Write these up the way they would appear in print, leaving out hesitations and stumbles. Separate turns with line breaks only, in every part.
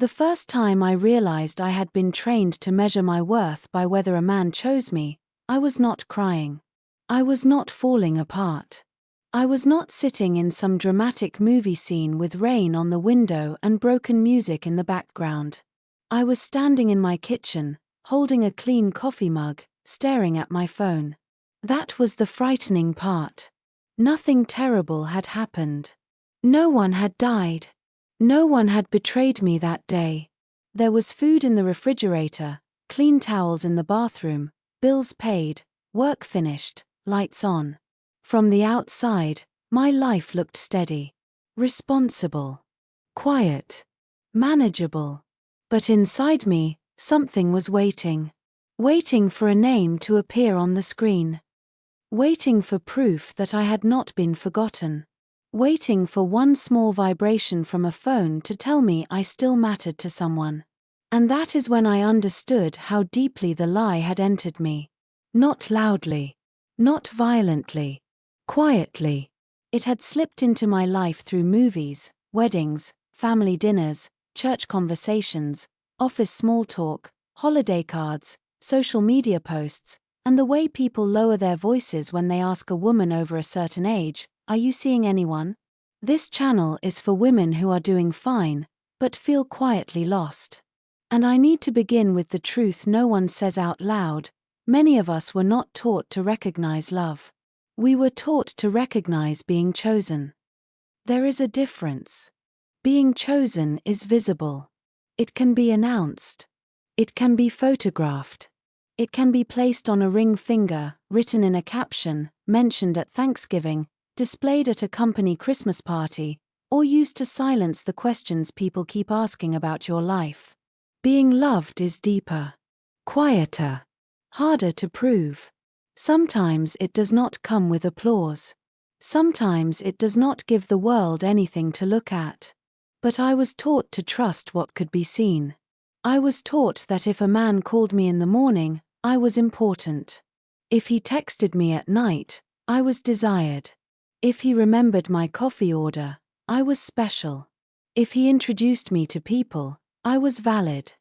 The first time I realized I had been trained to measure my worth by whether a man chose me, I was not crying. I was not falling apart. I was not sitting in some dramatic movie scene with rain on the window and broken music in the background. I was standing in my kitchen, holding a clean coffee mug, staring at my phone. That was the frightening part. Nothing terrible had happened. No one had died. No one had betrayed me that day. There was food in the refrigerator, clean towels in the bathroom, bills paid, work finished, lights on. From the outside, my life looked steady, responsible, quiet, manageable. But inside me, something was waiting. Waiting for a name to appear on the screen. Waiting for proof that I had not been forgotten. Waiting for one small vibration from a phone to tell me I still mattered to someone. And that is when I understood how deeply the lie had entered me. Not loudly. Not violently. Quietly. It had slipped into my life through movies, weddings, family dinners, church conversations, office small talk, holiday cards, social media posts, and the way people lower their voices when they ask a woman over a certain age, "Are you seeing anyone?" This channel is for women who are doing fine, but feel quietly lost. And I need to begin with the truth no one says out loud. Many of us were not taught to recognize love. We were taught to recognize being chosen. There is a difference. Being chosen is visible. It can be announced. It can be photographed. It can be placed on a ring finger, written in a caption, mentioned at Thanksgiving, displayed at a company Christmas party, or used to silence the questions people keep asking about your life. Being loved is deeper, quieter, harder to prove. Sometimes it does not come with applause. Sometimes it does not give the world anything to look at. But I was taught to trust what could be seen. I was taught that if a man called me in the morning, I was important. If he texted me at night, I was desired. If he remembered my coffee order, I was special. If he introduced me to people, I was valid.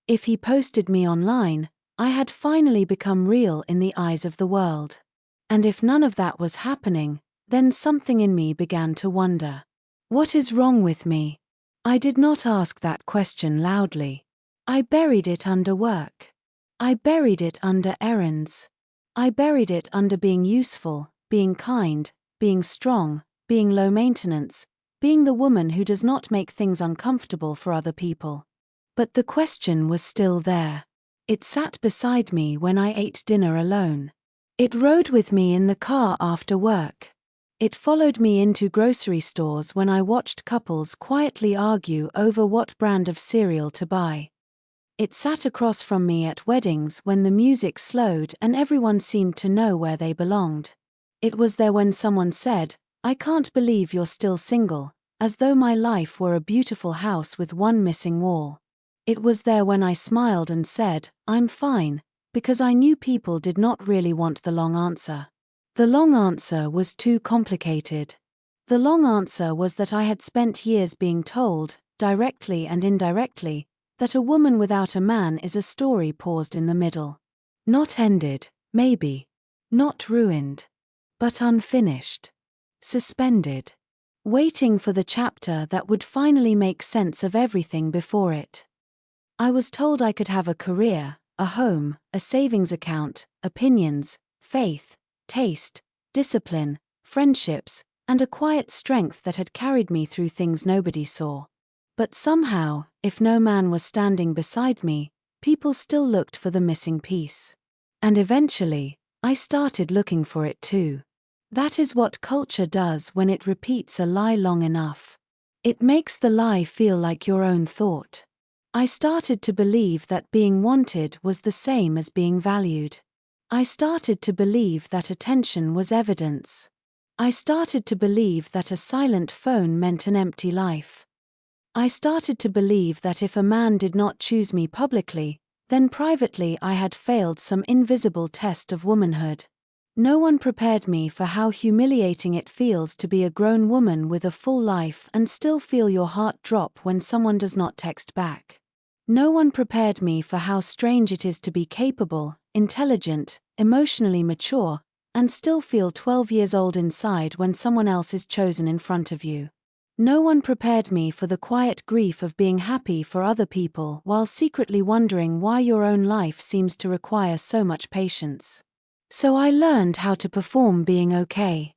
If he posted me online, I had finally become real in the eyes of the world. And if none of that was happening, then something in me began to wonder. What is wrong with me? I did not ask that question loudly. I buried it under work. I buried it under errands. I buried it under being useful, being kind, being strong, being low maintenance, being the woman who does not make things uncomfortable for other people. But the question was still there. It sat beside me when I ate dinner alone. It rode with me in the car after work. It followed me into grocery stores when I watched couples quietly argue over what brand of cereal to buy. It sat across from me at weddings when the music slowed and everyone seemed to know where they belonged. It was there when someone said, "I can't believe you're still single," as though my life were a beautiful house with one missing wall. It was there when I smiled and said, "I'm fine," because I knew people did not really want the long answer. The long answer was too complicated. The long answer was that I had spent years being told, directly and indirectly, that a woman without a man is a story paused in the middle. Not ended, maybe. Not ruined. But unfinished. Suspended. Waiting for the chapter that would finally make sense of everything before it. I was told I could have a career, a home, a savings account, opinions, faith, taste, discipline, friendships, and a quiet strength that had carried me through things nobody saw. But somehow, if no man was standing beside me, people still looked for the missing piece. And eventually, I started looking for it too. That is what culture does when it repeats a lie long enough. It makes the lie feel like your own thought. I started to believe that being wanted was the same as being valued. I started to believe that attention was evidence. I started to believe that a silent phone meant an empty life. I started to believe that if a man did not choose me publicly, then privately I had failed some invisible test of womanhood. No one prepared me for how humiliating it feels to be a grown woman with a full life and still feel your heart drop when someone does not text back. No one prepared me for how strange it is to be capable, intelligent, emotionally mature, and still feel 12 years old inside when someone else is chosen in front of you. No one prepared me for the quiet grief of being happy for other people while secretly wondering why your own life seems to require so much patience. So I learned how to perform being okay.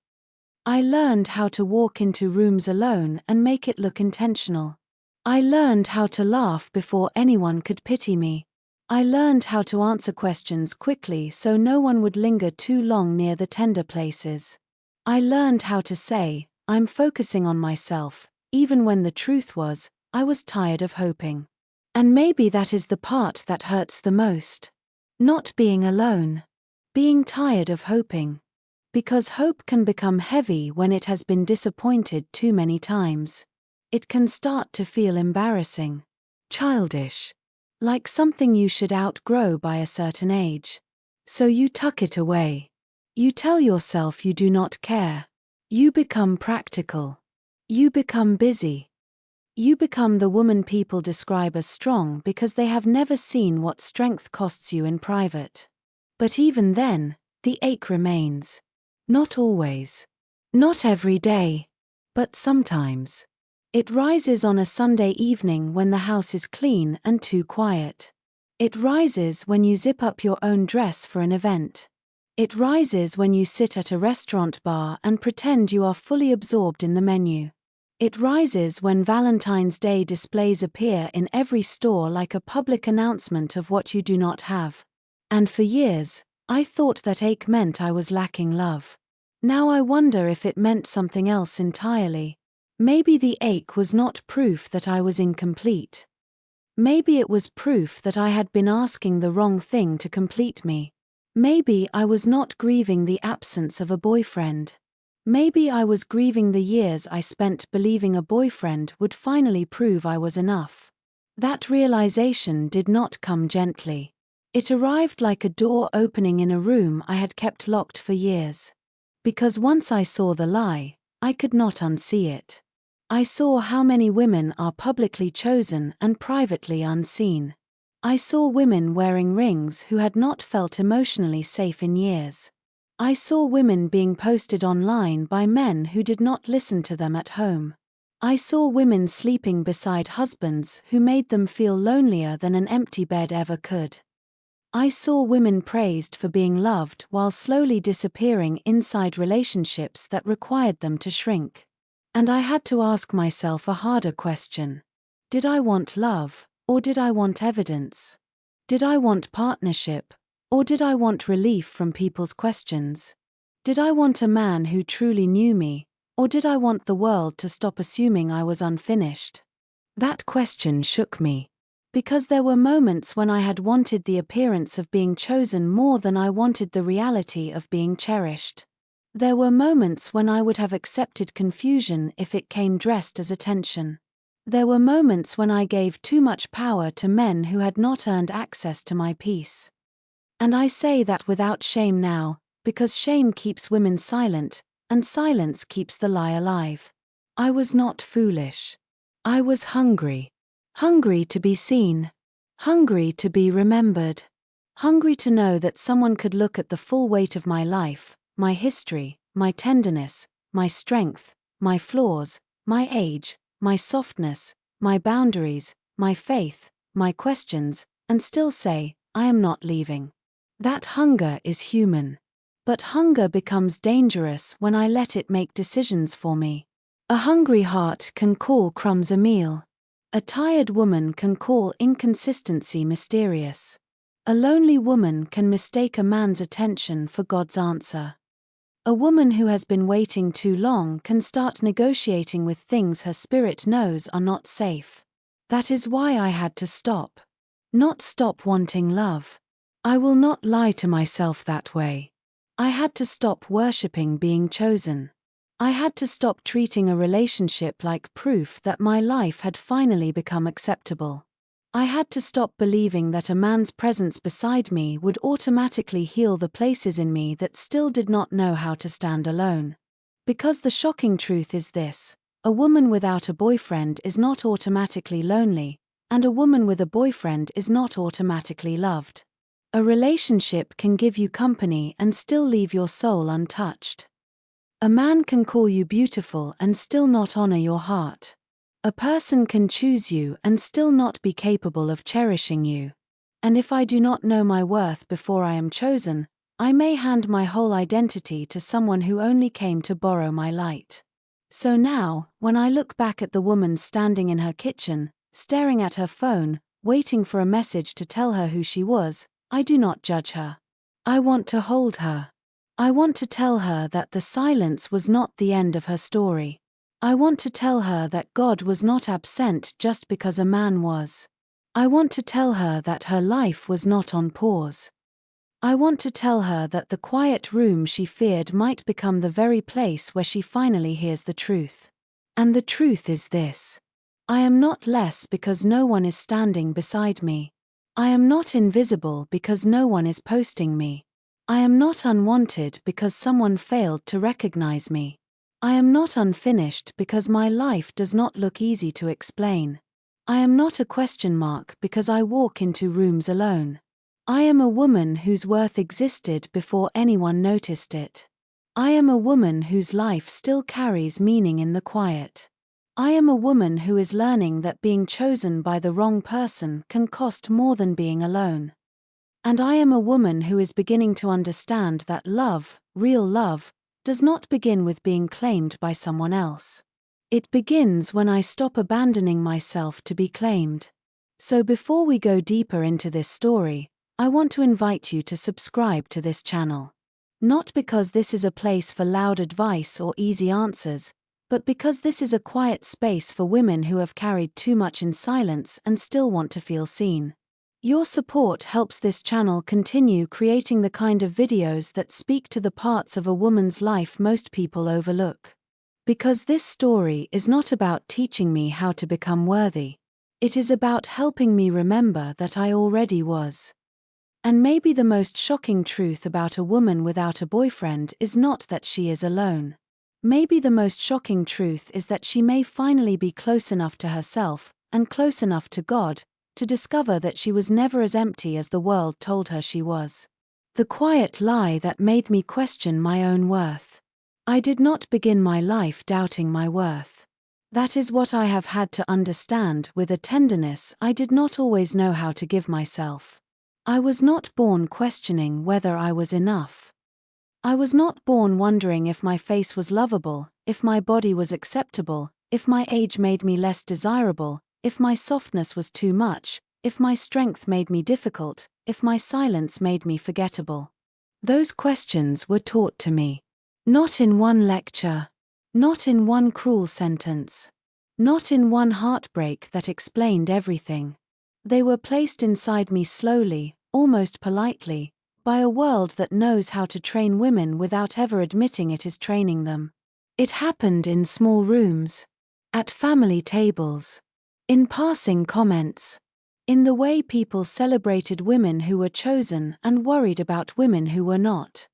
I learned how to walk into rooms alone and make it look intentional. I learned how to laugh before anyone could pity me. I learned how to answer questions quickly so no one would linger too long near the tender places. I learned how to say, I'm focusing on myself, even when the truth was, I was tired of hoping. And maybe that is the part that hurts the most. Not being alone. Being tired of hoping. Because hope can become heavy when it has been disappointed too many times. It can start to feel embarrassing. Childish. Like something you should outgrow by a certain age. So you tuck it away. You tell yourself you do not care. You become practical. You become busy. You become the woman people describe as strong because they have never seen what strength costs you in private. But even then, the ache remains. Not always. Not every day. But sometimes. It rises on a Sunday evening when the house is clean and too quiet. It rises when you zip up your own dress for an event. It rises when you sit at a restaurant bar and pretend you are fully absorbed in the menu. It rises when Valentine's Day displays appear in every store like a public announcement of what you do not have. And for years, I thought that ache meant I was lacking love. Now I wonder if it meant something else entirely. Maybe the ache was not proof that I was incomplete. Maybe it was proof that I had been asking the wrong thing to complete me. Maybe I was not grieving the absence of a boyfriend. Maybe I was grieving the years I spent believing a boyfriend would finally prove I was enough. That realization did not come gently. It arrived like a door opening in a room I had kept locked for years. Because once I saw the lie, I could not unsee it. I saw how many women are publicly chosen and privately unseen. I saw women wearing rings who had not felt emotionally safe in years. I saw women being posted online by men who did not listen to them at home. I saw women sleeping beside husbands who made them feel lonelier than an empty bed ever could. I saw women praised for being loved while slowly disappearing inside relationships that required them to shrink. And I had to ask myself a harder question. Did I want love, or did I want evidence? Did I want partnership, or did I want relief from people's questions? Did I want a man who truly knew me, or did I want the world to stop assuming I was unfinished? That question shook me. Because there were moments when I had wanted the appearance of being chosen more than I wanted the reality of being cherished. There were moments when I would have accepted confusion if it came dressed as attention. There were moments when I gave too much power to men who had not earned access to my peace. And I say that without shame now, because shame keeps women silent, and silence keeps the lie alive. I was not foolish. I was hungry. Hungry to be seen. Hungry to be remembered. Hungry to know that someone could look at the full weight of my life, my history, my tenderness, my strength, my flaws, my age, my softness, my boundaries, my faith, my questions, and still say, I am not leaving. That hunger is human. But hunger becomes dangerous when I let it make decisions for me. A hungry heart can call crumbs a meal. A tired woman can call inconsistency mysterious. A lonely woman can mistake a man's attention for God's answer. A woman who has been waiting too long can start negotiating with things her spirit knows are not safe. That is why I had to stop. Not stop wanting love. I will not lie to myself that way. I had to stop worshipping being chosen. I had to stop treating a relationship like proof that my life had finally become acceptable. I had to stop believing that a man's presence beside me would automatically heal the places in me that still did not know how to stand alone. Because the shocking truth is this: a woman without a boyfriend is not automatically lonely, and a woman with a boyfriend is not automatically loved. A relationship can give you company and still leave your soul untouched. A man can call you beautiful and still not honor your heart. A person can choose you and still not be capable of cherishing you. And if I do not know my worth before I am chosen, I may hand my whole identity to someone who only came to borrow my light. So now, when I look back at the woman standing in her kitchen, staring at her phone, waiting for a message to tell her who she was, I do not judge her. I want to hold her. I want to tell her that the silence was not the end of her story. I want to tell her that God was not absent just because a man was. I want to tell her that her life was not on pause. I want to tell her that the quiet room she feared might become the very place where she finally hears the truth. And the truth is this: I am not less because no one is standing beside me. I am not invisible because no one is posting me. I am not unwanted because someone failed to recognize me. I am not unfinished because my life does not look easy to explain. I am not a question mark because I walk into rooms alone. I am a woman whose worth existed before anyone noticed it. I am a woman whose life still carries meaning in the quiet. I am a woman who is learning that being chosen by the wrong person can cost more than being alone. And I am a woman who is beginning to understand that love, real love, does not begin with being claimed by someone else. It begins when I stop abandoning myself to be claimed. So before we go deeper into this story, I want to invite you to subscribe to this channel. Not because this is a place for loud advice or easy answers, but because this is a quiet space for women who have carried too much in silence and still want to feel seen. Your support helps this channel continue creating the kind of videos that speak to the parts of a woman's life most people overlook. Because this story is not about teaching me how to become worthy. It is about helping me remember that I already was. And maybe the most shocking truth about a woman without a boyfriend is not that she is alone. Maybe the most shocking truth is that she may finally be close enough to herself, and close enough to God, to discover that she was never as empty as the world told her she was. The quiet lie that made me question my own worth. I did not begin my life doubting my worth. That is what I have had to understand with a tenderness I did not always know how to give myself. I was not born questioning whether I was enough. I was not born wondering if my face was lovable, if my body was acceptable, if my age made me less desirable, if my softness was too much, if my strength made me difficult, if my silence made me forgettable. Those questions were taught to me. Not in one lecture. Not in one cruel sentence. Not in one heartbreak that explained everything. They were placed inside me slowly, almost politely, by a world that knows how to train women without ever admitting it is training them. It happened in small rooms. At family tables. In passing comments. In the way people celebrated women who were chosen and worried about women who were not.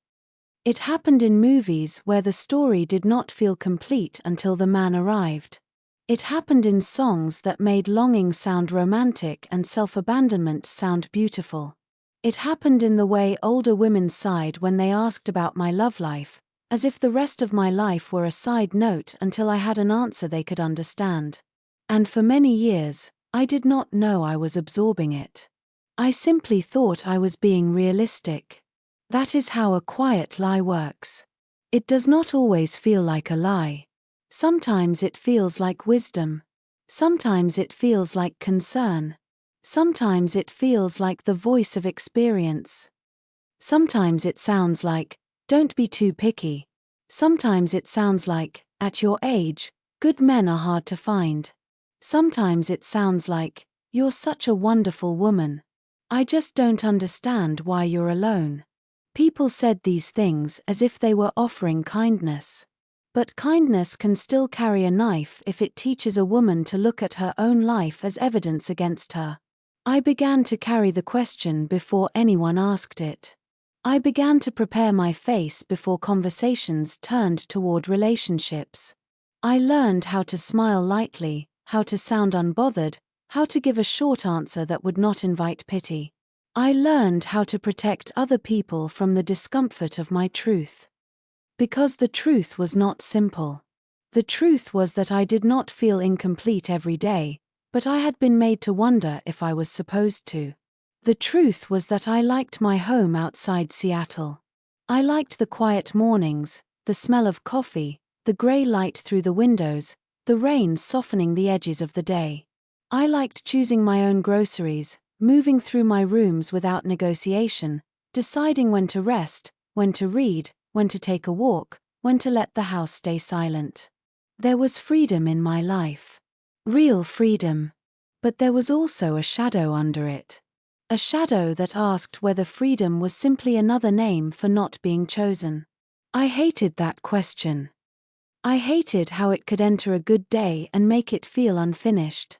It happened in movies where the story did not feel complete until the man arrived. It happened in songs that made longing sound romantic and self-abandonment sound beautiful. It happened in the way older women sighed when they asked about my love life, as if the rest of my life were a side note until I had an answer they could understand. And for many years, I did not know I was absorbing it. I simply thought I was being realistic. That is how a quiet lie works. It does not always feel like a lie. Sometimes it feels like wisdom. Sometimes it feels like concern. Sometimes it feels like the voice of experience. Sometimes it sounds like, don't be too picky. Sometimes it sounds like, at your age, good men are hard to find. Sometimes it sounds like, you're such a wonderful woman. I just don't understand why you're alone. People said these things as if they were offering kindness. But kindness can still carry a knife if it teaches a woman to look at her own life as evidence against her. I began to carry the question before anyone asked it. I began to prepare my face before conversations turned toward relationships. I learned how to smile lightly, how to sound unbothered, how to give a short answer that would not invite pity. I learned how to protect other people from the discomfort of my truth. Because the truth was not simple. The truth was that I did not feel incomplete every day, but I had been made to wonder if I was supposed to. The truth was that I liked my home outside Seattle. I liked the quiet mornings, the smell of coffee, the gray light through the windows, the rain softening the edges of the day. I liked choosing my own groceries, moving through my rooms without negotiation, deciding when to rest, when to read, when to take a walk, when to let the house stay silent. There was freedom in my life. Real freedom. But there was also a shadow under it. A shadow that asked whether freedom was simply another name for not being chosen. I hated that question. I hated how it could enter a good day and make it feel unfinished.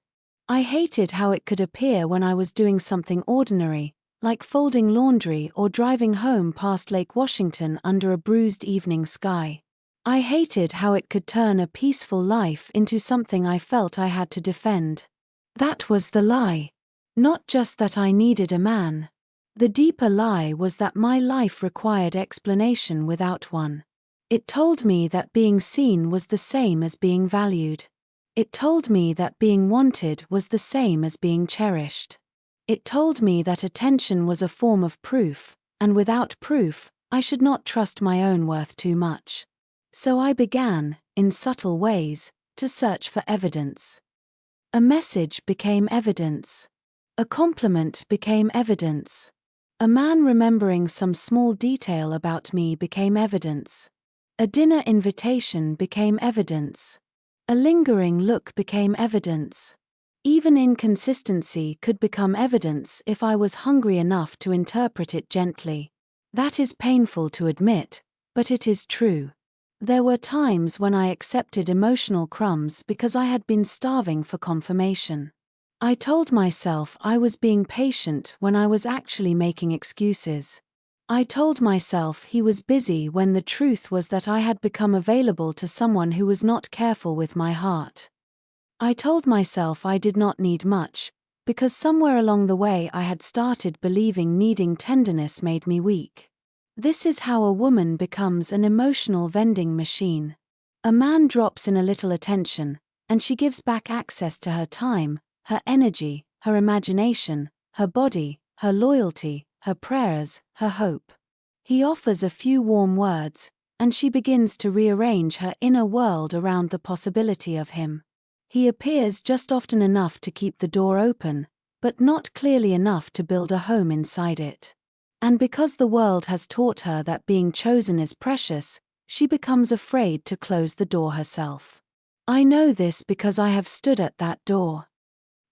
I hated how it could appear when I was doing something ordinary, like folding laundry or driving home past Lake Washington under a bruised evening sky. I hated how it could turn a peaceful life into something I felt I had to defend. That was the lie. Not just that I needed a man. The deeper lie was that my life required explanation without one. It told me that being seen was the same as being valued. It told me that being wanted was the same as being cherished. It told me that attention was a form of proof, and without proof, I should not trust my own worth too much. So I began, in subtle ways, to search for evidence. A message became evidence. A compliment became evidence. A man remembering some small detail about me became evidence. A dinner invitation became evidence. A lingering look became evidence. Even inconsistency could become evidence if I was hungry enough to interpret it gently. That is painful to admit, but it is true. There were times when I accepted emotional crumbs because I had been starving for confirmation. I told myself I was being patient when I was actually making excuses. I told myself he was busy when the truth was that I had become available to someone who was not careful with my heart. I told myself I did not need much, because somewhere along the way I had started believing needing tenderness made me weak. This is how a woman becomes an emotional vending machine. A man drops in a little attention, and she gives back access to her time, her energy, her imagination, her body, her loyalty, her prayers, her hope. He offers a few warm words, and she begins to rearrange her inner world around the possibility of him. He appears just often enough to keep the door open, but not clearly enough to build a home inside it. And because the world has taught her that being chosen is precious, she becomes afraid to close the door herself. I know this because I have stood at that door.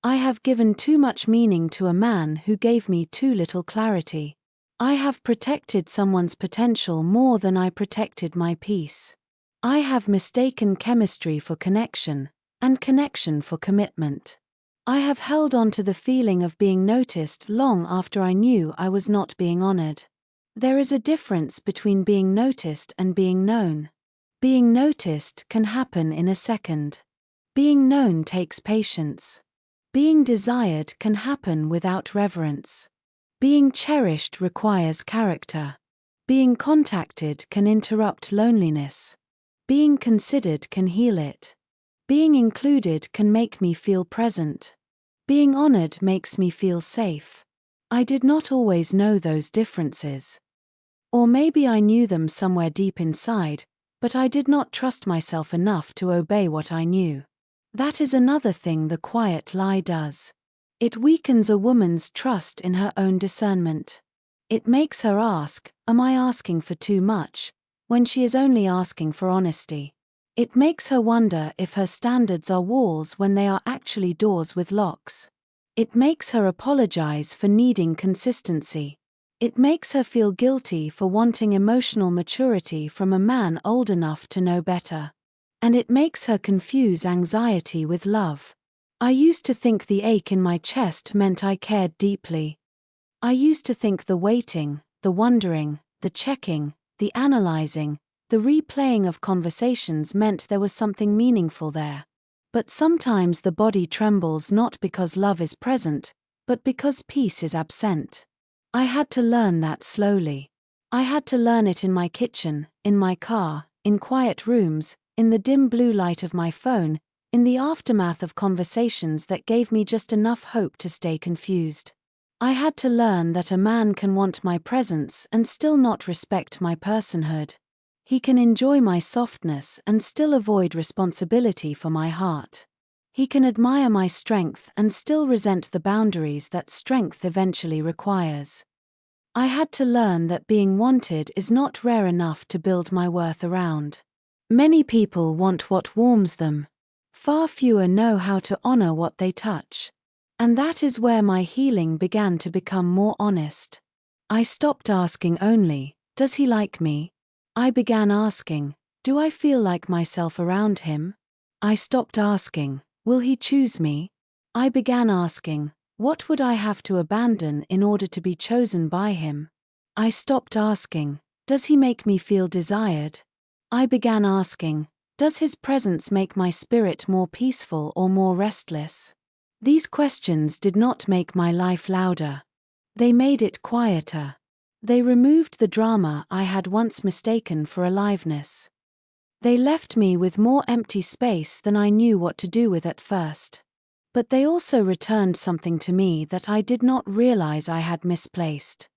I have given too much meaning to a man who gave me too little clarity. I have protected someone's potential more than I protected my peace. I have mistaken chemistry for connection, and connection for commitment. I have held on to the feeling of being noticed long after I knew I was not being honored. There is a difference between being noticed and being known. Being noticed can happen in a second. Being known takes patience. Being desired can happen without reverence. Being cherished requires character. Being contacted can interrupt loneliness. Being considered can heal it. Being included can make me feel present. Being honored makes me feel safe. I did not always know those differences. Or maybe I knew them somewhere deep inside, but I did not trust myself enough to obey what I knew. That is another thing the quiet lie does. It weakens a woman's trust in her own discernment. It makes her ask, "Am I asking for too much?" when she is only asking for honesty. It makes her wonder if her standards are walls when they are actually doors with locks. It makes her apologize for needing consistency. It makes her feel guilty for wanting emotional maturity from a man old enough to know better. And it makes her confuse anxiety with love. I used to think the ache in my chest meant I cared deeply. I used to think the waiting, the wondering, the checking, the analyzing, the replaying of conversations meant there was something meaningful there. But sometimes the body trembles not because love is present, but because peace is absent. I had to learn that slowly. I had to learn it in my kitchen, in my car, in quiet rooms, in the dim blue light of my phone, in the aftermath of conversations that gave me just enough hope to stay confused. I had to learn that a man can want my presence and still not respect my personhood. He can enjoy my softness and still avoid responsibility for my heart. He can admire my strength and still resent the boundaries that strength eventually requires. I had to learn that being wanted is not rare enough to build my worth around. Many people want what warms them. Far fewer know how to honor what they touch. And that is where my healing began to become more honest. I stopped asking only, does he like me? I began asking, do I feel like myself around him? I stopped asking, will he choose me? I began asking, what would I have to abandon in order to be chosen by him? I stopped asking, does he make me feel desired? I began asking, does his presence make my spirit more peaceful or more restless? These questions did not make my life louder. They made it quieter. They removed the drama I had once mistaken for aliveness. They left me with more empty space than I knew what to do with at first. But they also returned something to me that I did not realize I had misplaced.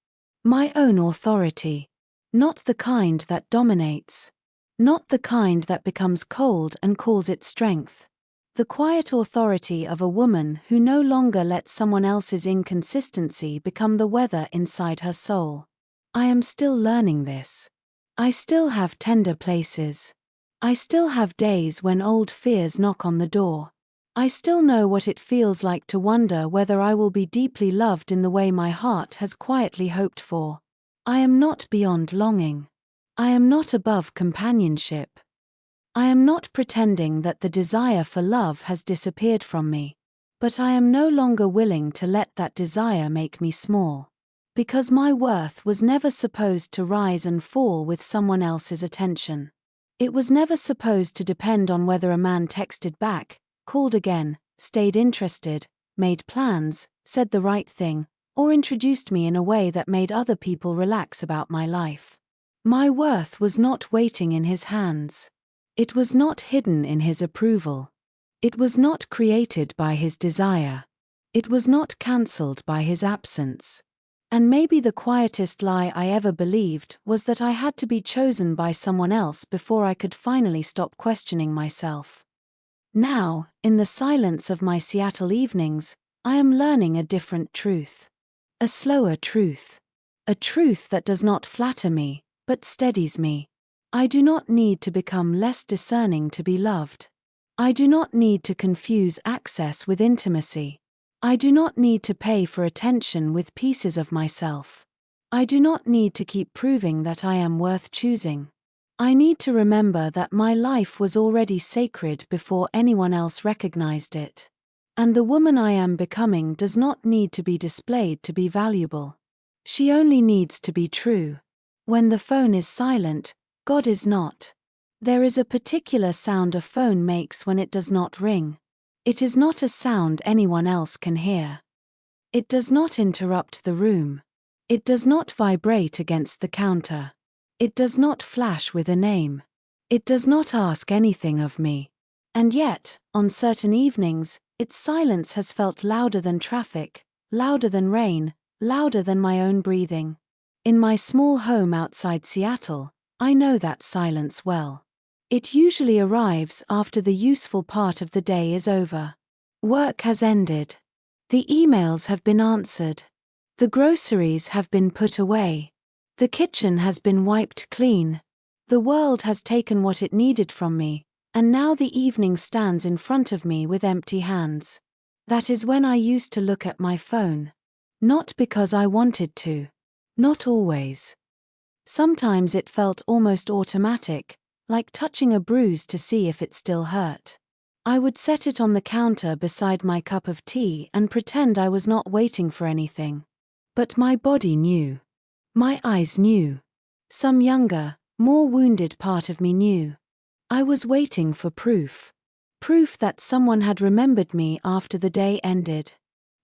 My own authority. Not the kind that dominates. Not the kind that becomes cold and calls it strength. The quiet authority of a woman who no longer lets someone else's inconsistency become the weather inside her soul. I am still learning this. I still have tender places. I still have days when old fears knock on the door. I still know what it feels like to wonder whether I will be deeply loved in the way my heart has quietly hoped for. I am not beyond longing. I am not above companionship. I am not pretending that the desire for love has disappeared from me. But I am no longer willing to let that desire make me small. Because my worth was never supposed to rise and fall with someone else's attention. It was never supposed to depend on whether a man texted back, called again, stayed interested, made plans, said the right thing, or introduced me in a way that made other people relax about my life. My worth was not waiting in his hands. It was not hidden in his approval. It was not created by his desire. It was not cancelled by his absence. And maybe the quietest lie I ever believed was that I had to be chosen by someone else before I could finally stop questioning myself. Now, in the silence of my Seattle evenings, I am learning a different truth. A slower truth. A truth that does not flatter me, but steadies me. I do not need to become less discerning to be loved. I do not need to confuse access with intimacy. I do not need to pay for attention with pieces of myself. I do not need to keep proving that I am worth choosing. I need to remember that my life was already sacred before anyone else recognized it. And the woman I am becoming does not need to be displayed to be valuable. She only needs to be true. When the phone is silent, God is not. There is a particular sound a phone makes when it does not ring. It is not a sound anyone else can hear. It does not interrupt the room. It does not vibrate against the counter. It does not flash with a name. It does not ask anything of me. And yet, on certain evenings, its silence has felt louder than traffic, louder than rain, louder than my own breathing. In my small home outside Seattle, I know that silence well. It usually arrives after the useful part of the day is over. Work has ended. The emails have been answered. The groceries have been put away. The kitchen has been wiped clean. The world has taken what it needed from me, and now the evening stands in front of me with empty hands. That is when I used to look at my phone. Not because I wanted to. Not always. Sometimes it felt almost automatic, like touching a bruise to see if it still hurt. I would set it on the counter beside my cup of tea and pretend I was not waiting for anything. But my body knew. My eyes knew. Some younger, more wounded part of me knew. I was waiting for proof. Proof that someone had remembered me after the day ended.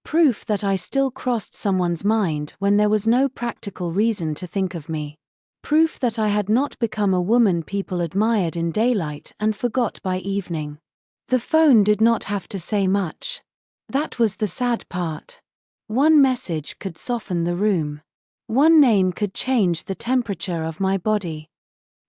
Proof that I still crossed someone's mind when there was no practical reason to think of me. Proof that I had not become a woman people admired in daylight and forgot by evening. The phone did not have to say much. That was the sad part. One message could soften the room. One name could change the temperature of my body.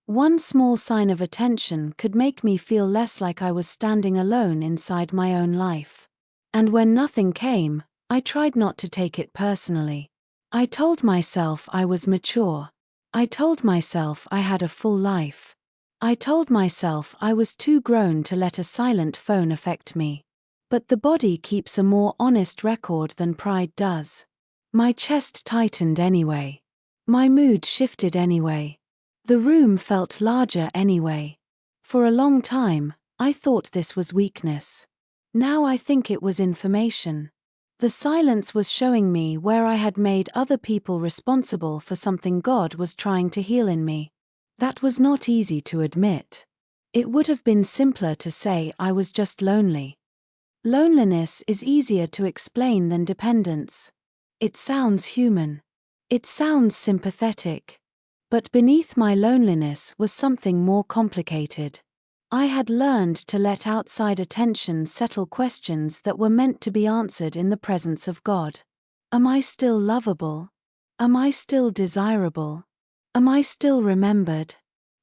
One small sign of attention could make me feel less like I was standing alone inside my own life. And when nothing came, I tried not to take it personally. I told myself I was mature. I told myself I had a full life. I told myself I was too grown to let a silent phone affect me. But the body keeps a more honest record than pride does. My chest tightened anyway. My mood shifted anyway. The room felt larger anyway. For a long time, I thought this was weakness. Now I think it was information. The silence was showing me where I had made other people responsible for something God was trying to heal in me. That was not easy to admit. It would have been simpler to say I was just lonely. Loneliness is easier to explain than dependence. It sounds human. It sounds sympathetic. But beneath my loneliness was something more complicated. I had learned to let outside attention settle questions that were meant to be answered in the presence of God. Am I still lovable? Am I still desirable? Am I still remembered?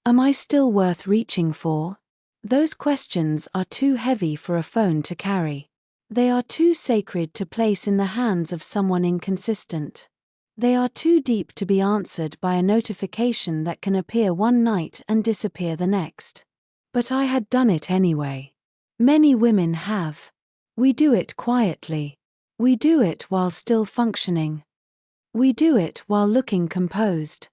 Am I still worth reaching for? Those questions are too heavy for a phone to carry. They are too sacred to place in the hands of someone inconsistent. They are too deep to be answered by a notification that can appear one night and disappear the next. But I had done it anyway. Many women have. We do it quietly. We do it while still functioning. We do it while looking composed.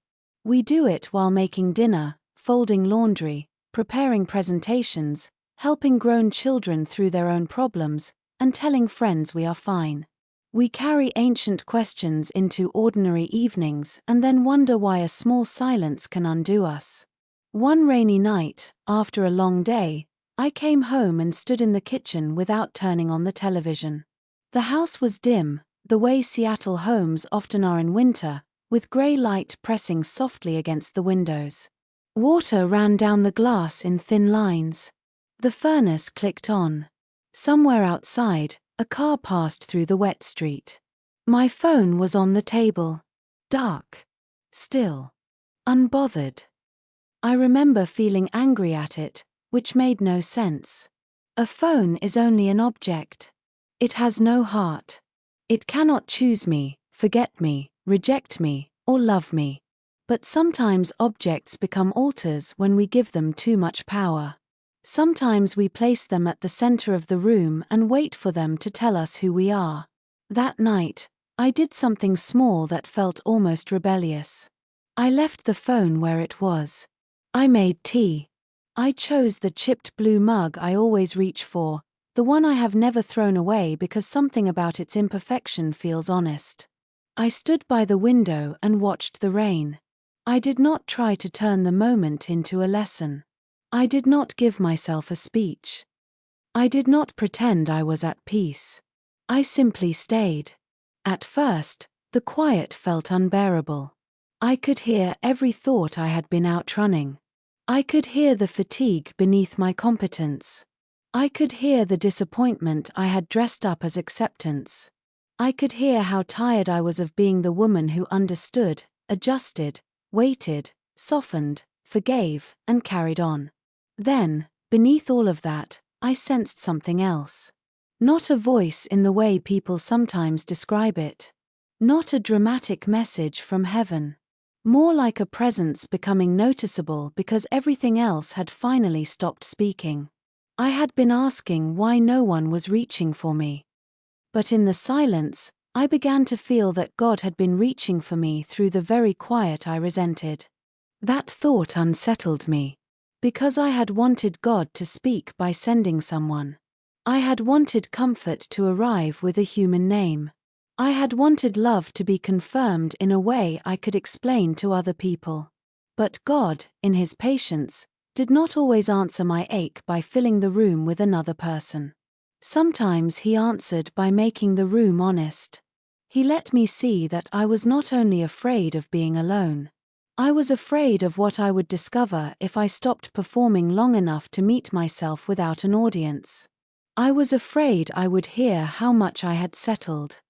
We do it while making dinner, folding laundry, preparing presentations, helping grown children through their own problems, and telling friends we are fine. We carry ancient questions into ordinary evenings and then wonder why a small silence can undo us. One rainy night, after a long day, I came home and stood in the kitchen without turning on the television. The house was dim, the way Seattle homes often are in winter, with grey light pressing softly against the windows. Water ran down the glass in thin lines. The furnace clicked on. Somewhere outside, a car passed through the wet street. My phone was on the table. Dark. Still. Unbothered. I remember feeling angry at it, which made no sense. A phone is only an object. It has no heart. It cannot choose me, forget me, reject me, or love me. But sometimes objects become altars when we give them too much power. Sometimes we place them at the center of the room and wait for them to tell us who we are. That night, I did something small that felt almost rebellious. I left the phone where it was. I made tea. I chose the chipped blue mug I always reach for, the one I have never thrown away because something about its imperfection feels honest. I stood by the window and watched the rain. I did not try to turn the moment into a lesson. I did not give myself a speech. I did not pretend I was at peace. I simply stayed. At first, the quiet felt unbearable. I could hear every thought I had been outrunning. I could hear the fatigue beneath my competence. I could hear the disappointment I had dressed up as acceptance. I could hear how tired I was of being the woman who understood, adjusted, waited, softened, forgave, and carried on. Then, beneath all of that, I sensed something else. Not a voice in the way people sometimes describe it. Not a dramatic message from heaven. More like a presence becoming noticeable because everything else had finally stopped speaking. I had been asking why no one was reaching for me. But in the silence, I began to feel that God had been reaching for me through the very quiet I resented. That thought unsettled me. Because I had wanted God to speak by sending someone. I had wanted comfort to arrive with a human name. I had wanted love to be confirmed in a way I could explain to other people. But God, in His patience, did not always answer my ache by filling the room with another person. Sometimes He answered by making the room honest. He let me see that I was not only afraid of being alone. I was afraid of what I would discover if I stopped performing long enough to meet myself without an audience. I was afraid I would hear how much I had settled.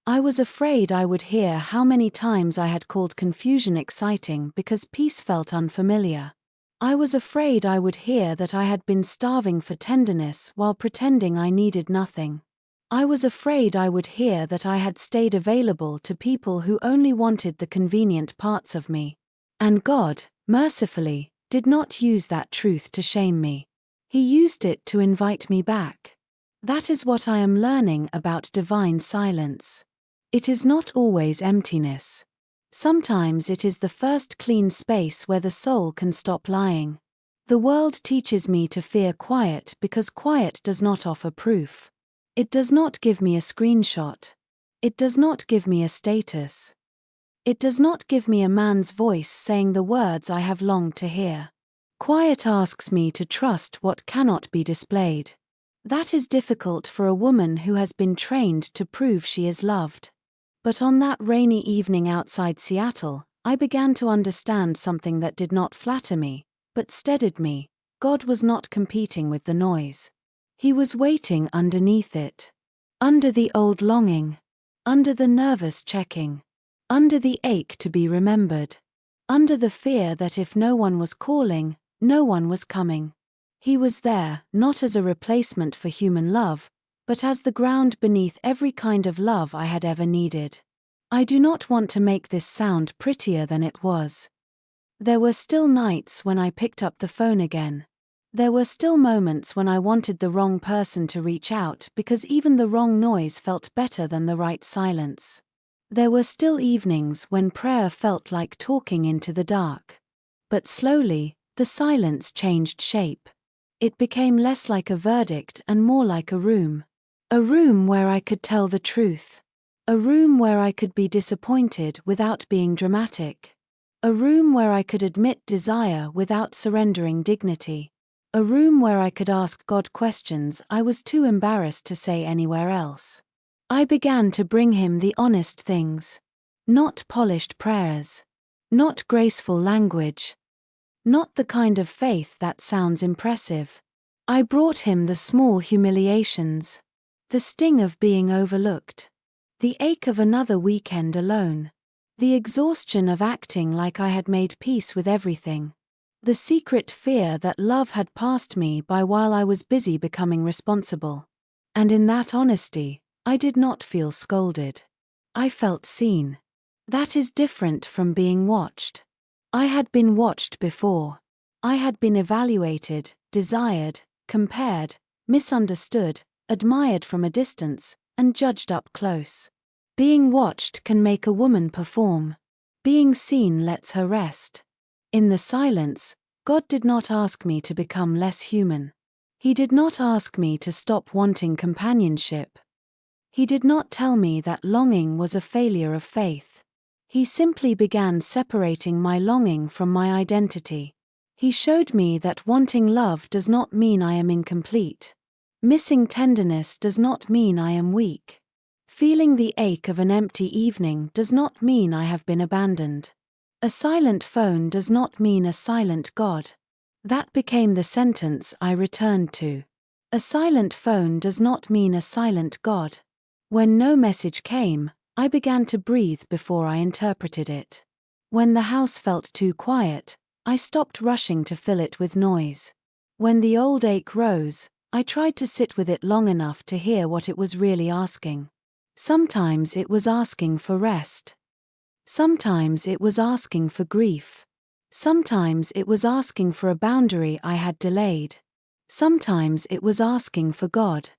I was afraid I would hear how many times I had called confusion exciting because peace felt unfamiliar. I was afraid I would hear that I had been starving for tenderness while pretending I needed nothing. I was afraid I would hear that I had stayed available to people who only wanted the convenient parts of me. And God, mercifully, did not use that truth to shame me. He used it to invite me back. That is what I am learning about divine silence. It is not always emptiness. Sometimes it is the first clean space where the soul can stop lying. The world teaches me to fear quiet because quiet does not offer proof. It does not give me a screenshot. It does not give me a status. It does not give me a man's voice saying the words I have longed to hear. Quiet asks me to trust what cannot be displayed. That is difficult for a woman who has been trained to prove she is loved. But on that rainy evening outside Seattle, I began to understand something that did not flatter me, but steadied me. God was not competing with the noise. He was waiting underneath it. Under the old longing. Under the nervous checking. Under the ache to be remembered. Under the fear that if no one was calling, no one was coming. He was there, not as a replacement for human love, but as the ground beneath every kind of love I had ever needed. I do not want to make this sound prettier than it was. There were still nights when I picked up the phone again. There were still moments when I wanted the wrong person to reach out because even the wrong noise felt better than the right silence. There were still evenings when prayer felt like talking into the dark. But slowly, the silence changed shape. It became less like a verdict and more like a room. A room where I could tell the truth. A room where I could be disappointed without being dramatic. A room where I could admit desire without surrendering dignity. A room where I could ask God questions I was too embarrassed to say anywhere else. I began to bring Him the honest things. Not polished prayers. Not graceful language. Not the kind of faith that sounds impressive. I brought Him the small humiliations. The sting of being overlooked. The ache of another weekend alone. The exhaustion of acting like I had made peace with everything. The secret fear that love had passed me by while I was busy becoming responsible. And in that honesty, I did not feel scolded. I felt seen. That is different from being watched. I had been watched before. I had been evaluated, desired, compared, misunderstood, admired from a distance, and judged up close. Being watched can make a woman perform. Being seen lets her rest. In the silence, God did not ask me to become less human. He did not ask me to stop wanting companionship. He did not tell me that longing was a failure of faith. He simply began separating my longing from my identity. He showed me that wanting love does not mean I am incomplete. Missing tenderness does not mean I am weak. Feeling the ache of an empty evening does not mean I have been abandoned. A silent phone does not mean a silent God. That became the sentence I returned to. A silent phone does not mean a silent God. When no message came, I began to breathe before I interpreted it. When the house felt too quiet, I stopped rushing to fill it with noise. When the old ache rose, I tried to sit with it long enough to hear what it was really asking. Sometimes it was asking for rest. Sometimes it was asking for grief. Sometimes it was asking for a boundary I had delayed. Sometimes it was asking for God.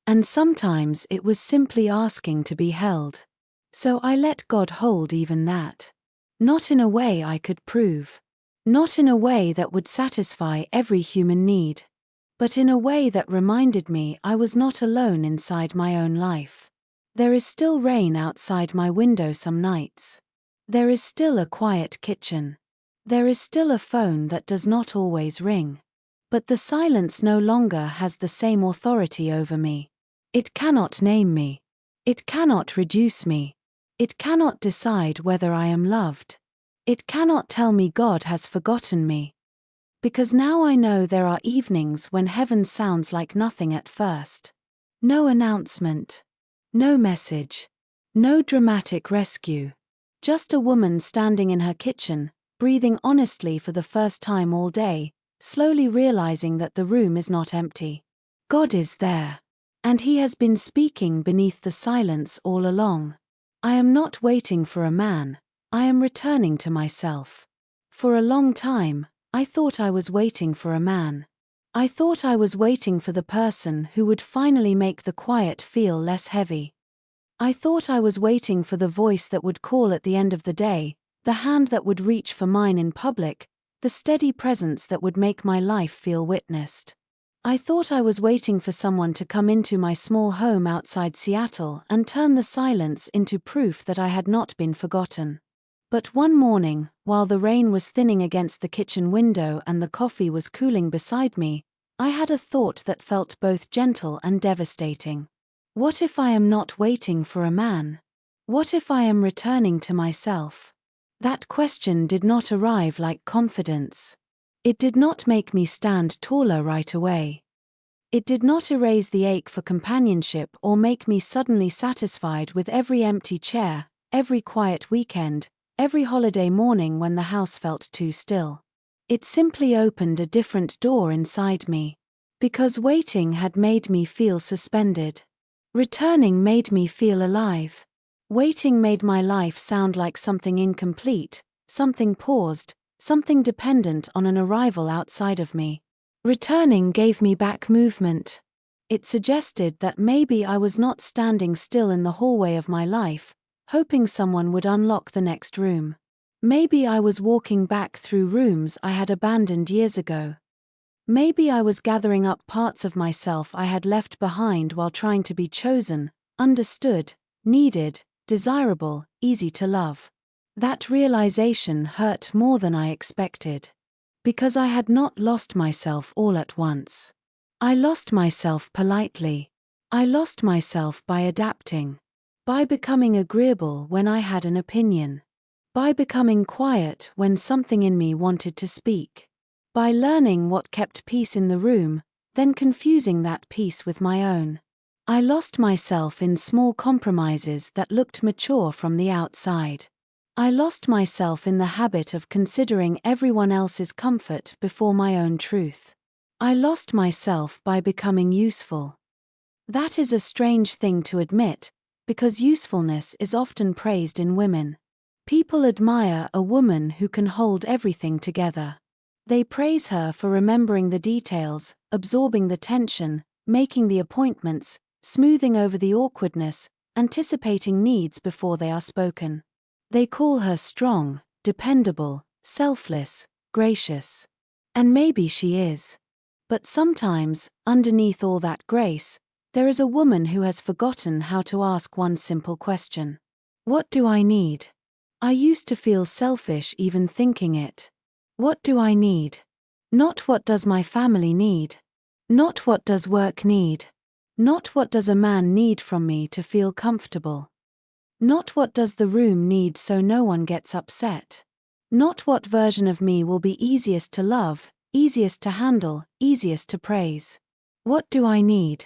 And sometimes it was simply asking to be held. So I let God hold even that. Not in a way I could prove. Not in a way that would satisfy every human need. but in a way that reminded me I was not alone inside my own life. There is still rain outside my window some nights. There is still a quiet kitchen. There is still a phone that does not always ring. But the silence no longer has the same authority over me. It cannot name me. It cannot reduce me. It cannot decide whether I am loved. It cannot tell me God has forgotten me. Because now I know there are evenings when heaven sounds like nothing at first. No announcement. No message. No dramatic rescue. Just a woman standing in her kitchen, breathing honestly for the first time all day, slowly realizing that the room is not empty. God is there. And He has been speaking beneath the silence all along. I am not waiting for a man, I am returning to myself. For a long time, I thought I was waiting for a man. I thought I was waiting for the person who would finally make the quiet feel less heavy. I thought I was waiting for the voice that would call at the end of the day, the hand that would reach for mine in public, the steady presence that would make my life feel witnessed. I thought I was waiting for someone to come into my small home outside Seattle and turn the silence into proof that I had not been forgotten. But one morning, while the rain was thinning against the kitchen window and the coffee was cooling beside me, I had a thought that felt both gentle and devastating. What if I am not waiting for a man? What if I am returning to myself? That question did not arrive like confidence. It did not make me stand taller right away. It did not erase the ache for companionship or make me suddenly satisfied with every empty chair, every quiet weekend, every holiday morning when the house felt too still. It simply opened a different door inside me. Because waiting had made me feel suspended. Returning made me feel alive. Waiting made my life sound like something incomplete, something paused, something dependent on an arrival outside of me. Returning gave me back movement. It suggested that maybe I was not standing still in the hallway of my life, hoping someone would unlock the next room. Maybe I was walking back through rooms I had abandoned years ago. Maybe I was gathering up parts of myself I had left behind while trying to be chosen, understood, needed, desirable, easy to love. That realization hurt more than I expected. Because I had not lost myself all at once. I lost myself politely. I lost myself by adapting. By becoming agreeable when I had an opinion. By becoming quiet when something in me wanted to speak. By learning what kept peace in the room, then confusing that peace with my own. I lost myself in small compromises that looked mature from the outside. I lost myself in the habit of considering everyone else's comfort before my own truth. I lost myself by becoming useful. That is a strange thing to admit, because usefulness is often praised in women. People admire a woman who can hold everything together. They praise her for remembering the details, absorbing the tension, making the appointments, smoothing over the awkwardness, anticipating needs before they are spoken. They call her strong, dependable, selfless, gracious. And maybe she is. But sometimes, underneath all that grace, there is a woman who has forgotten how to ask one simple question. What do I need? I used to feel selfish even thinking it. What do I need? Not what does my family need? Not what does work need? Not what does a man need from me to feel comfortable? Not what does the room need so no one gets upset? Not what version of me will be easiest to love, easiest to handle, easiest to praise? What do I need?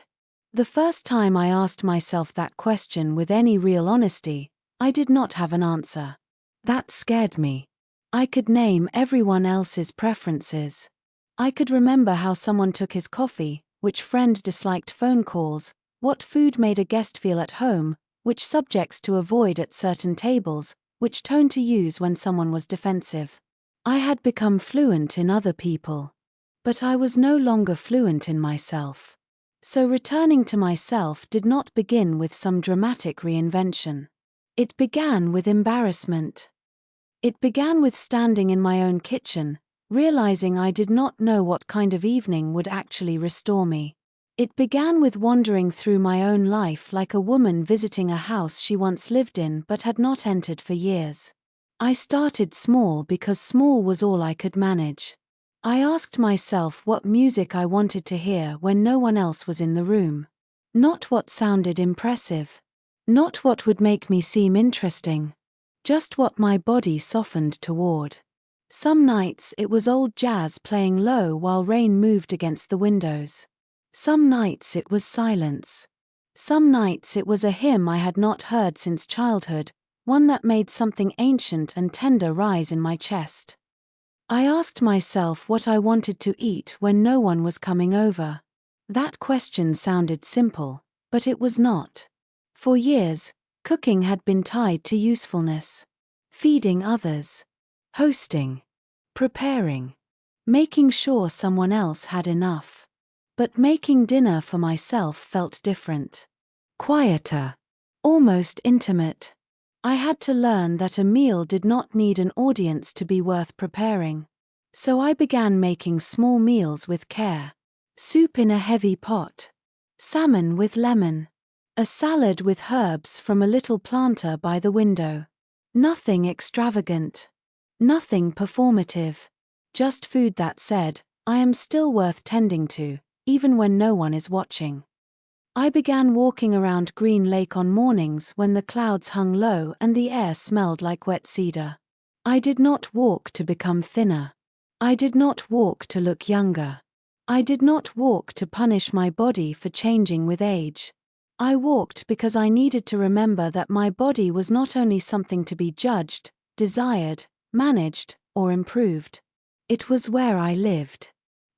The first time I asked myself that question with any real honesty, I did not have an answer. That scared me. I could name everyone else's preferences. I could remember how someone took his coffee, which friend disliked phone calls, what food made a guest feel at home, which subjects to avoid at certain tables, which tone to use when someone was defensive. I had become fluent in other people. But I was no longer fluent in myself. So returning to myself did not begin with some dramatic reinvention. It began with embarrassment. It began with standing in my own kitchen, realizing I did not know what kind of evening would actually restore me. It began with wandering through my own life like a woman visiting a house she once lived in but had not entered for years. I started small because small was all I could manage. I asked myself what music I wanted to hear when no one else was in the room. Not what sounded impressive. Not what would make me seem interesting. Just what my body softened toward. Some nights it was old jazz playing low while rain moved against the windows. Some nights it was silence. Some nights it was a hymn I had not heard since childhood, one that made something ancient and tender rise in my chest. I asked myself what I wanted to eat when no one was coming over. That question sounded simple, but it was not. For years, cooking had been tied to usefulness. Feeding others. Hosting. Preparing. Making sure someone else had enough. But making dinner for myself felt different. Quieter. Almost intimate. I had to learn that a meal did not need an audience to be worth preparing. So I began making small meals with care. Soup in a heavy pot. Salmon with lemon. A salad with herbs from a little planter by the window. Nothing extravagant. Nothing performative. Just food that said, I am still worth tending to, even when no one is watching. I began walking around Green Lake on mornings when the clouds hung low and the air smelled like wet cedar. I did not walk to become thinner. I did not walk to look younger. I did not walk to punish my body for changing with age. I walked because I needed to remember that my body was not only something to be judged, desired, managed, or improved. It was where I lived.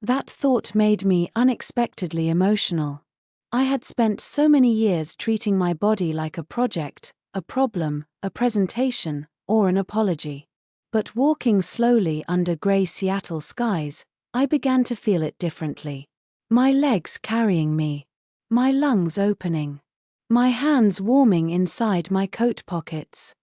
That thought made me unexpectedly emotional. I had spent so many years treating my body like a project, a problem, a presentation, or an apology. But walking slowly under gray Seattle skies, I began to feel it differently. My legs carrying me. My lungs opening. My hands warming inside my coat pockets.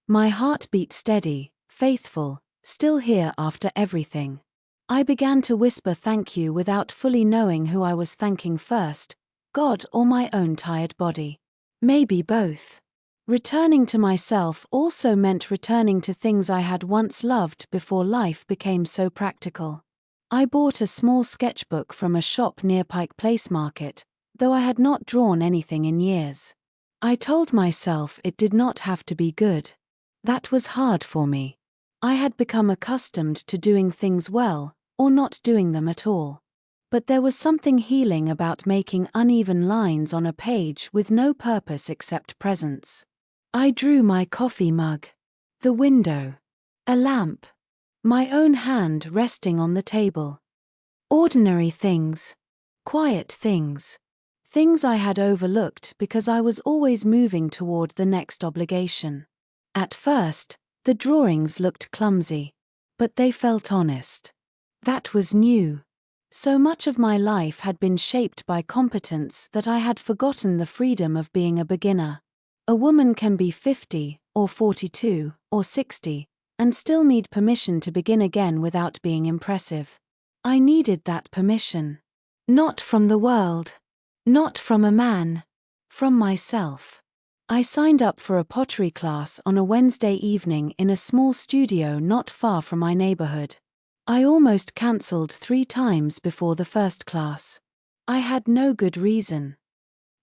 My heartbeat steady, faithful, still here after everything. I began to whisper thank you without fully knowing who I was thanking first. God or my own tired body. Maybe both. Returning to myself also meant returning to things I had once loved before life became so practical. I bought a small sketchbook from a shop near Pike Place Market, though I had not drawn anything in years. I told myself it did not have to be good. That was hard for me. I had become accustomed to doing things well, or not doing them at all. But there was something healing about making uneven lines on a page with no purpose except presence. I drew my coffee mug. The window. A lamp. My own hand resting on the table. Ordinary things. Quiet things. Things I had overlooked because I was always moving toward the next obligation. At first, the drawings looked clumsy. But they felt honest. That was new. So much of my life had been shaped by competence that I had forgotten the freedom of being a beginner. A woman can be 50, or 42, or 60, and still need permission to begin again without being impressive. I needed that permission. Not from the world. Not from a man. From myself. I signed up for a pottery class on a Wednesday evening in a small studio not far from my neighborhood. I almost cancelled 3 times before the first class. I had no good reason.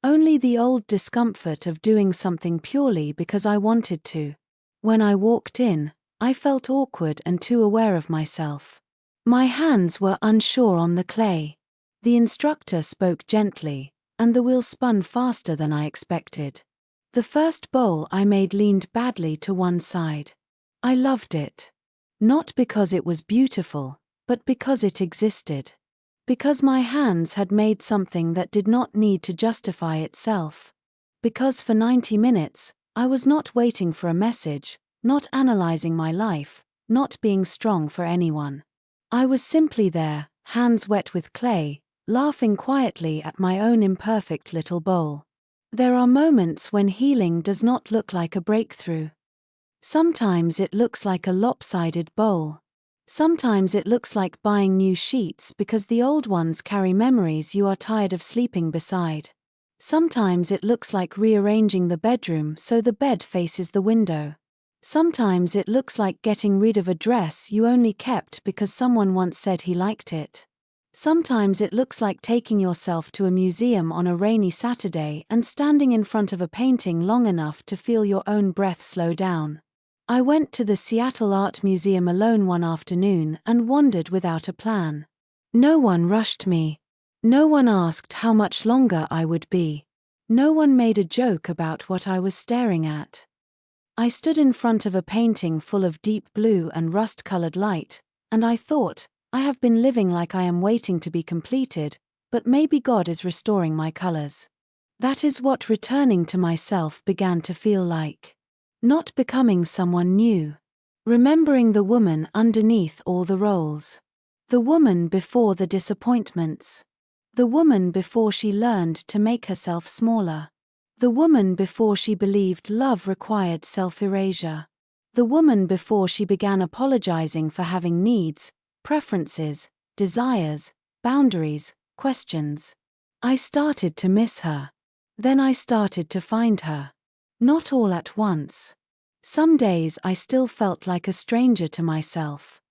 Only the old discomfort of doing something purely because I wanted to. When I walked in, I felt awkward and too aware of myself. My hands were unsure on the clay. The instructor spoke gently, and the wheel spun faster than I expected. The first bowl I made leaned badly to one side. I loved it. Not because it was beautiful, but because it existed. Because my hands had made something that did not need to justify itself. Because for 90 minutes, I was not waiting for a message, not analyzing my life, not being strong for anyone. I was simply there, hands wet with clay, laughing quietly at my own imperfect little bowl. There are moments when healing does not look like a breakthrough. Sometimes it looks like a lopsided bowl. Sometimes it looks like buying new sheets because the old ones carry memories you are tired of sleeping beside. Sometimes it looks like rearranging the bedroom so the bed faces the window. Sometimes it looks like getting rid of a dress you only kept because someone once said he liked it. Sometimes it looks like taking yourself to a museum on a rainy Saturday and standing in front of a painting long enough to feel your own breath slow down. I went to the Seattle Art Museum alone one afternoon and wandered without a plan. No one rushed me. No one asked how much longer I would be. No one made a joke about what I was staring at. I stood in front of a painting full of deep blue and rust-colored light, and I thought, I have been living like I am waiting to be completed, but maybe God is restoring my colors. That is what returning to myself began to feel like. Not becoming someone new. Remembering the woman underneath all the roles. The woman before the disappointments. The woman before she learned to make herself smaller. The woman before she believed love required self-erasure. The woman before she began apologizing for having needs, preferences, desires, boundaries, questions. I started to miss her. Then I started to find her. Not all at once. Some days I still felt like a stranger to myself.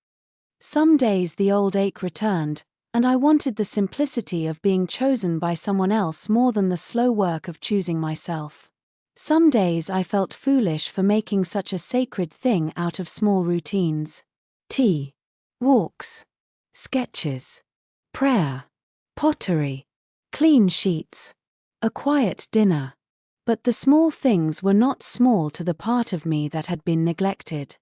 Some days the old ache returned, and I wanted the simplicity of being chosen by someone else more than the slow work of choosing myself. Some days I felt foolish for making such a sacred thing out of small routines. Tea. Walks. Sketches. Prayer. Pottery. Clean sheets. A quiet dinner. But the small things were not small to the part of me that had been neglected.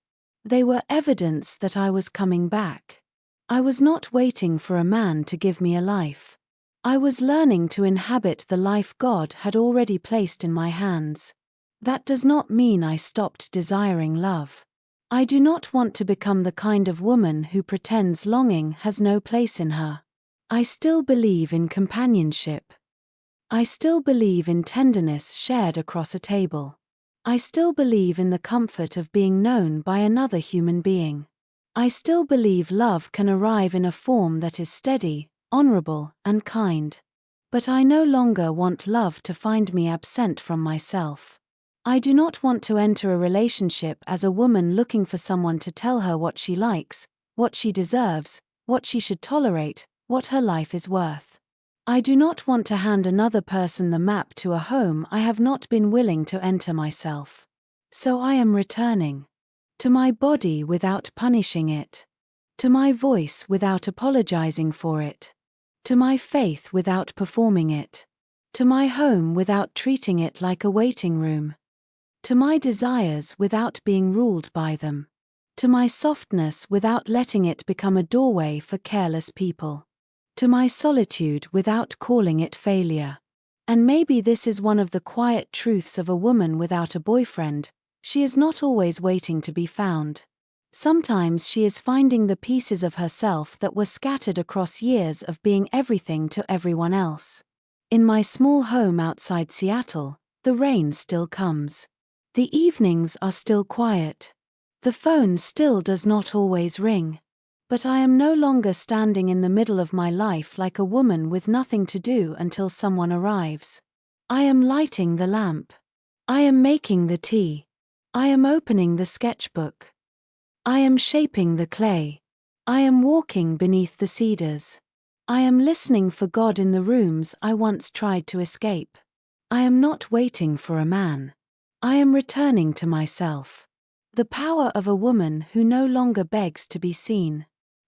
They were evidence that I was coming back. I was not waiting for a man to give me a life. I was learning to inhabit the life God had already placed in my hands. That does not mean I stopped desiring love. I do not want to become the kind of woman who pretends longing has no place in her. I still believe in companionship. I still believe in tenderness shared across a table. I still believe in the comfort of being known by another human being. I still believe love can arrive in a form that is steady, honorable, and kind. But I no longer want love to find me absent from myself. I do not want to enter a relationship as a woman looking for someone to tell her what she likes, what she deserves, what she should tolerate, what her life is worth. I do not want to hand another person the map to a home I have not been willing to enter myself. So I am returning. To my body without punishing it. To my voice without apologizing for it. To my faith without performing it. To my home without treating it like a waiting room. To my desires without being ruled by them. To my softness without letting it become a doorway for careless people. To my solitude without calling it failure. And maybe this is one of the quiet truths of a woman without a boyfriend: she is not always waiting to be found. Sometimes she is finding the pieces of herself that were scattered across years of being everything to everyone else. In my small home outside Seattle, the rain still comes. The evenings are still quiet. The phone still does not always ring. But I am no longer standing in the middle of my life like a woman with nothing to do until someone arrives. I am lighting the lamp. I am making the tea. I am opening the sketchbook. I am shaping the clay. I am walking beneath the cedars. I am listening for God in the rooms I once tried to escape. I am not waiting for a man. I am returning to myself. The power of a woman who no longer begs to be seen.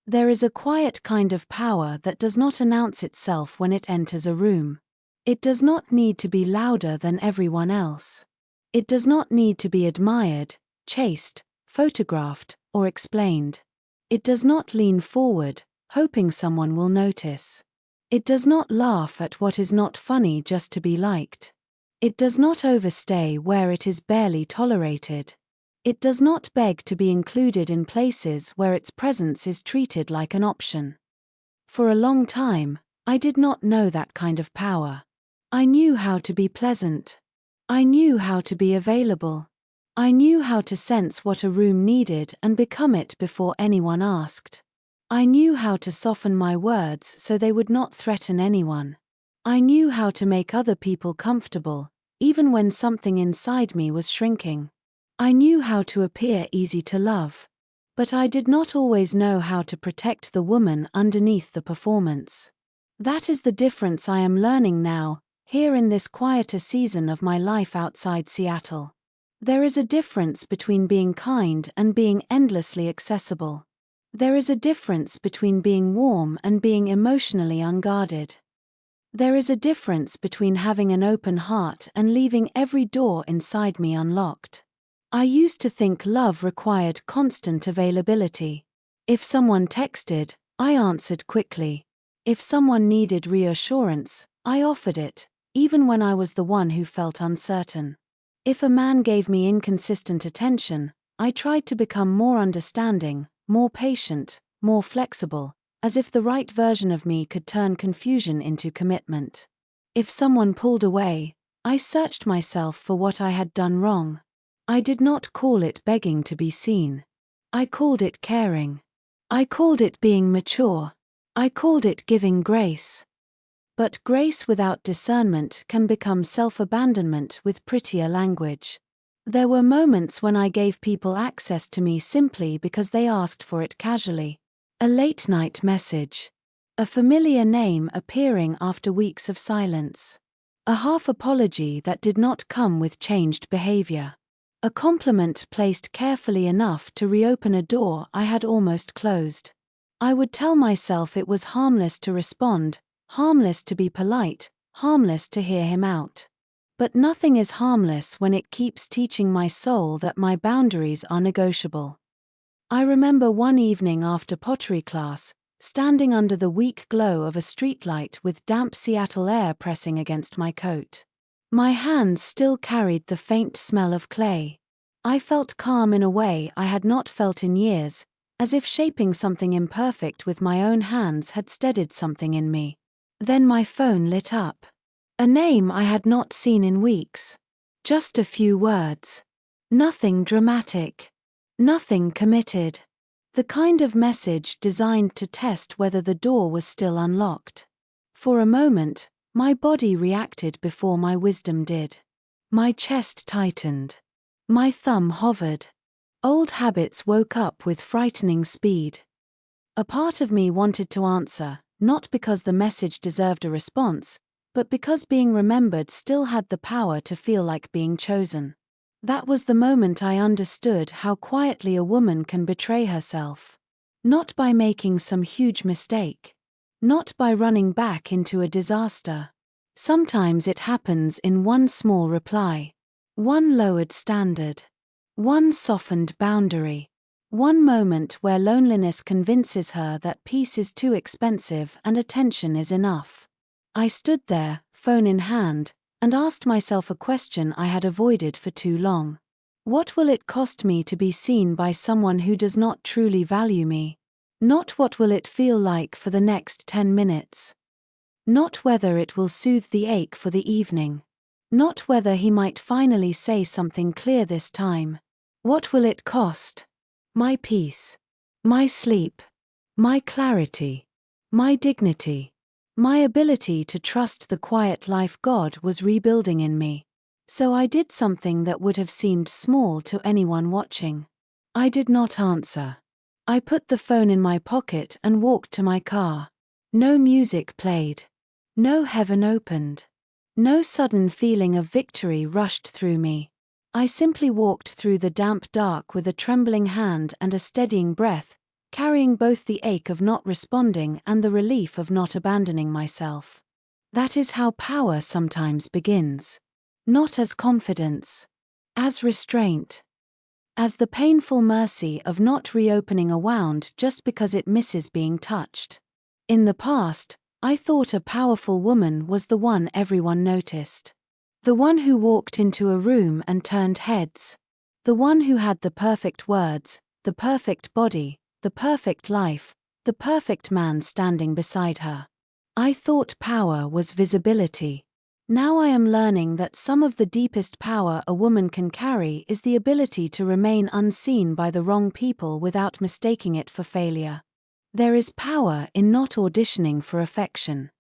There is a quiet kind of power that does not announce itself when it enters a room. It does not need to be louder than everyone else. It does not need to be admired, chased, photographed, or explained. It does not lean forward, hoping someone will notice. It does not laugh at what is not funny just to be liked. It does not overstay where it is barely tolerated. It does not beg to be included in places where its presence is treated like an option. For a long time, I did not know that kind of power. I knew how to be pleasant. I knew how to be available. I knew how to sense what a room needed and become it before anyone asked. I knew how to soften my words so they would not threaten anyone. I knew how to make other people comfortable, even when something inside me was shrinking. I knew how to appear easy to love. But I did not always know how to protect the woman underneath the performance. That is the difference I am learning now, here in this quieter season of my life outside Seattle. There is a difference between being kind and being endlessly accessible. There is a difference between being warm and being emotionally unguarded. There is a difference between having an open heart and leaving every door inside me unlocked. I used to think love required constant availability. If someone texted, I answered quickly. If someone needed reassurance, I offered it, even when I was the one who felt uncertain. If a man gave me inconsistent attention, I tried to become more understanding, more patient, more flexible, as if the right version of me could turn confusion into commitment. If someone pulled away, I searched myself for what I had done wrong. I did not call it begging to be seen. I called it caring. I called it being mature. I called it giving grace. But grace without discernment can become self-abandonment with prettier language. There were moments when I gave people access to me simply because they asked for it casually. A late-night message. A familiar name appearing after weeks of silence. A half apology that did not come with changed behavior. A compliment placed carefully enough to reopen a door I had almost closed. I would tell myself it was harmless to respond, harmless to be polite, harmless to hear him out. But nothing is harmless when it keeps teaching my soul that my boundaries are negotiable. I remember one evening after pottery class, standing under the weak glow of a streetlight with damp Seattle air pressing against my coat. My hands still carried the faint smell of clay. I felt calm in a way I had not felt in years, as if shaping something imperfect with my own hands had steadied something in me. Then my phone lit up. A name I had not seen in weeks. Just a few words. Nothing dramatic. Nothing committed. The kind of message designed to test whether the door was still unlocked. For a moment, my body reacted before my wisdom did. My chest tightened. My thumb hovered. Old habits woke up with frightening speed. A part of me wanted to answer, not because the message deserved a response, but because being remembered still had the power to feel like being chosen. That was the moment I understood how quietly a woman can betray herself. Not by making some huge mistake. Not by running back into a disaster. Sometimes it happens in one small reply. One lowered standard. One softened boundary. One moment where loneliness convinces her that peace is too expensive and attention is enough. I stood there, phone in hand, and asked myself a question I had avoided for too long. What will it cost me to be seen by someone who does not truly value me? Not what will it feel like for the next 10 minutes. Not whether it will soothe the ache for the evening. Not whether he might finally say something clear this time. What will it cost? My peace. My sleep. My clarity. My dignity. My ability to trust the quiet life God was rebuilding in me. So I did something that would have seemed small to anyone watching. I did not answer. I put the phone in my pocket and walked to my car. No music played. No heaven opened. No sudden feeling of victory rushed through me. I simply walked through the damp dark with a trembling hand and a steadying breath, carrying both the ache of not responding and the relief of not abandoning myself. That is how power sometimes begins. Not as confidence. As restraint. As the painful mercy of not reopening a wound just because it misses being touched. In the past, I thought a powerful woman was the one everyone noticed. The one who walked into a room and turned heads. The one who had the perfect words, the perfect body, the perfect life, the perfect man standing beside her. I thought power was visibility. Now I am learning that some of the deepest power a woman can carry is the ability to remain unseen by the wrong people without mistaking it for failure. There is power in not auditioning for affection.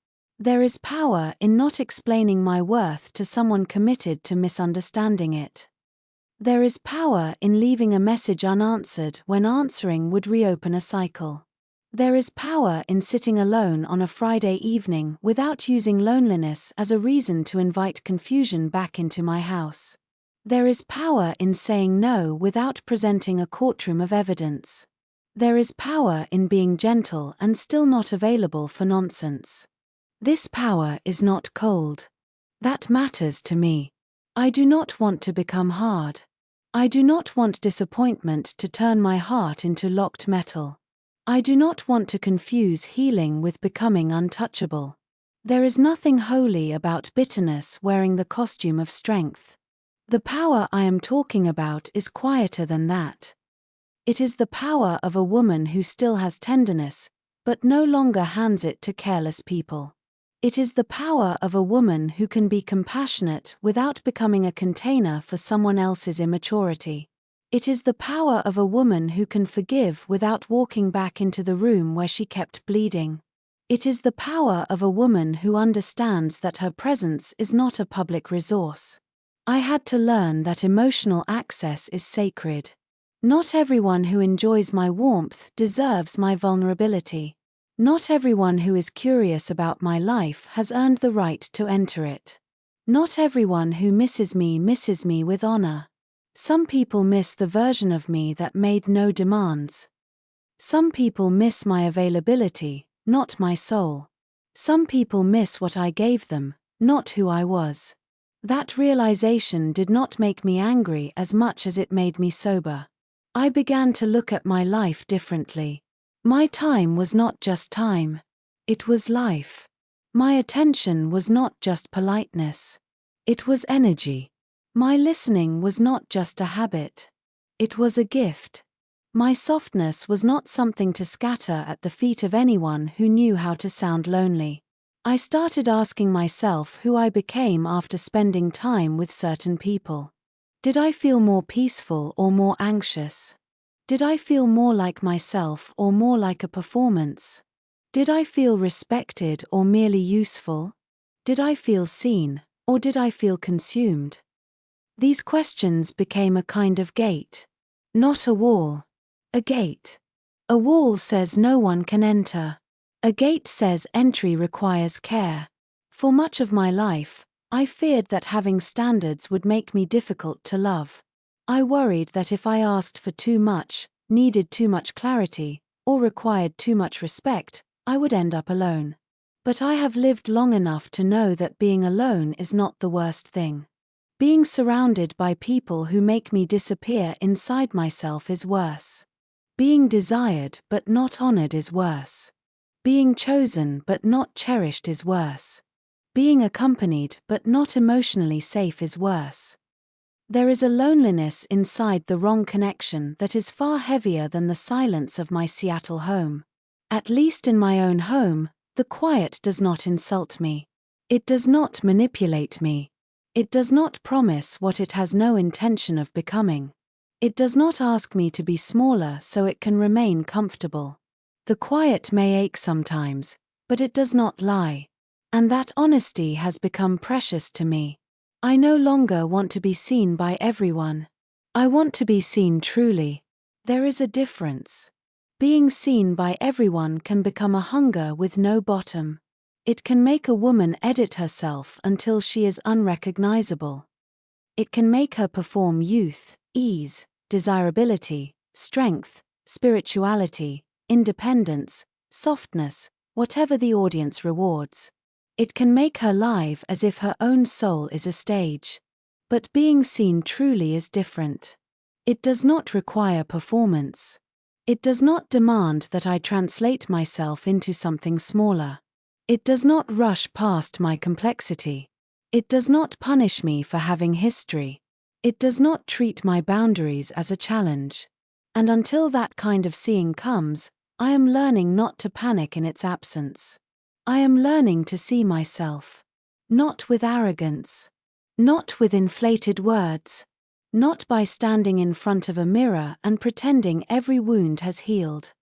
There is power in not explaining my worth to someone committed to misunderstanding it. There is power in leaving a message unanswered when answering would reopen a cycle. There is power in sitting alone on a Friday evening without using loneliness as a reason to invite confusion back into my house. There is power in saying no without presenting a courtroom of evidence. There is power in being gentle and still not available for nonsense. This power is not cold. That matters to me. I do not want to become hard. I do not want disappointment to turn my heart into locked metal. I do not want to confuse healing with becoming untouchable. There is nothing holy about bitterness wearing the costume of strength. The power I am talking about is quieter than that. It is the power of a woman who still has tenderness, but no longer hands it to careless people. It is the power of a woman who can be compassionate without becoming a container for someone else's immaturity. It is the power of a woman who can forgive without walking back into the room where she kept bleeding. It is the power of a woman who understands that her presence is not a public resource. I had to learn that emotional access is sacred. Not everyone who enjoys my warmth deserves my vulnerability. Not everyone who is curious about my life has earned the right to enter it. Not everyone who misses me with honor. Some people miss the version of me that made no demands. Some people miss my availability, not my soul. Some people miss what I gave them, not who I was. That realization did not make me angry as much as it made me sober. I began to look at my life differently. My time was not just time. It was life. My attention was not just politeness. It was energy. My listening was not just a habit. It was a gift. My softness was not something to scatter at the feet of anyone who knew how to sound lonely. I started asking myself who I became after spending time with certain people. Did I feel more peaceful or more anxious? Did I feel more like myself or more like a performance? Did I feel respected or merely useful? Did I feel seen, or did I feel consumed? These questions became a kind of gate. Not a wall. A gate. A wall says no one can enter. A gate says entry requires care. For much of my life, I feared that having standards would make me difficult to love. I worried that if I asked for too much, needed too much clarity, or required too much respect, I would end up alone. But I have lived long enough to know that being alone is not the worst thing. Being surrounded by people who make me disappear inside myself is worse. Being desired but not honored is worse. Being chosen but not cherished is worse. Being accompanied but not emotionally safe is worse. There is a loneliness inside the wrong connection that is far heavier than the silence of my Seattle home. At least in my own home, the quiet does not insult me. It does not manipulate me. It does not promise what it has no intention of becoming. It does not ask me to be smaller so it can remain comfortable. The quiet may ache sometimes, but it does not lie. And that honesty has become precious to me. I no longer want to be seen by everyone. I want to be seen truly. There is a difference. Being seen by everyone can become a hunger with no bottom. It can make a woman edit herself until she is unrecognizable. It can make her perform youth, ease, desirability, strength, spirituality, independence, softness, whatever the audience rewards. It can make her live as if her own soul is a stage. But being seen truly is different. It does not require performance. It does not demand that I translate myself into something smaller. It does not rush past my complexity. It does not punish me for having history. It does not treat my boundaries as a challenge. And until that kind of seeing comes, I am learning not to panic in its absence. I am learning to see myself. Not with arrogance. Not with inflated words. Not by standing in front of a mirror and pretending every wound has healed.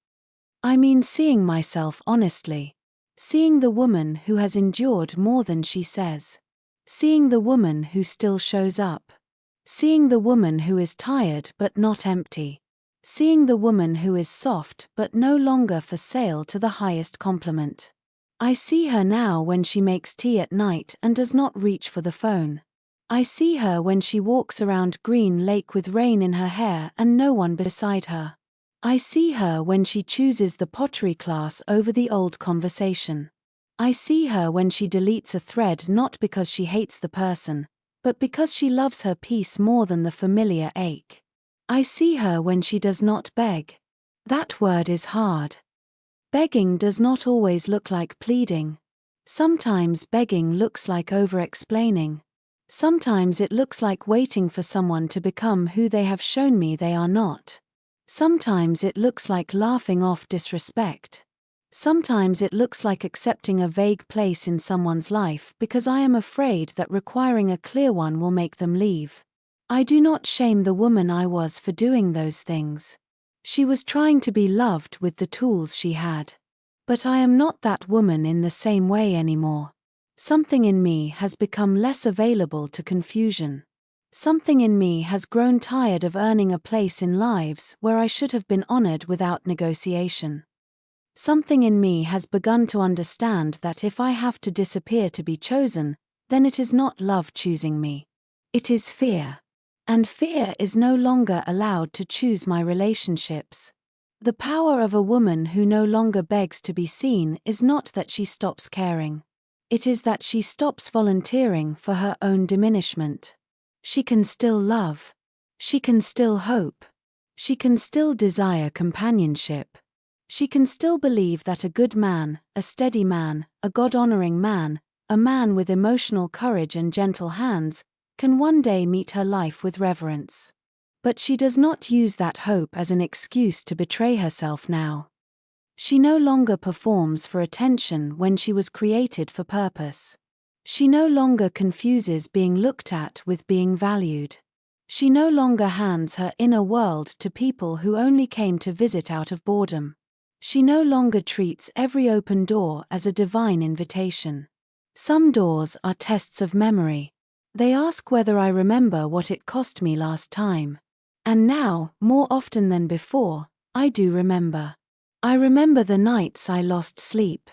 I mean seeing myself honestly. Seeing the woman who has endured more than she says. Seeing the woman who still shows up. Seeing the woman who is tired but not empty. Seeing the woman who is soft but no longer for sale to the highest compliment. I see her now when she makes tea at night and does not reach for the phone. I see her when she walks around Green Lake with rain in her hair and no one beside her. I see her when she chooses the pottery class over the old conversation. I see her when she deletes a thread not because she hates the person, but because she loves her peace more than the familiar ache. I see her when she does not beg. That word is hard. Begging does not always look like pleading. Sometimes begging looks like over-explaining. Sometimes it looks like waiting for someone to become who they have shown me they are not. Sometimes it looks like laughing off disrespect. Sometimes it looks like accepting a vague place in someone's life because I am afraid that requiring a clear one will make them leave. I do not shame the woman I was for doing those things. She was trying to be loved with the tools she had. But I am not that woman in the same way anymore. Something in me has become less available to confusion. Something in me has grown tired of earning a place in lives where I should have been honored without negotiation. Something in me has begun to understand that if I have to disappear to be chosen, then it is not love choosing me. It is fear. And fear is no longer allowed to choose my relationships. The power of a woman who no longer begs to be seen is not that she stops caring. It is that she stops volunteering for her own diminishment. She can still love. She can still hope. She can still desire companionship. She can still believe that a good man, a steady man, a God-honoring man, a man with emotional courage and gentle hands, can one day meet her life with reverence. But she does not use that hope as an excuse to betray herself now. She no longer performs for attention when she was created for purpose. She no longer confuses being looked at with being valued. She no longer hands her inner world to people who only came to visit out of boredom. She no longer treats every open door as a divine invitation. Some doors are tests of memory. They ask whether I remember what it cost me last time. And now, more often than before, I do remember. I remember the nights I lost sleep.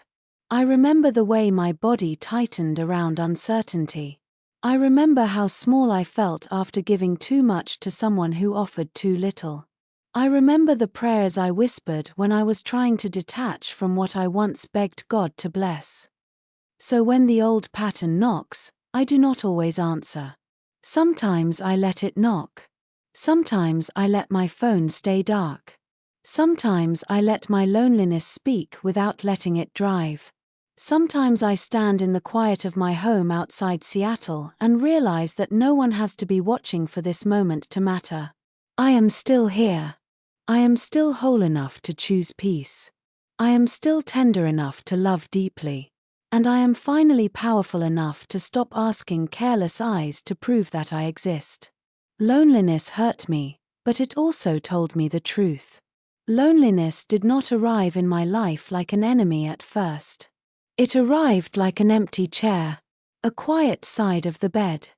I remember the way my body tightened around uncertainty. I remember how small I felt after giving too much to someone who offered too little. I remember the prayers I whispered when I was trying to detach from what I once begged God to bless. So when the old pattern knocks, I do not always answer. Sometimes I let it knock. Sometimes I let my phone stay dark. Sometimes I let my loneliness speak without letting it drive. Sometimes I stand in the quiet of my home outside Seattle and realize that no one has to be watching for this moment to matter. I am still here. I am still whole enough to choose peace. I am still tender enough to love deeply. And I am finally powerful enough to stop asking careless eyes to prove that I exist. Loneliness hurt me, but it also told me the truth. Loneliness did not arrive in my life like an enemy at first. It arrived like an empty chair, a quiet side of the bed.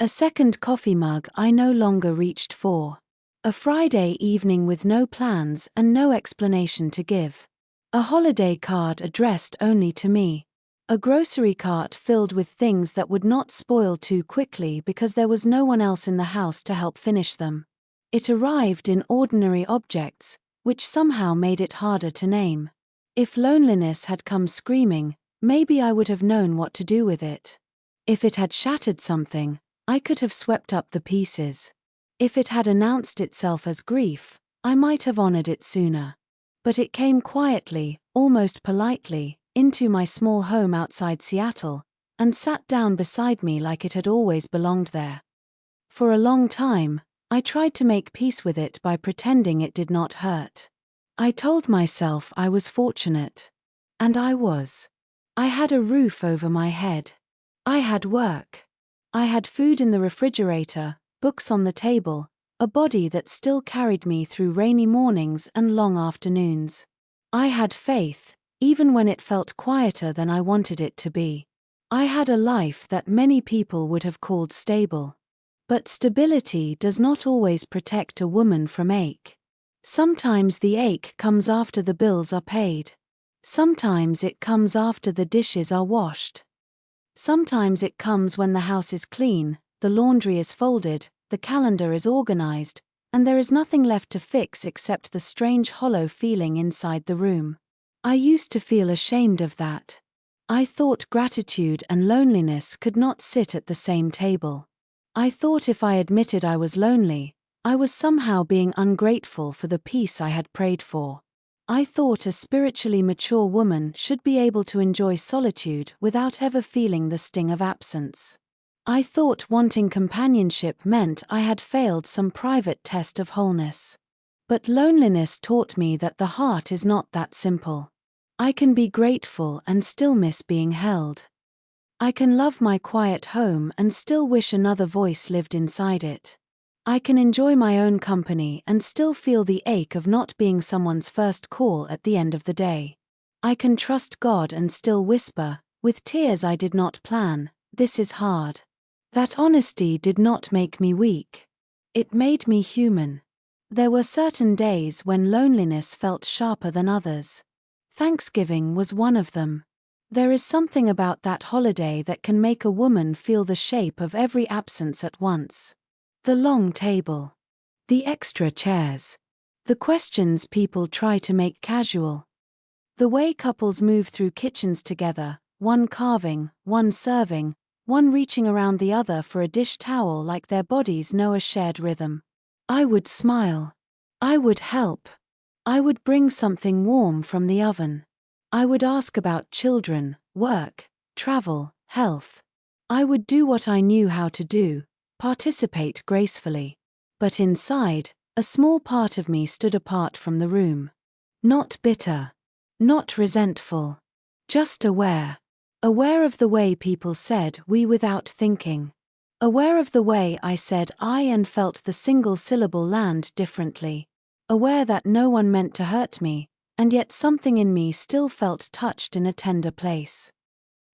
A second coffee mug I no longer reached for. A Friday evening with no plans and no explanation to give. A holiday card addressed only to me. A grocery cart filled with things that would not spoil too quickly because there was no one else in the house to help finish them. It arrived in ordinary objects, which somehow made it harder to name. If loneliness had come screaming, maybe I would have known what to do with it. If it had shattered something, I could have swept up the pieces. If it had announced itself as grief, I might have honored it sooner. But it came quietly, almost politely, into my small home outside Seattle, and sat down beside me like it had always belonged there. For a long time, I tried to make peace with it by pretending it did not hurt. I told myself I was fortunate. And I was. I had a roof over my head. I had work. I had food in the refrigerator, books on the table, a body that still carried me through rainy mornings and long afternoons. I had faith, even when it felt quieter than I wanted it to be. I had a life that many people would have called stable. But stability does not always protect a woman from ache. Sometimes the ache comes after the bills are paid. Sometimes it comes after the dishes are washed. Sometimes it comes when the house is clean, the laundry is folded, the calendar is organized, and there is nothing left to fix except the strange hollow feeling inside the room. I used to feel ashamed of that. I thought gratitude and loneliness could not sit at the same table. I thought if I admitted I was lonely, I was somehow being ungrateful for the peace I had prayed for. I thought a spiritually mature woman should be able to enjoy solitude without ever feeling the sting of absence. I thought wanting companionship meant I had failed some private test of wholeness. But loneliness taught me that the heart is not that simple. I can be grateful and still miss being held. I can love my quiet home and still wish another voice lived inside it. I can enjoy my own company and still feel the ache of not being someone's first call at the end of the day. I can trust God and still whisper, with tears I did not plan, "This is hard." That honesty did not make me weak. It made me human. There were certain days when loneliness felt sharper than others. Thanksgiving was one of them. There is something about that holiday that can make a woman feel the shape of every absence at once. The long table. The extra chairs. The questions people try to make casual. The way couples move through kitchens together, one carving, one serving, one reaching around the other for a dish towel like their bodies know a shared rhythm. I would smile. I would help. I would bring something warm from the oven. I would ask about children, work, travel, health. I would do what I knew how to do, participate gracefully. But inside, a small part of me stood apart from the room. Not bitter. Not resentful. Just aware. Aware of the way people said we without thinking. Aware of the way I said I and felt the single syllable land differently. Aware that no one meant to hurt me, and yet something in me still felt touched in a tender place.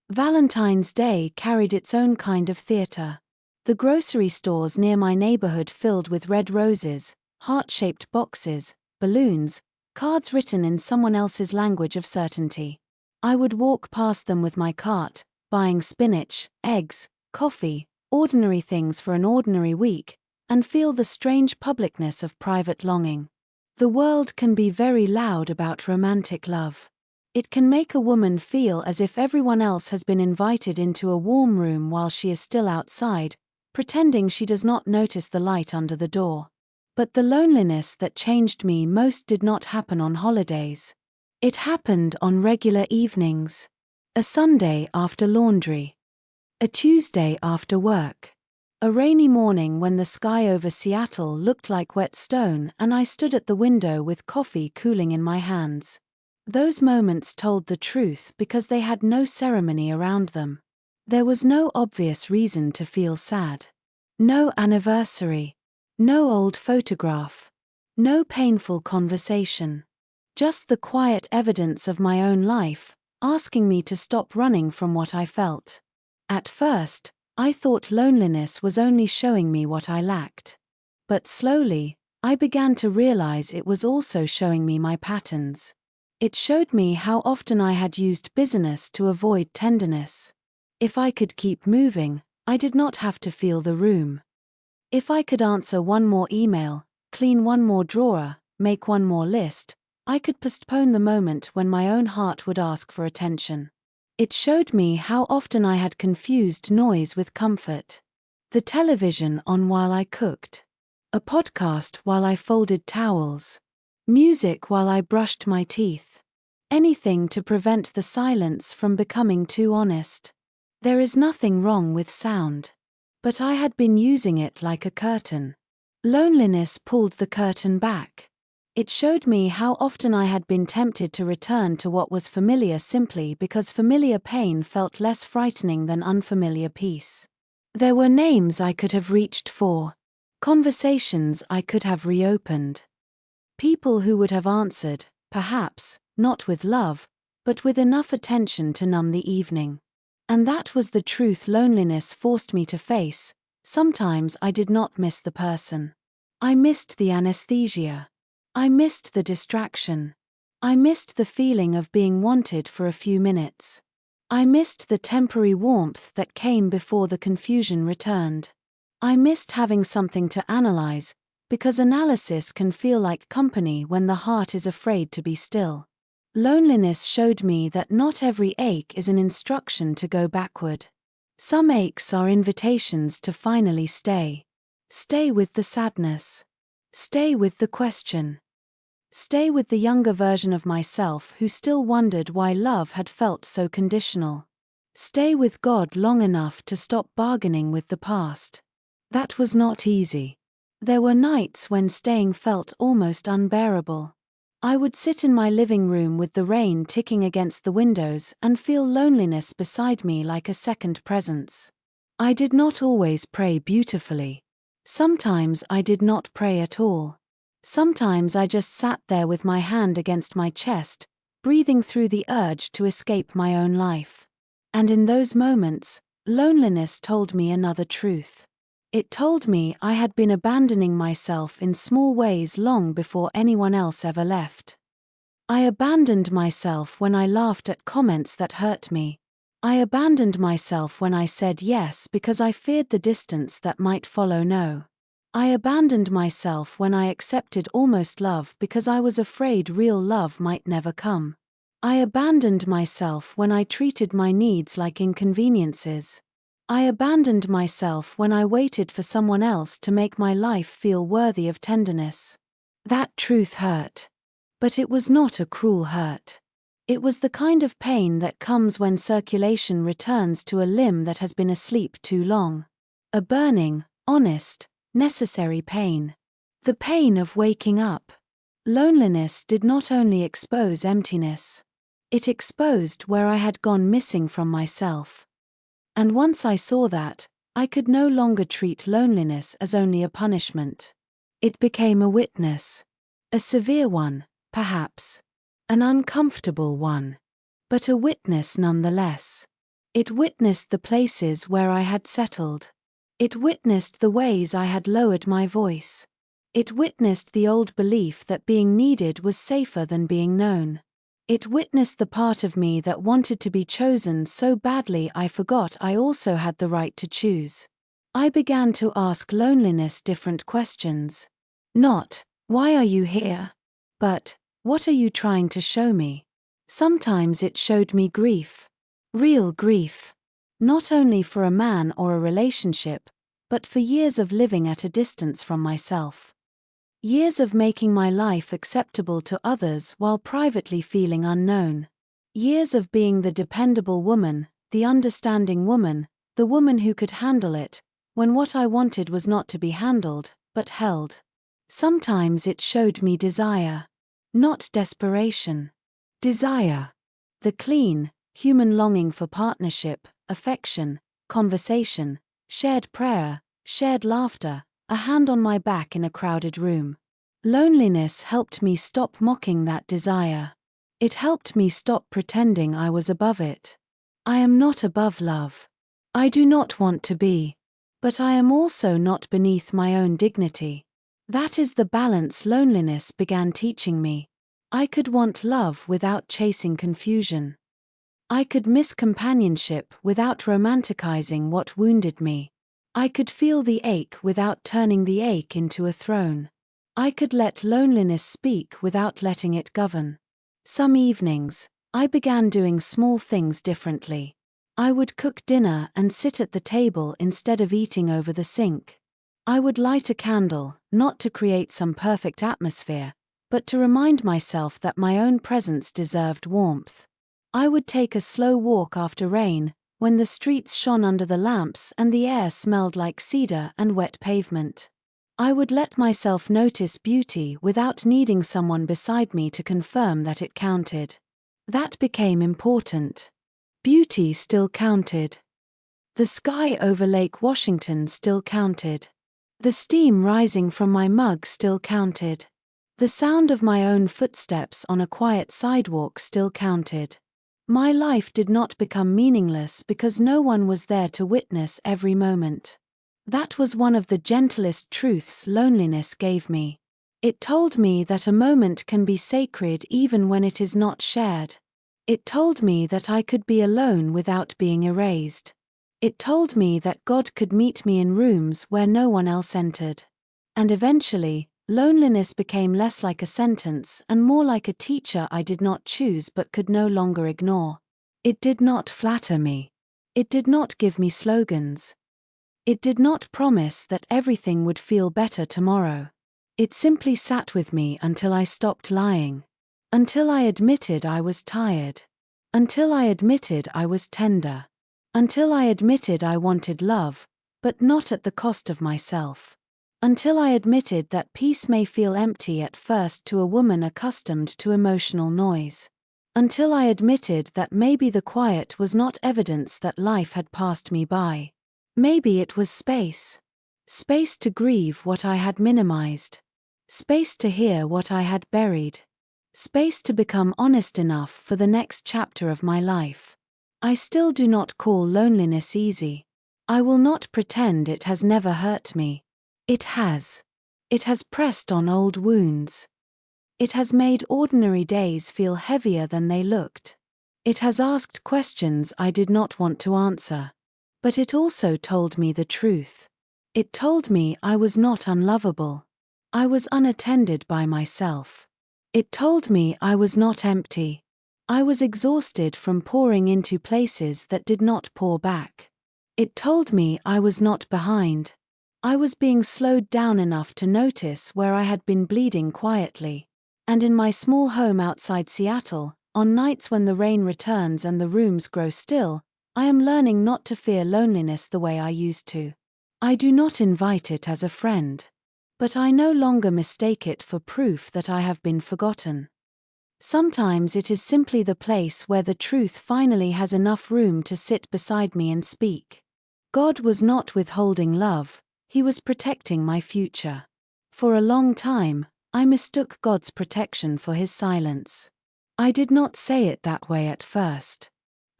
Valentine's Day carried its own kind of theater. The grocery stores near my neighborhood filled with red roses, heart-shaped boxes, balloons, cards written in someone else's language of certainty. I would walk past them with my cart, buying spinach, eggs, coffee, ordinary things for an ordinary week, and feel the strange publicness of private longing. The world can be very loud about romantic love. It can make a woman feel as if everyone else has been invited into a warm room while she is still outside, pretending she does not notice the light under the door. But the loneliness that changed me most did not happen on holidays. It happened on regular evenings. A Sunday after laundry. A Tuesday after work. A rainy morning when the sky over Seattle looked like wet stone and I stood at the window with coffee cooling in my hands. Those moments told the truth because they had no ceremony around them. There was no obvious reason to feel sad. No anniversary. No old photograph. No painful conversation. Just the quiet evidence of my own life, asking me to stop running from what I felt. At first, I thought loneliness was only showing me what I lacked. But slowly, I began to realize it was also showing me my patterns. It showed me how often I had used busyness to avoid tenderness. If I could keep moving, I did not have to feel the room. If I could answer one more email, clean one more drawer, make one more list, I could postpone the moment when my own heart would ask for attention. It showed me how often I had confused noise with comfort. The television on while I cooked. A podcast while I folded towels. Music while I brushed my teeth. Anything to prevent the silence from becoming too honest. There is nothing wrong with sound. But I had been using it like a curtain. Loneliness pulled the curtain back. It showed me how often I had been tempted to return to what was familiar simply because familiar pain felt less frightening than unfamiliar peace. There were names I could have reached for, conversations I could have reopened, people who would have answered, perhaps, not with love, but with enough attention to numb the evening. And that was the truth loneliness forced me to face. Sometimes I did not miss the person. I missed the anesthesia. I missed the distraction. I missed the feeling of being wanted for a few minutes. I missed the temporary warmth that came before the confusion returned. I missed having something to analyze, because analysis can feel like company when the heart is afraid to be still. Loneliness showed me that not every ache is an instruction to go backward. Some aches are invitations to finally stay. Stay with the sadness. Stay with the question. Stay with the younger version of myself who still wondered why love had felt so conditional. Stay with God long enough to stop bargaining with the past. That was not easy. There were nights when staying felt almost unbearable. I would sit in my living room with the rain ticking against the windows and feel loneliness beside me like a second presence. I did not always pray beautifully. Sometimes I did not pray at all. Sometimes I just sat there with my hand against my chest, breathing through the urge to escape my own life. And in those moments, loneliness told me another truth. It told me I had been abandoning myself in small ways long before anyone else ever left. I abandoned myself when I laughed at comments that hurt me. I abandoned myself when I said yes because I feared the distance that might follow no. I abandoned myself when I accepted almost love because I was afraid real love might never come. I abandoned myself when I treated my needs like inconveniences. I abandoned myself when I waited for someone else to make my life feel worthy of tenderness. That truth hurt. But it was not a cruel hurt. It was the kind of pain that comes when circulation returns to a limb that has been asleep too long. A burning, honest, necessary pain. The pain of waking up. Loneliness did not only expose emptiness. It exposed where I had gone missing from myself. And once I saw that, I could no longer treat loneliness as only a punishment. It became a witness. A severe one, perhaps. An uncomfortable one. But a witness nonetheless. It witnessed the places where I had settled. It witnessed the ways I had lowered my voice. It witnessed the old belief that being needed was safer than being known. It witnessed the part of me that wanted to be chosen so badly I forgot I also had the right to choose. I began to ask loneliness different questions. Not, why are you here? But, what are you trying to show me? Sometimes it showed me grief. Real grief. Not only for a man or a relationship, but for years of living at a distance from myself. Years of making my life acceptable to others while privately feeling unknown. Years of being the dependable woman, the understanding woman, the woman who could handle it, when what I wanted was not to be handled, but held. Sometimes it showed me desire. Not desperation. Desire. The clean, human longing for partnership, affection, conversation, shared prayer, shared laughter, a hand on my back in a crowded room. Loneliness helped me stop mocking that desire. It helped me stop pretending I was above it. I am not above love. I do not want to be. But I am also not beneath my own dignity. That is the balance loneliness began teaching me. I could want love without chasing confusion. I could miss companionship without romanticizing what wounded me. I could feel the ache without turning the ache into a throne. I could let loneliness speak without letting it govern. Some evenings, I began doing small things differently. I would cook dinner and sit at the table instead of eating over the sink. I would light a candle, not to create some perfect atmosphere, but to remind myself that my own presence deserved warmth. I would take a slow walk after rain, when the streets shone under the lamps and the air smelled like cedar and wet pavement. I would let myself notice beauty without needing someone beside me to confirm that it counted. That became important. Beauty still counted. The sky over Lake Washington still counted. The steam rising from my mug still counted. The sound of my own footsteps on a quiet sidewalk still counted. My life did not become meaningless because no one was there to witness every moment. That was one of the gentlest truths loneliness gave me. It told me that a moment can be sacred even when it is not shared. It told me that I could be alone without being erased. It told me that God could meet me in rooms where no one else entered. And eventually, loneliness became less like a sentence and more like a teacher I did not choose but could no longer ignore. It did not flatter me. It did not give me slogans. It did not promise that everything would feel better tomorrow. It simply sat with me until I stopped lying. Until I admitted I was tired. Until I admitted I was tender. Until I admitted I wanted love, but not at the cost of myself. Until I admitted that peace may feel empty at first to a woman accustomed to emotional noise. Until I admitted that maybe the quiet was not evidence that life had passed me by. Maybe it was space. Space to grieve what I had minimized. Space to hear what I had buried. Space to become honest enough for the next chapter of my life. I still do not call loneliness easy. I will not pretend it has never hurt me. It has. It has pressed on old wounds. It has made ordinary days feel heavier than they looked. It has asked questions I did not want to answer. But it also told me the truth. It told me I was not unlovable. I was unattended by myself. It told me I was not empty. I was exhausted from pouring into places that did not pour back. It told me I was not behind. I was being slowed down enough to notice where I had been bleeding quietly. And in my small home outside Seattle, on nights when the rain returns and the rooms grow still, I am learning not to fear loneliness the way I used to. I do not invite it as a friend. But I no longer mistake it for proof that I have been forgotten. Sometimes it is simply the place where the truth finally has enough room to sit beside me and speak. God was not withholding love, He was protecting my future. For a long time, I mistook God's protection for His silence. I did not say it that way at first.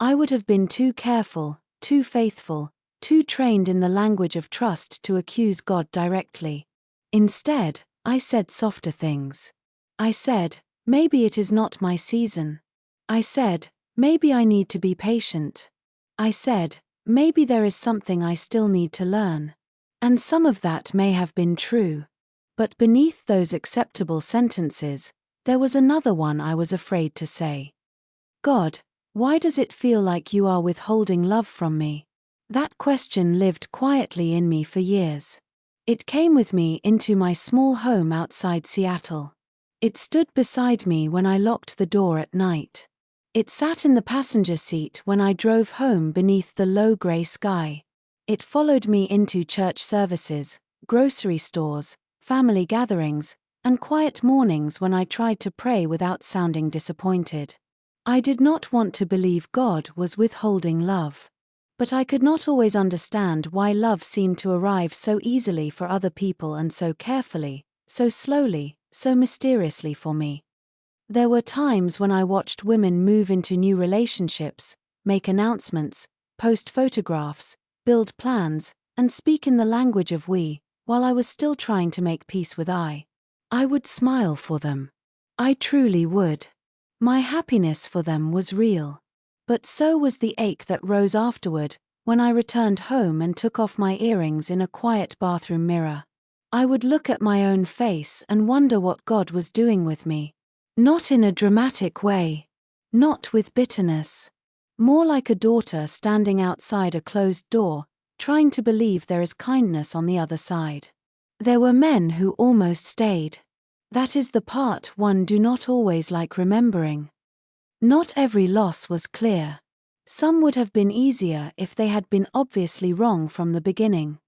I would have been too careful, too faithful, too trained in the language of trust to accuse God directly. Instead, I said softer things. I said, maybe it is not my season. I said, maybe I need to be patient. I said, maybe there is something I still need to learn. And some of that may have been true. But beneath those acceptable sentences, there was another one I was afraid to say. God, why does it feel like you are withholding love from me? That question lived quietly in me for years. It came with me into my small home outside Seattle. It stood beside me when I locked the door at night. It sat in the passenger seat when I drove home beneath the low gray sky. It followed me into church services, grocery stores, family gatherings, and quiet mornings when I tried to pray without sounding disappointed. I did not want to believe God was withholding love. But I could not always understand why love seemed to arrive so easily for other people and so carefully, so slowly, so mysteriously for me. There were times when I watched women move into new relationships, make announcements, post photographs, build plans, and speak in the language of we, while I was still trying to make peace with I. I would smile for them. I truly would. My happiness for them was real. But so was the ache that rose afterward, when I returned home and took off my earrings in a quiet bathroom mirror. I would look at my own face and wonder what God was doing with me. Not in a dramatic way. Not with bitterness. More like a daughter standing outside a closed door, trying to believe there is kindness on the other side. There were men who almost stayed. That is the part one do not always like remembering. Not every loss was clear. Some would have been easier if they had been obviously wrong from the beginning.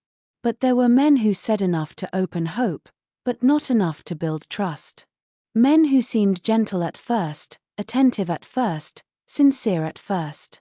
But there were men who said enough to open hope, but not enough to build trust. Men who seemed gentle at first, attentive at first, sincere at first.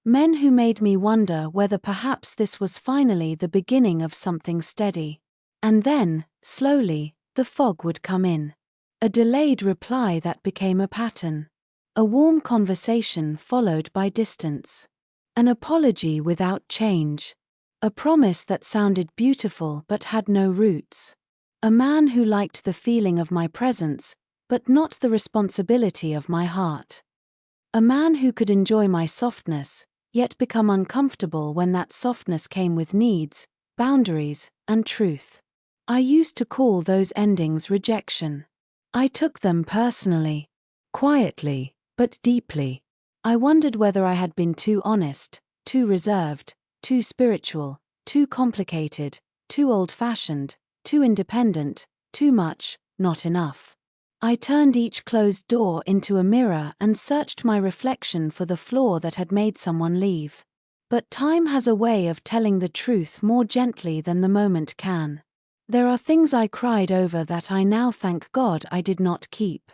Men who made me wonder whether perhaps this was finally the beginning of something steady. And then, slowly, the fog would come in. A delayed reply that became a pattern. A warm conversation followed by distance. An apology without change. A promise that sounded beautiful but had no roots. A man who liked the feeling of my presence, but not the responsibility of my heart. A man who could enjoy my softness, yet become uncomfortable when that softness came with needs, boundaries, and truth. I used to call those endings rejection. I took them personally. Quietly, but deeply. I wondered whether I had been too honest, too reserved, too spiritual, too complicated, too old-fashioned, too independent, too much, not enough. I turned each closed door into a mirror and searched my reflection for the flaw that had made someone leave. But time has a way of telling the truth more gently than the moment can. There are things I cried over that I now thank God I did not keep.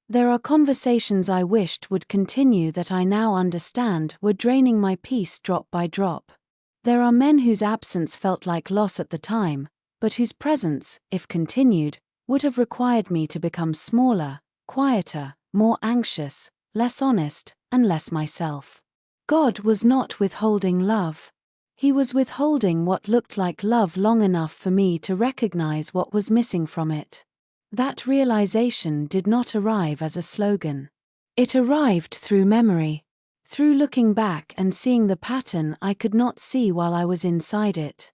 There are conversations I wished would continue that I now understand were draining my peace drop by drop. There are men whose absence felt like loss at the time, but whose presence, if continued, would have required me to become smaller, quieter, more anxious, less honest, and less myself. God was not withholding love. He was withholding what looked like love long enough for me to recognize what was missing from it. That realization did not arrive as a slogan. It arrived through memory. Through looking back and seeing the pattern I could not see while I was inside it.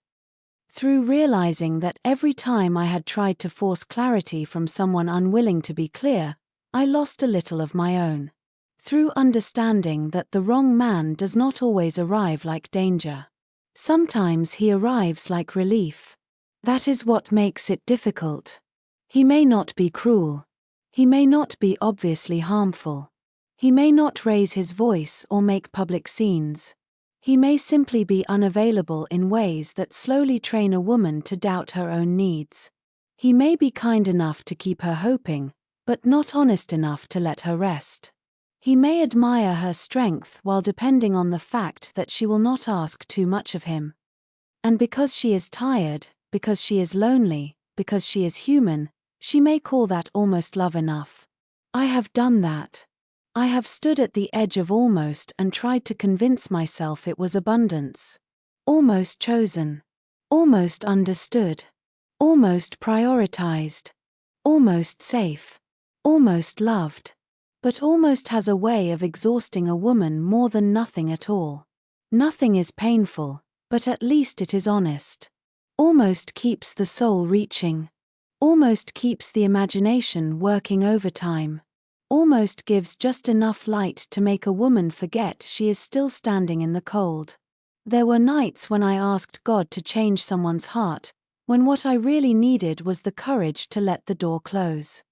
Through realizing that every time I had tried to force clarity from someone unwilling to be clear, I lost a little of my own. Through understanding that the wrong man does not always arrive like danger. Sometimes he arrives like relief. That is what makes it difficult. He may not be cruel. He may not be obviously harmful. He may not raise his voice or make public scenes. He may simply be unavailable in ways that slowly train a woman to doubt her own needs. He may be kind enough to keep her hoping, but not honest enough to let her rest. He may admire her strength while depending on the fact that she will not ask too much of him. And because she is tired, because she is lonely, because she is human, she may call that almost love enough. I have done that. I have stood at the edge of almost and tried to convince myself it was abundance. Almost chosen. Almost understood. Almost prioritized. Almost safe. Almost loved. But almost has a way of exhausting a woman more than nothing at all. Nothing is painful, but at least it is honest. Almost keeps the soul reaching. Almost keeps the imagination working overtime. Almost gives just enough light to make a woman forget she is still standing in the cold. There were nights when I asked God to change someone's heart, when what I really needed was the courage to let the door close.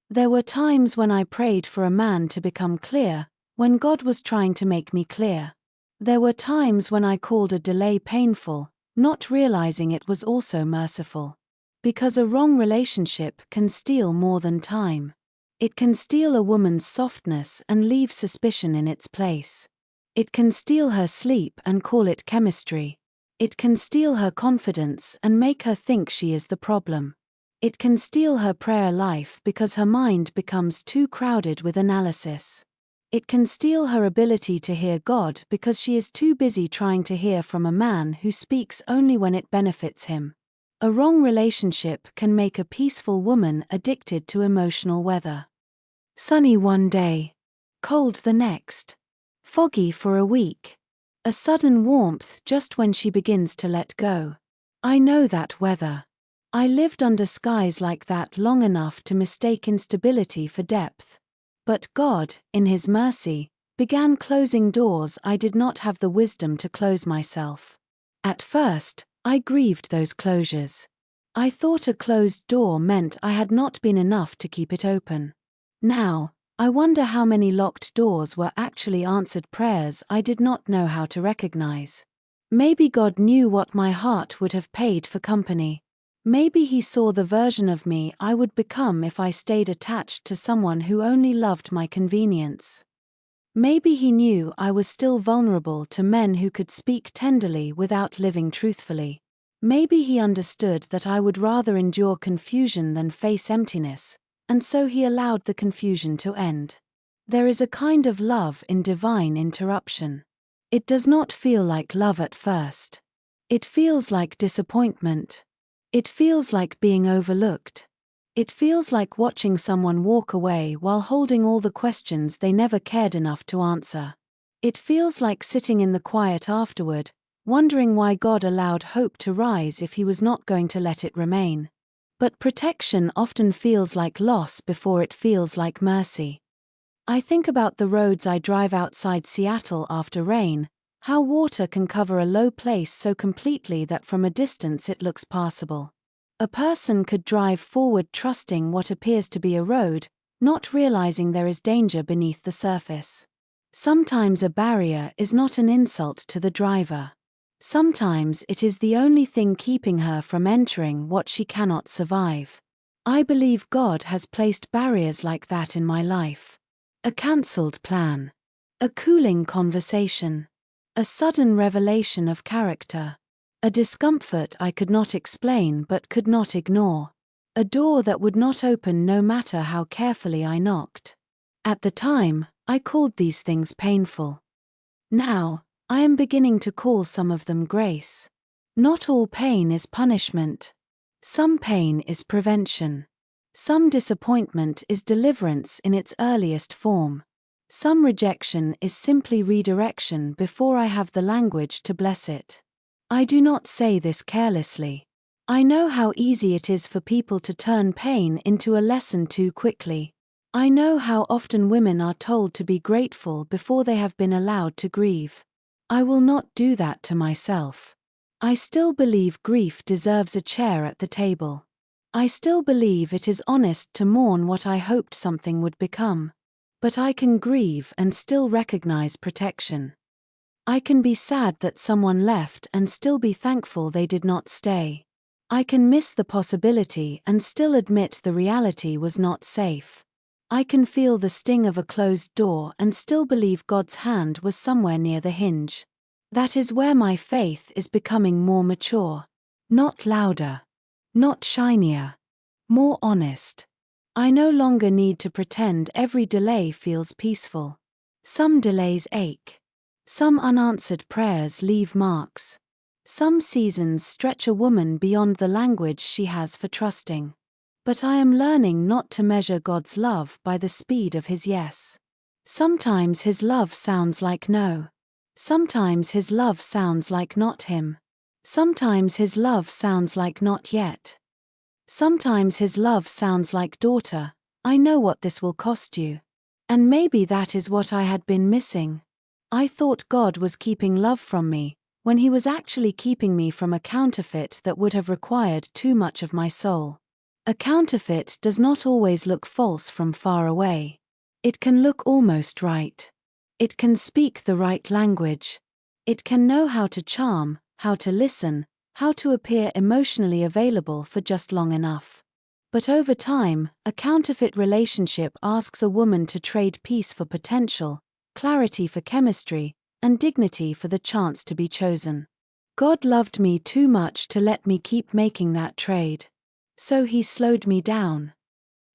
There were times when I prayed for a man to become clear, when God was trying to make me clear. There were times when I called a delay painful, not realizing it was also merciful. Because a wrong relationship can steal more than time. It can steal a woman's softness and leave suspicion in its place. It can steal her sleep and call it chemistry. It can steal her confidence and make her think she is the problem. It can steal her prayer life because her mind becomes too crowded with analysis. It can steal her ability to hear God because she is too busy trying to hear from a man who speaks only when it benefits him. A wrong relationship can make a peaceful woman addicted to emotional weather. Sunny one day. Cold the next. Foggy for a week. A sudden warmth just when she begins to let go. I know that weather. I lived under skies like that long enough to mistake instability for depth. But God, in His mercy, began closing doors I did not have the wisdom to close myself. At first, I grieved those closures. I thought a closed door meant I had not been enough to keep it open. Now, I wonder how many locked doors were actually answered prayers I did not know how to recognize. Maybe God knew what my heart would have paid for company. Maybe He saw the version of me I would become if I stayed attached to someone who only loved my convenience. Maybe He knew I was still vulnerable to men who could speak tenderly without living truthfully. Maybe He understood that I would rather endure confusion than face emptiness, and so He allowed the confusion to end. There is a kind of love in divine interruption. It does not feel like love at first. It feels like disappointment. It feels like being overlooked. It feels like watching someone walk away while holding all the questions they never cared enough to answer. It feels like sitting in the quiet afterward, wondering why God allowed hope to rise if He was not going to let it remain. But protection often feels like loss before it feels like mercy. I think about the roads I drive outside Seattle after rain, how water can cover a low place so completely that from a distance it looks passable. A person could drive forward trusting what appears to be a road, not realizing there is danger beneath the surface. Sometimes a barrier is not an insult to the driver. Sometimes it is the only thing keeping her from entering what she cannot survive. I believe God has placed barriers like that in my life. A cancelled plan. A cooling conversation. A sudden revelation of character. A discomfort I could not explain but could not ignore. A door that would not open no matter how carefully I knocked. At the time, I called these things painful. Now, I am beginning to call some of them grace. Not all pain is punishment. Some pain is prevention. Some disappointment is deliverance in its earliest form. Some rejection is simply redirection before I have the language to bless it. I do not say this carelessly. I know how easy it is for people to turn pain into a lesson too quickly. I know how often women are told to be grateful before they have been allowed to grieve. I will not do that to myself. I still believe grief deserves a chair at the table. I still believe it is honest to mourn what I hoped something would become. But I can grieve and still recognize protection. I can be sad that someone left and still be thankful they did not stay. I can miss the possibility and still admit the reality was not safe. I can feel the sting of a closed door and still believe God's hand was somewhere near the hinge. That is where my faith is becoming more mature. Not louder. Not shinier. More honest. I no longer need to pretend every delay feels peaceful. Some delays ache. Some unanswered prayers leave marks. Some seasons stretch a woman beyond the language she has for trusting. But I am learning not to measure God's love by the speed of His yes. Sometimes His love sounds like no. Sometimes His love sounds like not Him. Sometimes His love sounds like not yet. Sometimes His love sounds like daughter, I know what this will cost you. And maybe that is what I had been missing. I thought God was keeping love from me, when He was actually keeping me from a counterfeit that would have required too much of my soul. A counterfeit does not always look false from far away. It can look almost right. It can speak the right language. It can know how to charm, how to listen, how to appear emotionally available for just long enough. But over time, a counterfeit relationship asks a woman to trade peace for potential, clarity for chemistry, and dignity for the chance to be chosen. God loved me too much to let me keep making that trade. So He slowed me down.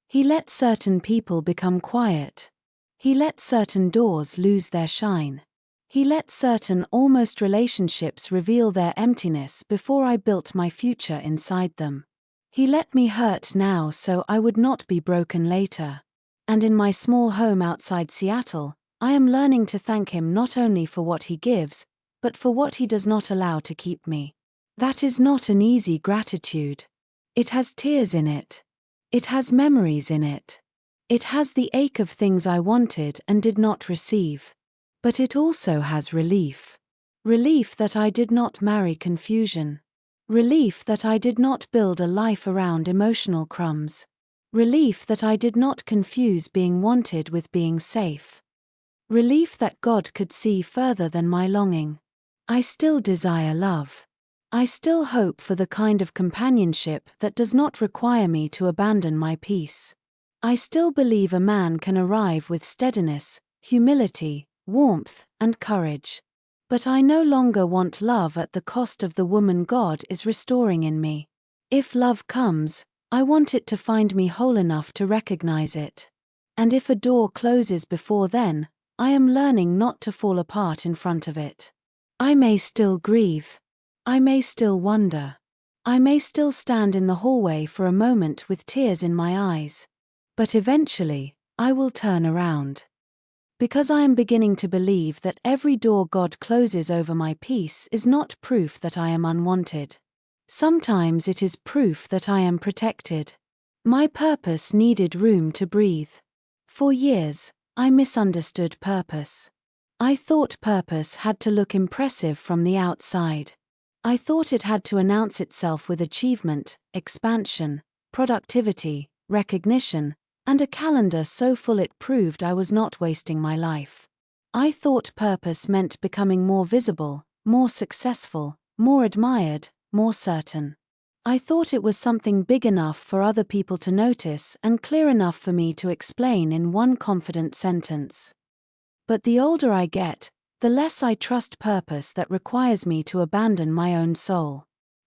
He let certain people become quiet. He let certain doors lose their shine. He let certain almost relationships reveal their emptiness before I built my future inside them. He let me hurt now so I would not be broken later. And in my small home outside Seattle, I am learning to thank Him not only for what He gives, but for what He does not allow to keep me. That is not an easy gratitude. It has tears in it. It has memories in it. It has the ache of things I wanted and did not receive. But it also has relief. Relief that I did not marry confusion. Relief that I did not build a life around emotional crumbs. Relief that I did not confuse being wanted with being safe. Relief that God could see further than my longing. I still desire love. I still hope for the kind of companionship that does not require me to abandon my peace. I still believe a man can arrive with steadiness, humility, warmth, and courage. But I no longer want love at the cost of the woman God is restoring in me. If love comes, I want it to find me whole enough to recognize it. And if a door closes before then, I am learning not to fall apart in front of it. I may still grieve. I may still wonder. I may still stand in the hallway for a moment with tears in my eyes. But eventually, I will turn around. Because I am beginning to believe that every door God closes over my peace is not proof that I am unwanted. Sometimes it is proof that I am protected. My purpose needed room to breathe. For years, I misunderstood purpose. I thought purpose had to look impressive from the outside. I thought it had to announce itself with achievement, expansion, productivity, recognition, and a calendar so full it proved I was not wasting my life. I thought purpose meant becoming more visible, more successful, more admired, more certain. I thought it was something big enough for other people to notice and clear enough for me to explain in one confident sentence. But the older I get, the less I trust purpose that requires me to abandon my own soul.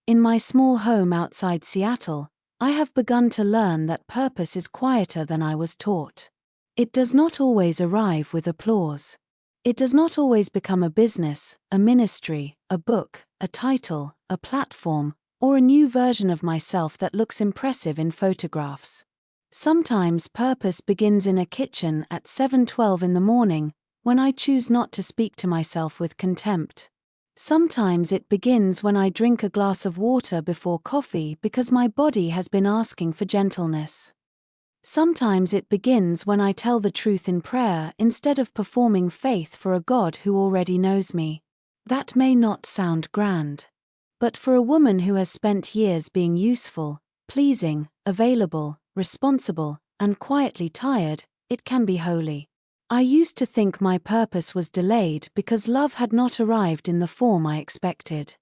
In my small home outside Seattle, I have begun to learn that purpose is quieter than I was taught. It does not always arrive with applause. It does not always become a business, a ministry, a book, a title, a platform, or a new version of myself that looks impressive in photographs. Sometimes purpose begins in a kitchen at 7:12 in the morning, when I choose not to speak to myself with contempt. Sometimes it begins when I drink a glass of water before coffee because my body has been asking for gentleness. Sometimes it begins when I tell the truth in prayer instead of performing faith for a God who already knows me. That may not sound grand. But for a woman who has spent years being useful, pleasing, available, responsible, and quietly tired, it can be holy. I used to think my purpose was delayed because love had not arrived in the form I expected.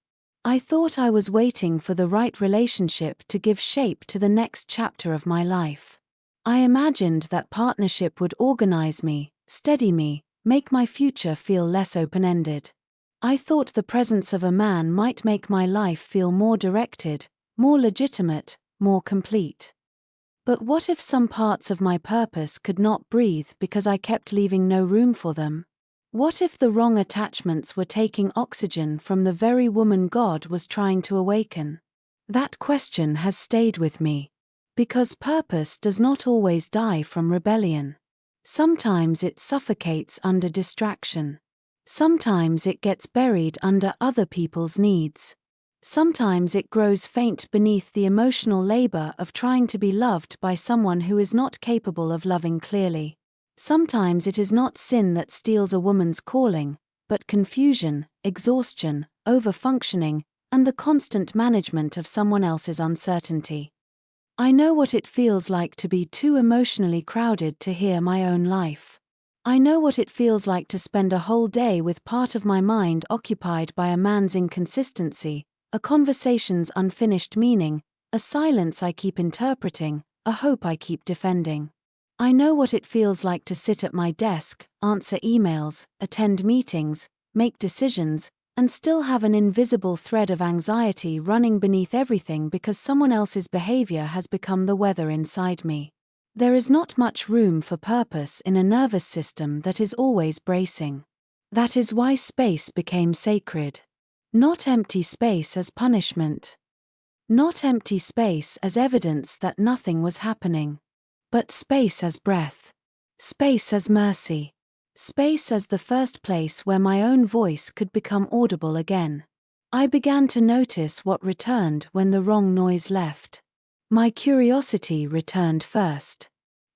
I thought I was waiting for the right relationship to give shape to the next chapter of my life. I imagined that partnership would organize me, steady me, make my future feel less open-ended. I thought the presence of a man might make my life feel more directed, more legitimate, more complete. But what if some parts of my purpose could not breathe because I kept leaving no room for them? What if the wrong attachments were taking oxygen from the very woman God was trying to awaken? That question has stayed with me. Because purpose does not always die from rebellion. Sometimes it suffocates under distraction. Sometimes it gets buried under other people's needs. Sometimes it grows faint beneath the emotional labor of trying to be loved by someone who is not capable of loving clearly. Sometimes it is not sin that steals a woman's calling, but confusion, exhaustion, overfunctioning, and the constant management of someone else's uncertainty. I know what it feels like to be too emotionally crowded to hear my own life. I know what it feels like to spend a whole day with part of my mind occupied by a man's inconsistency, a conversation's unfinished meaning, a silence I keep interpreting, a hope I keep defending. I know what it feels like to sit at my desk, answer emails, attend meetings, make decisions, and still have an invisible thread of anxiety running beneath everything because someone else's behavior has become the weather inside me. There is not much room for purpose in a nervous system that is always bracing. That is why space became sacred. Not empty space as punishment. Not empty space as evidence that nothing was happening. But space as breath. Space as mercy. Space as the first place where my own voice could become audible again. I began to notice what returned when the wrong noise left. My curiosity returned first.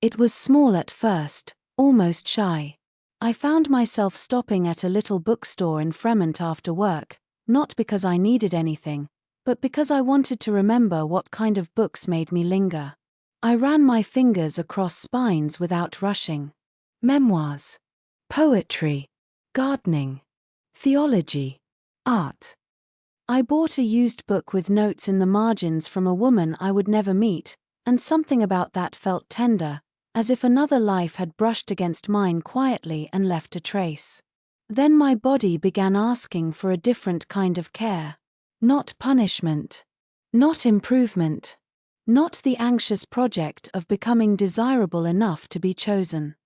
It was small at first, almost shy. I found myself stopping at a little bookstore in Fremont after work, not because I needed anything, but because I wanted to remember what kind of books made me linger. I ran my fingers across spines without rushing. Memoirs. Poetry. Gardening. Theology. Art. I bought a used book with notes in the margins from a woman I would never meet, and something about that felt tender, as if another life had brushed against mine quietly and left a trace. Then my body began asking for a different kind of care. Not punishment. Not improvement. Not the anxious project of becoming desirable enough to be chosen.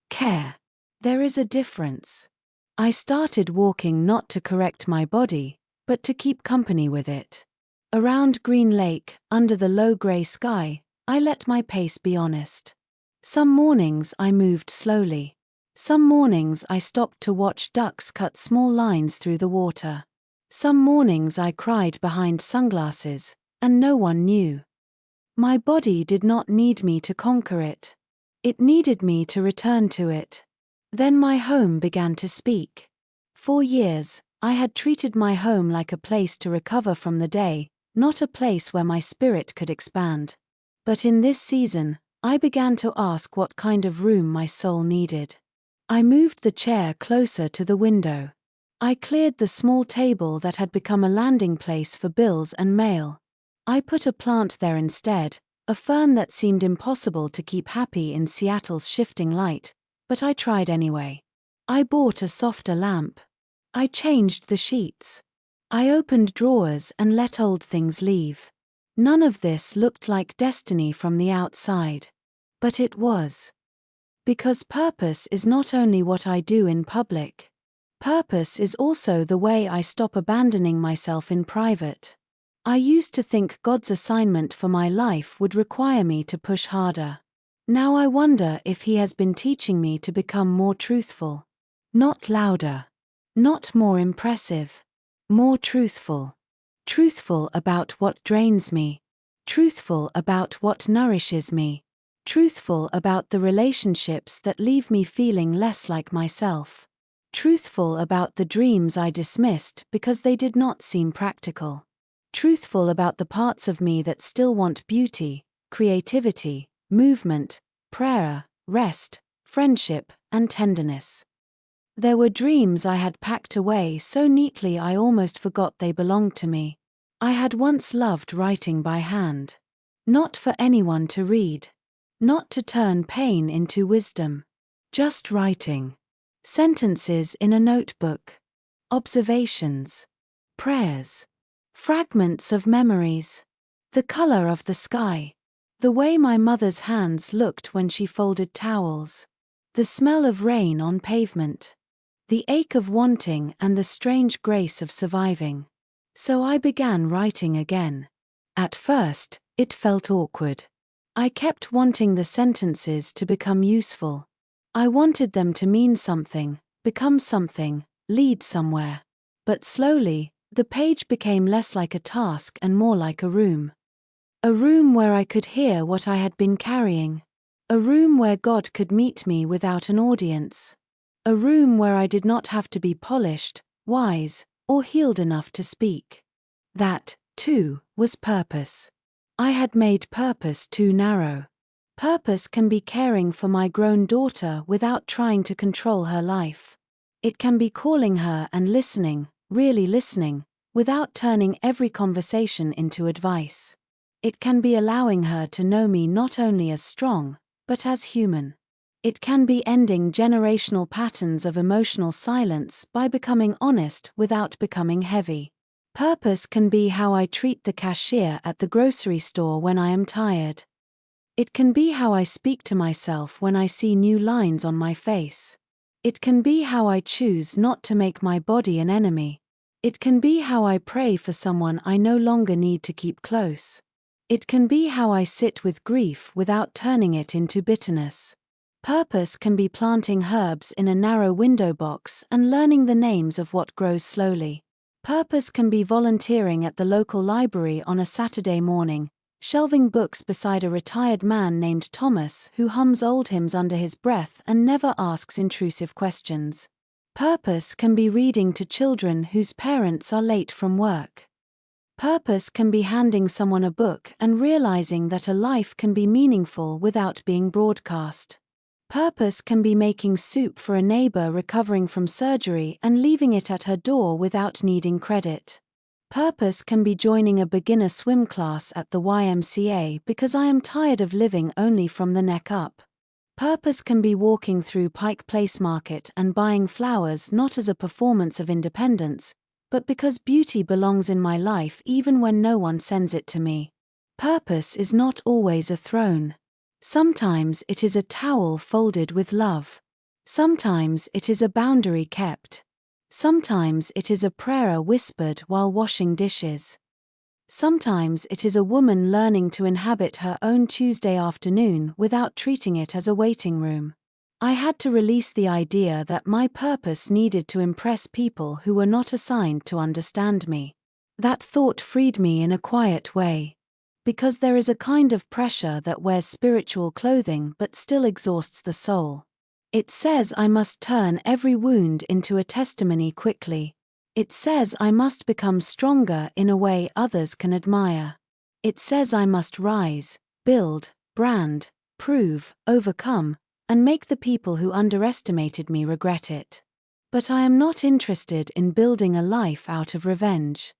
Care. There is a difference. I started walking not to correct my body, but to keep company with it. Around Green Lake, under the low grey sky, I let my pace be honest. Some mornings I moved slowly. Some mornings I stopped to watch ducks cut small lines through the water. Some mornings I cried behind sunglasses, and no one knew. My body did not need me to conquer it. It needed me to return to it. Then my home began to speak. For years, I had treated my home like a place to recover from the day, not a place where my spirit could expand. But in this season, I began to ask what kind of room my soul needed. I moved the chair closer to the window. I cleared the small table that had become a landing place for bills and mail. I put a plant there instead, a fern that seemed impossible to keep happy in Seattle's shifting light, but I tried anyway. I bought a softer lamp. I changed the sheets. I opened drawers and let old things leave. None of this looked like destiny from the outside. But it was. Because purpose is not only what I do in public. Purpose is also the way I stop abandoning myself in private. I used to think God's assignment for my life would require me to push harder. Now I wonder if He has been teaching me to become more truthful. Not louder. Not more impressive. More truthful. Truthful about what drains me. Truthful about what nourishes me. Truthful about the relationships that leave me feeling less like myself. Truthful about the dreams I dismissed because they did not seem practical. Truthful about the parts of me that still want beauty, creativity, movement, prayer, rest, friendship, and tenderness. There were dreams I had packed away so neatly I almost forgot they belonged to me. I had once loved writing by hand. Not for anyone to read. Not to turn pain into wisdom. Just writing. Sentences in a notebook. Observations. Prayers. Fragments of memories. The color of the sky. The way my mother's hands looked when she folded towels. The smell of rain on pavement. The ache of wanting and the strange grace of surviving. So I began writing again. At first, it felt awkward. I kept wanting the sentences to become useful. I wanted them to mean something, become something, lead somewhere. But slowly, the page became less like a task and more like a room. A room where I could hear what I had been carrying. A room where God could meet me without an audience. A room where I did not have to be polished, wise, or healed enough to speak. That, too, was purpose. I had made purpose too narrow. Purpose can be caring for my grown daughter without trying to control her life. It can be calling her and listening, really listening, without turning every conversation into advice. It can be allowing her to know me not only as strong, but as human. It can be ending generational patterns of emotional silence by becoming honest without becoming heavy. Purpose can be how I treat the cashier at the grocery store when I am tired. It can be how I speak to myself when I see new lines on my face. It can be how I choose not to make my body an enemy. It can be how I pray for someone I no longer need to keep close. It can be how I sit with grief without turning it into bitterness. Purpose can be planting herbs in a narrow window box and learning the names of what grows slowly. Purpose can be volunteering at the local library on a Saturday morning, shelving books beside a retired man named Thomas who hums old hymns under his breath and never asks intrusive questions. Purpose can be reading to children whose parents are late from work. Purpose can be handing someone a book and realizing that a life can be meaningful without being broadcast. Purpose can be making soup for a neighbor recovering from surgery and leaving it at her door without needing credit. Purpose can be joining a beginner swim class at the YMCA because I am tired of living only from the neck up. Purpose can be walking through Pike Place Market and buying flowers not as a performance of independence, but because beauty belongs in my life even when no one sends it to me. Purpose is not always a throne. Sometimes it is a towel folded with love. Sometimes it is a boundary kept. Sometimes it is a prayer whispered while washing dishes. Sometimes it is a woman learning to inhabit her own Tuesday afternoon without treating it as a waiting room. I had to release the idea that my purpose needed to impress people who were not assigned to understand me. That thought freed me in a quiet way. Because there is a kind of pressure that wears spiritual clothing but still exhausts the soul. It says I must turn every wound into a testimony quickly. It says I must become stronger in a way others can admire. It says I must rise, build, brand, prove, overcome, and make the people who underestimated me regret it. But I am not interested in building a life out of revenge.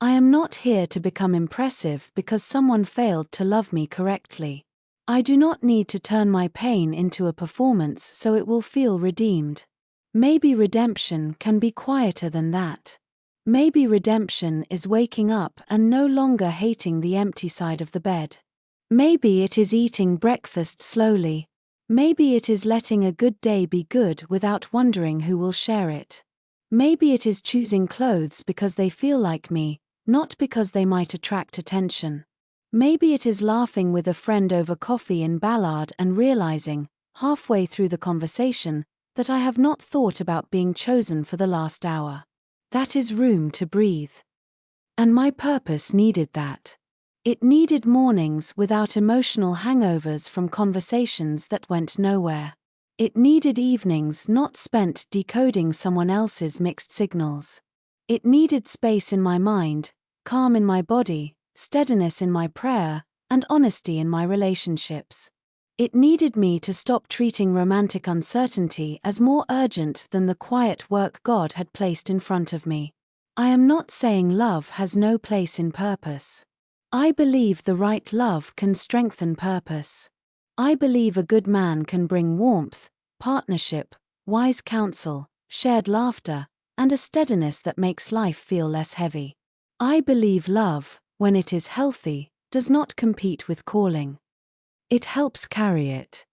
I am not here to become impressive because someone failed to love me correctly. I do not need to turn my pain into a performance so it will feel redeemed. Maybe redemption can be quieter than that. Maybe redemption is waking up and no longer hating the empty side of the bed. Maybe it is eating breakfast slowly. Maybe it is letting a good day be good without wondering who will share it. Maybe it is choosing clothes because they feel like me, not because they might attract attention. Maybe it is laughing with a friend over coffee in Ballard and realizing, halfway through the conversation, that I have not thought about being chosen for the last hour. That is room to breathe. And my purpose needed that. It needed mornings without emotional hangovers from conversations that went nowhere. It needed evenings not spent decoding someone else's mixed signals. It needed space in my mind, calm in my body, steadiness in my prayer, and honesty in my relationships. It needed me to stop treating romantic uncertainty as more urgent than the quiet work God had placed in front of me. I am not saying love has no place in purpose. I believe the right love can strengthen purpose. I believe a good man can bring warmth, partnership, wise counsel, shared laughter, and a steadiness that makes life feel less heavy. I believe love, when it is healthy, does not compete with calling. It helps carry it.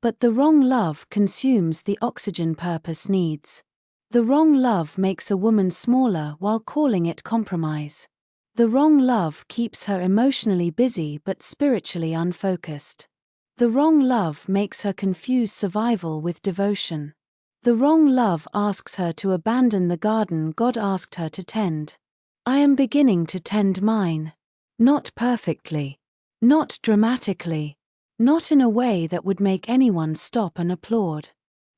But the wrong love consumes the oxygen purpose needs. The wrong love makes a woman smaller while calling it compromise. The wrong love keeps her emotionally busy but spiritually unfocused. The wrong love makes her confuse survival with devotion. The wrong love asks her to abandon the garden God asked her to tend. I am beginning to tend mine. Not perfectly. Not dramatically. Not in a way that would make anyone stop and applaud.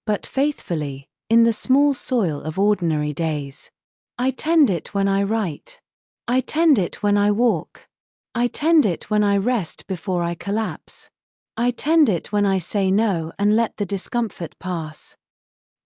But faithfully, in the small soil of ordinary days. I tend it when I write. I tend it when I walk. I tend it when I rest before I collapse. I tend it when I say no and let the discomfort pass.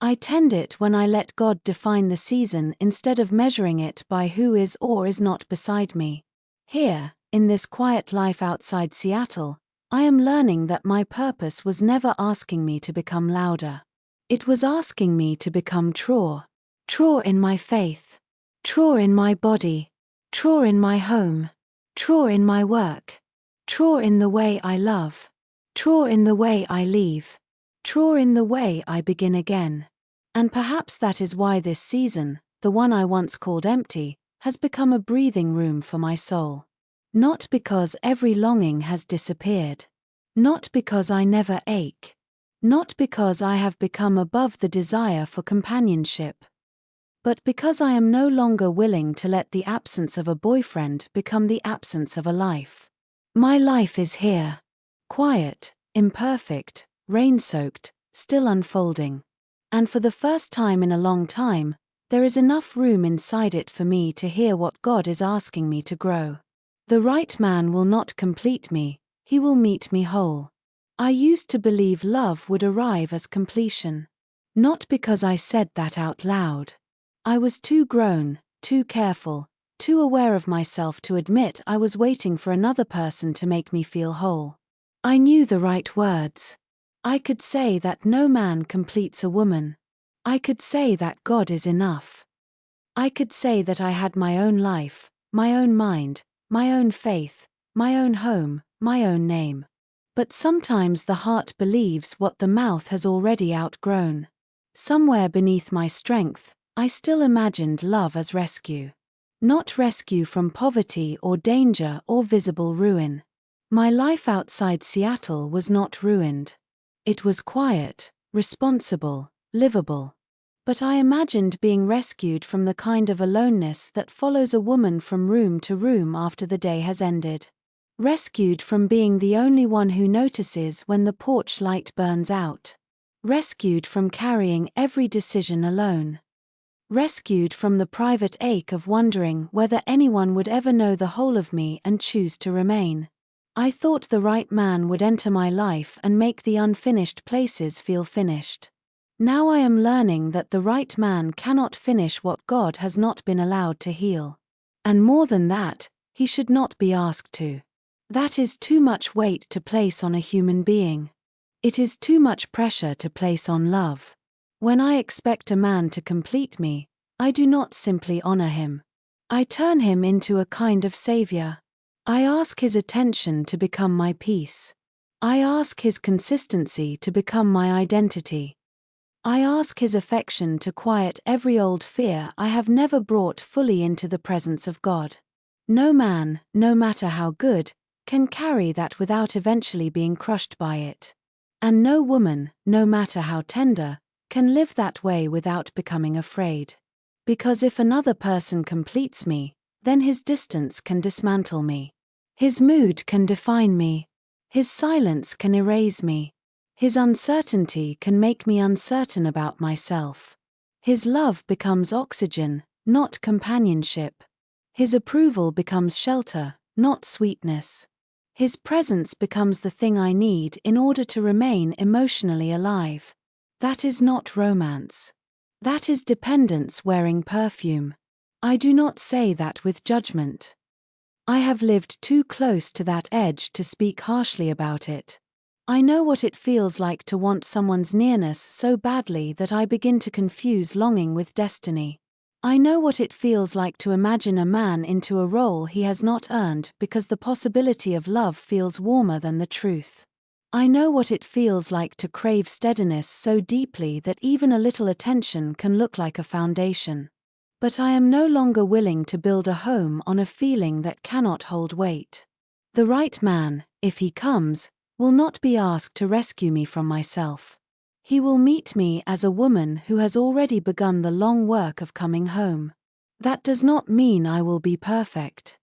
I tend it when I let God define the season instead of measuring it by who is or is not beside me. Here, in this quiet life outside Seattle, I am learning that my purpose was never asking me to become louder. It was asking me to become true. True in my faith. True in my body. True in my home. True in my work. True in the way I love. True in the way I leave. True in the way I begin again. And perhaps that is why this season, the one I once called empty, has become a breathing room for my soul. Not because every longing has disappeared. Not because I never ache. Not because I have become above the desire for companionship. But because I am no longer willing to let the absence of a boyfriend become the absence of a life. My life is here. Quiet, imperfect, rain-soaked, still unfolding. And for the first time in a long time, there is enough room inside it for me to hear what God is asking me to grow. The right man will not complete me, he will meet me whole. I used to believe love would arrive as completion. Not because I said that out loud. I was too grown, too careful, too aware of myself to admit I was waiting for another person to make me feel whole. I knew the right words. I could say that no man completes a woman. I could say that God is enough. I could say that I had my own life, my own mind, my own faith, my own home, my own name. But sometimes the heart believes what the mouth has already outgrown. Somewhere beneath my strength, I still imagined love as rescue. Not rescue from poverty or danger or visible ruin. My life outside Seattle was not ruined. It was quiet, responsible, livable. But I imagined being rescued from the kind of aloneness that follows a woman from room to room after the day has ended. Rescued from being the only one who notices when the porch light burns out. Rescued from carrying every decision alone. Rescued from the private ache of wondering whether anyone would ever know the whole of me and choose to remain. I thought the right man would enter my life and make the unfinished places feel finished. Now I am learning that the right man cannot finish what God has not been allowed to heal. And more than that, he should not be asked to. That is too much weight to place on a human being. It is too much pressure to place on love. When I expect a man to complete me, I do not simply honor him. I turn him into a kind of savior. I ask his attention to become my peace. I ask his consistency to become my identity. I ask his affection to quiet every old fear I have never brought fully into the presence of God. No man, no matter how good, can carry that without eventually being crushed by it. And no woman, no matter how tender, can live that way without becoming afraid. Because if another person completes me, then his distance can dismantle me. His mood can define me. His silence can erase me. His uncertainty can make me uncertain about myself. His love becomes oxygen, not companionship. His approval becomes shelter, not sweetness. His presence becomes the thing I need in order to remain emotionally alive. That is not romance. That is dependence wearing perfume. I do not say that with judgment. I have lived too close to that edge to speak harshly about it. I know what it feels like to want someone's nearness so badly that I begin to confuse longing with destiny. I know what it feels like to imagine a man into a role he has not earned because the possibility of love feels warmer than the truth. I know what it feels like to crave steadiness so deeply that even a little attention can look like a foundation. But I am no longer willing to build a home on a feeling that cannot hold weight. The right man, if he comes, will not be asked to rescue me from myself. He will meet me as a woman who has already begun the long work of coming home. That does not mean I will be perfect.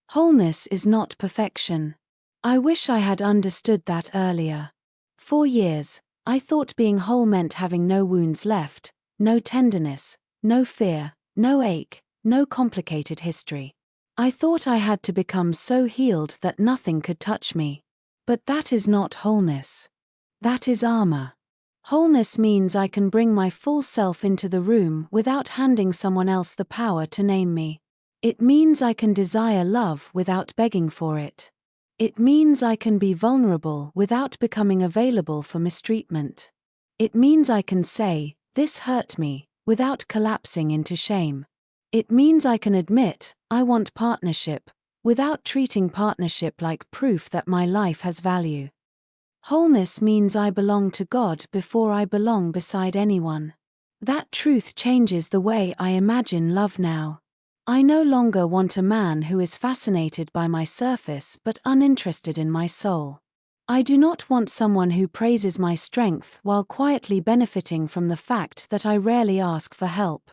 Wholeness is not perfection. I wish I had understood that earlier. For years, I thought being whole meant having no wounds left, no tenderness, no fear, no ache, no complicated history. I thought I had to become so healed that nothing could touch me. But that is not wholeness. That is armor. Wholeness means I can bring my full self into the room without handing someone else the power to name me. It means I can desire love without begging for it. It means I can be vulnerable without becoming available for mistreatment. It means I can say, "This hurt me," without collapsing into shame. It means I can admit, "I want partnership," without treating partnership like proof that my life has value. Wholeness means I belong to God before I belong beside anyone. That truth changes the way I imagine love now. I no longer want a man who is fascinated by my surface but uninterested in my soul. I do not want someone who praises my strength while quietly benefiting from the fact that I rarely ask for help.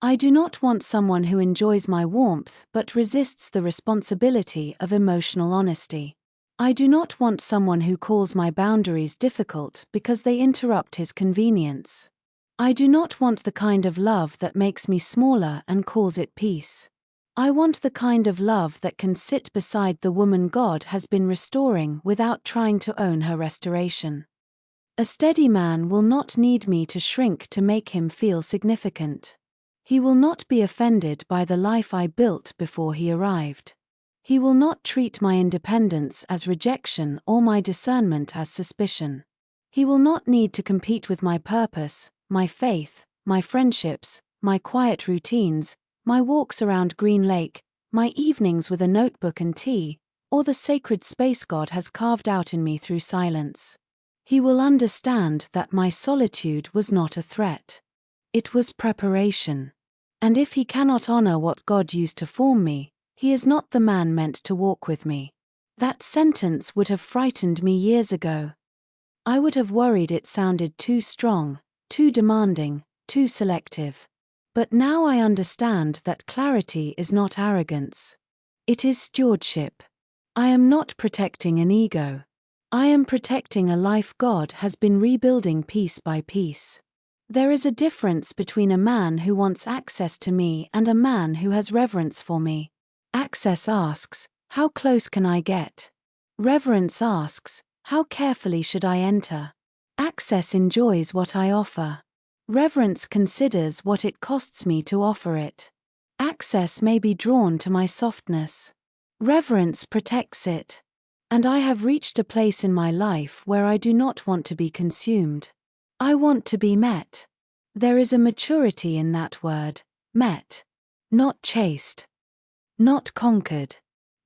I do not want someone who enjoys my warmth but resists the responsibility of emotional honesty. I do not want someone who calls my boundaries difficult because they interrupt his convenience. I do not want the kind of love that makes me smaller and calls it peace. I want the kind of love that can sit beside the woman God has been restoring without trying to own her restoration. A steady man will not need me to shrink to make him feel significant. He will not be offended by the life I built before he arrived. He will not treat my independence as rejection or my discernment as suspicion. He will not need to compete with my purpose, my faith, my friendships, my quiet routines, my walks around Green Lake, my evenings with a notebook and tea, or the sacred space God has carved out in me through silence. He will understand that my solitude was not a threat. It was preparation. And if he cannot honor what God used to form me, he is not the man meant to walk with me. That sentence would have frightened me years ago. I would have worried it sounded too strong, too demanding, too selective. But now I understand that clarity is not arrogance. It is stewardship. I am not protecting an ego. I am protecting a life God has been rebuilding piece by piece. There is a difference between a man who wants access to me and a man who has reverence for me. Access asks, how close can I get? Reverence asks, how carefully should I enter? Access enjoys what I offer. Reverence considers what it costs me to offer it. Access may be drawn to my softness. Reverence protects it. And I have reached a place in my life where I do not want to be consumed. I want to be met. There is a maturity in that word, met. Not chased. Not conquered.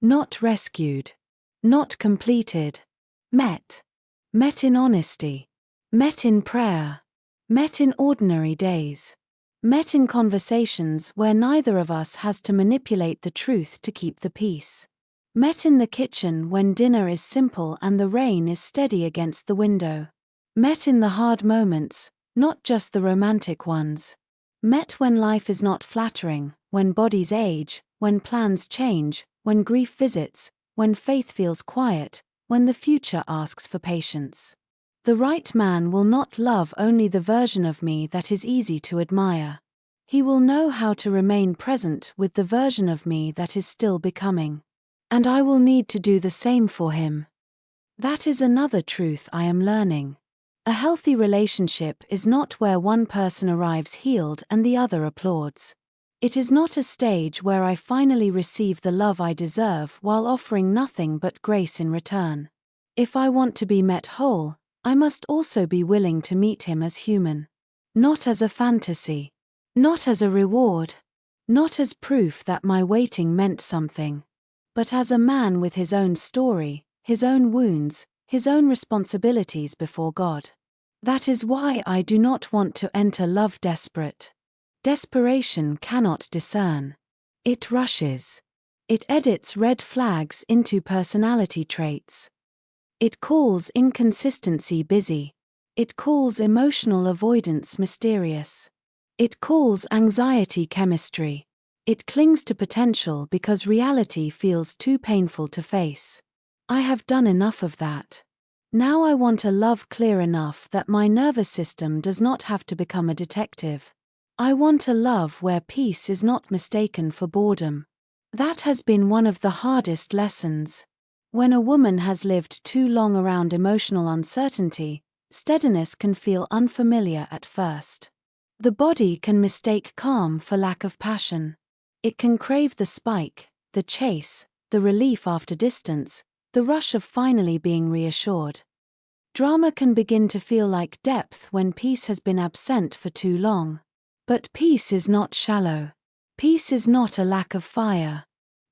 Not rescued. Not completed. Met. Met in honesty. Met in prayer. Met in ordinary days. Met in conversations where neither of us has to manipulate the truth to keep the peace. Met in the kitchen when dinner is simple and the rain is steady against the window. Met in the hard moments, not just the romantic ones. Met when life is not flattering, when bodies age, when plans change, when grief visits, when faith feels quiet, when the future asks for patience. The right man will not love only the version of me that is easy to admire. He will know how to remain present with the version of me that is still becoming. And I will need to do the same for him. That is another truth I am learning. A healthy relationship is not where one person arrives healed and the other applauds. It is not a stage where I finally receive the love I deserve while offering nothing but grace in return. If I want to be met whole, I must also be willing to meet him as human. Not as a fantasy. Not as a reward. Not as proof that my waiting meant something. But as a man with his own story, his own wounds, his own responsibilities before God. That is why I do not want to enter love desperate. Desperation cannot discern. It rushes. It edits red flags into personality traits. It calls inconsistency busy. It calls emotional avoidance mysterious. It calls anxiety chemistry. It clings to potential because reality feels too painful to face. I have done enough of that. Now I want a love clear enough that my nervous system does not have to become a detective. I want a love where peace is not mistaken for boredom. That has been one of the hardest lessons. When a woman has lived too long around emotional uncertainty, steadiness can feel unfamiliar at first. The body can mistake calm for lack of passion. It can crave the spike, the chase, the relief after distance, the rush of finally being reassured. Drama can begin to feel like depth when peace has been absent for too long. But peace is not shallow. Peace is not a lack of fire.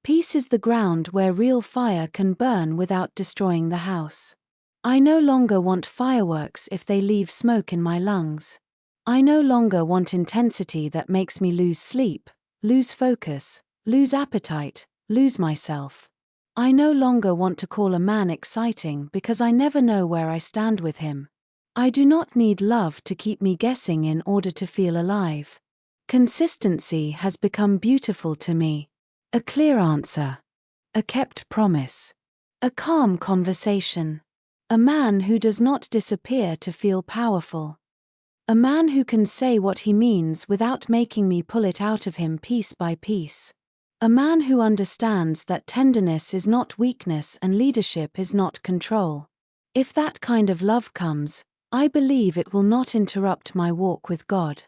Peace is the ground where real fire can burn without destroying the house. I no longer want fireworks if they leave smoke in my lungs. I no longer want intensity that makes me lose sleep, lose focus, lose appetite, lose myself. I no longer want to call a man exciting because I never know where I stand with him. I do not need love to keep me guessing in order to feel alive. Consistency has become beautiful to me. A clear answer. A kept promise. A calm conversation. A man who does not disappear to feel powerful. A man who can say what he means without making me pull it out of him piece by piece. A man who understands that tenderness is not weakness and leadership is not control. If that kind of love comes, I believe it will not interrupt my walk with God.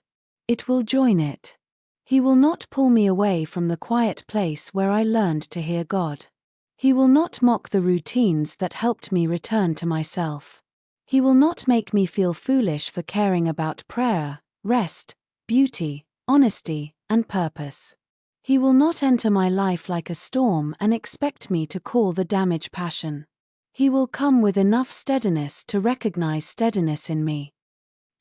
It will join it. He will not pull me away from the quiet place where I learned to hear God. He will not mock the routines that helped me return to myself. He will not make me feel foolish for caring about prayer, rest, beauty, honesty, and purpose. He will not enter my life like a storm and expect me to call the damage passion. He will come with enough steadiness to recognize steadiness in me.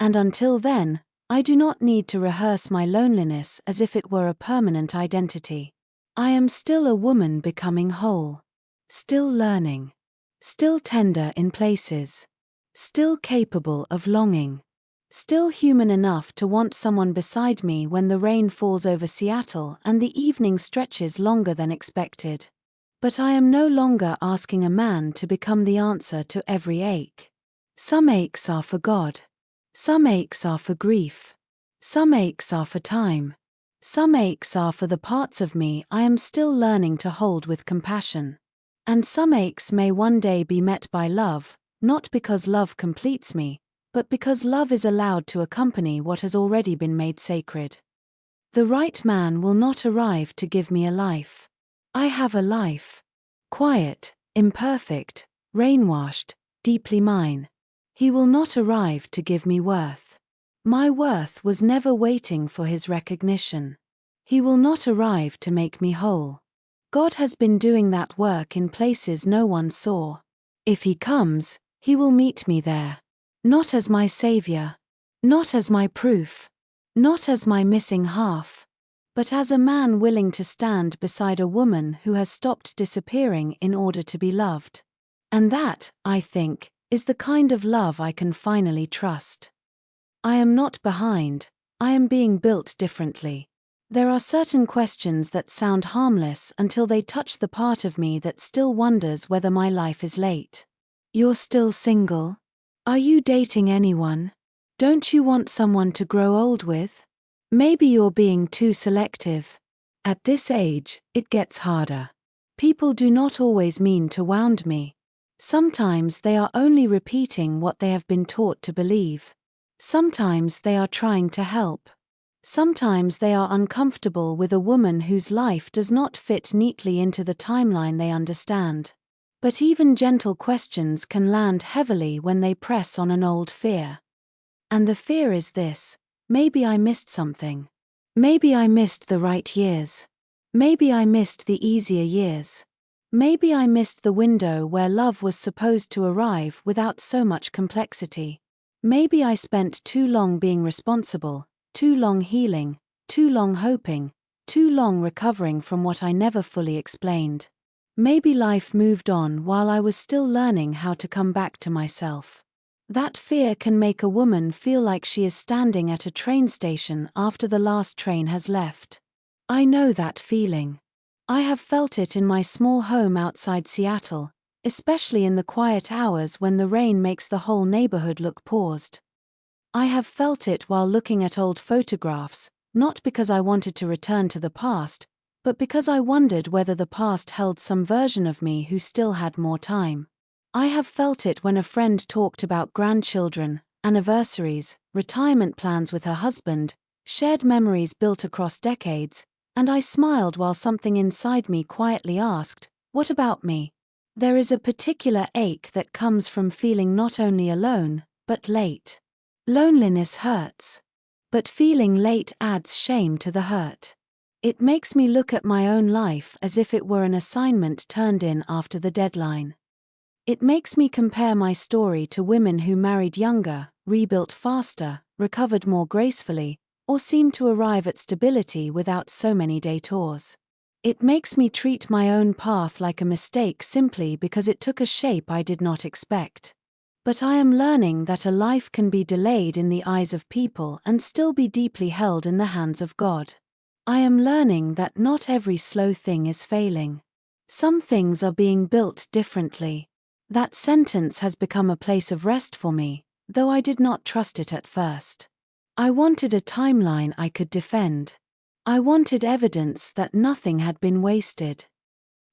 And until then, I do not need to rehearse my loneliness as if it were a permanent identity. I am still a woman becoming whole. Still learning. Still tender in places. Still capable of longing. Still human enough to want someone beside me when the rain falls over Seattle and the evening stretches longer than expected. But I am no longer asking a man to become the answer to every ache. Some aches are for God. Some aches are for grief. Some aches are for time. Some aches are for the parts of me I am still learning to hold with compassion. And some aches may one day be met by love, not because love completes me, but because love is allowed to accompany what has already been made sacred. The right man will not arrive to give me a life. I have a life. Quiet, imperfect, rain-washed, deeply mine. He will not arrive to give me worth. My worth was never waiting for his recognition. He will not arrive to make me whole. God has been doing that work in places no one saw. If he comes, he will meet me there. Not as my savior. Not as my proof. Not as my missing half. But as a man willing to stand beside a woman who has stopped disappearing in order to be loved. And that, I think, is the kind of love I can finally trust. I am not behind, I am being built differently. There are certain questions that sound harmless until they touch the part of me that still wonders whether my life is late. You're still single? Are you dating anyone? Don't you want someone to grow old with? Maybe you're being too selective. At this age, it gets harder. People do not always mean to wound me. Sometimes they are only repeating what they have been taught to believe. Sometimes they are trying to help. Sometimes they are uncomfortable with a woman whose life does not fit neatly into the timeline they understand. But even gentle questions can land heavily when they press on an old fear. And the fear is this: maybe I missed something. Maybe I missed the right years. Maybe I missed the easier years. Maybe I missed the window where love was supposed to arrive without so much complexity. Maybe I spent too long being responsible, too long healing, too long hoping, too long recovering from what I never fully explained. Maybe life moved on while I was still learning how to come back to myself. That fear can make a woman feel like she is standing at a train station after the last train has left. I know that feeling. I have felt it in my small home outside Seattle, especially in the quiet hours when the rain makes the whole neighborhood look paused. I have felt it while looking at old photographs, not because I wanted to return to the past, but because I wondered whether the past held some version of me who still had more time. I have felt it when a friend talked about grandchildren, anniversaries, retirement plans with her husband, shared memories built across decades, and I smiled while something inside me quietly asked, "What about me?" There is a particular ache that comes from feeling not only alone, but late. Loneliness hurts. But feeling late adds shame to the hurt. It makes me look at my own life as if it were an assignment turned in after the deadline. It makes me compare my story to women who married younger, rebuilt faster, recovered more gracefully, or seemed to arrive at stability without so many detours. It makes me treat my own path like a mistake simply because it took a shape I did not expect. But I am learning that a life can be delayed in the eyes of people and still be deeply held in the hands of God. I am learning that not every slow thing is failing. Some things are being built differently. That sentence has become a place of rest for me, though I did not trust it at first. I wanted a timeline I could defend. I wanted evidence that nothing had been wasted.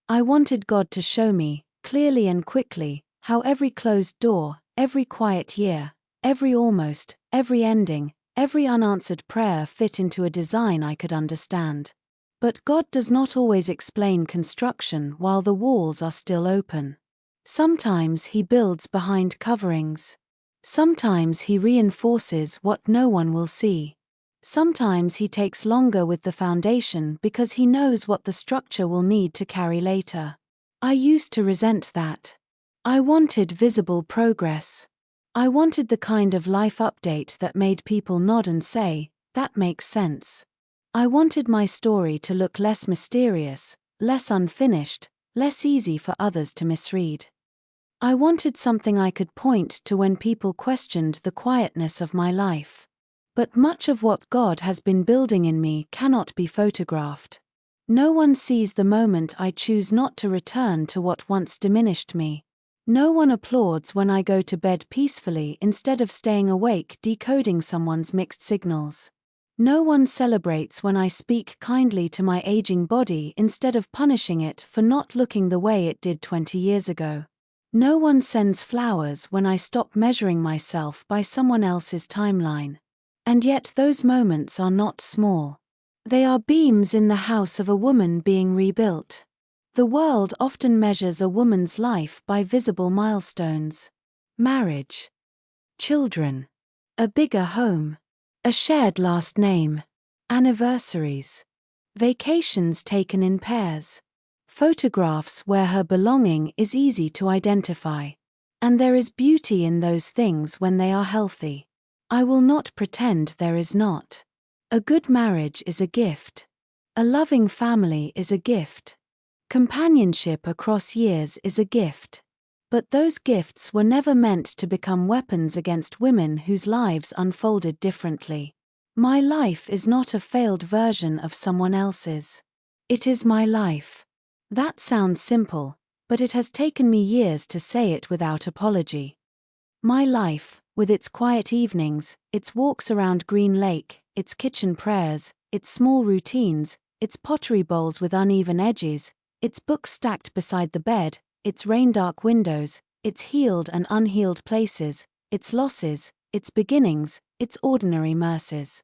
I wanted God to show me, clearly and quickly, how every closed door, every quiet year, every almost, every ending, every unanswered prayer fit into a design I could understand. But God does not always explain construction while the walls are still open. Sometimes He builds behind coverings. Sometimes He reinforces what no one will see. Sometimes He takes longer with the foundation because He knows what the structure will need to carry later. I used to resent that. I wanted visible progress. I wanted the kind of life update that made people nod and say, "That makes sense." I wanted my story to look less mysterious, less unfinished, less easy for others to misread. I wanted something I could point to when people questioned the quietness of my life. But much of what God has been building in me cannot be photographed. No one sees the moment I choose not to return to what once diminished me. No one applauds when I go to bed peacefully instead of staying awake decoding someone's mixed signals. No one celebrates when I speak kindly to my aging body instead of punishing it for not looking the way it did 20 years ago. No one sends flowers when I stop measuring myself by someone else's timeline. And yet those moments are not small. They are beams in the house of a woman being rebuilt. The world often measures a woman's life by visible milestones. Marriage. Children. A bigger home. A shared last name. Anniversaries. Vacations taken in pairs. Photographs where her belonging is easy to identify. And there is beauty in those things when they are healthy. I will not pretend there is not. A good marriage is a gift. A loving family is a gift. Companionship across years is a gift. But those gifts were never meant to become weapons against women whose lives unfolded differently. My life is not a failed version of someone else's. It is my life. That sounds simple, but it has taken me years to say it without apology. My life, with its quiet evenings, its walks around Green Lake, its kitchen prayers, its small routines, its pottery bowls with uneven edges, its books stacked beside the bed, its rain-dark windows, its healed and unhealed places, its losses, its beginnings, its ordinary mercies.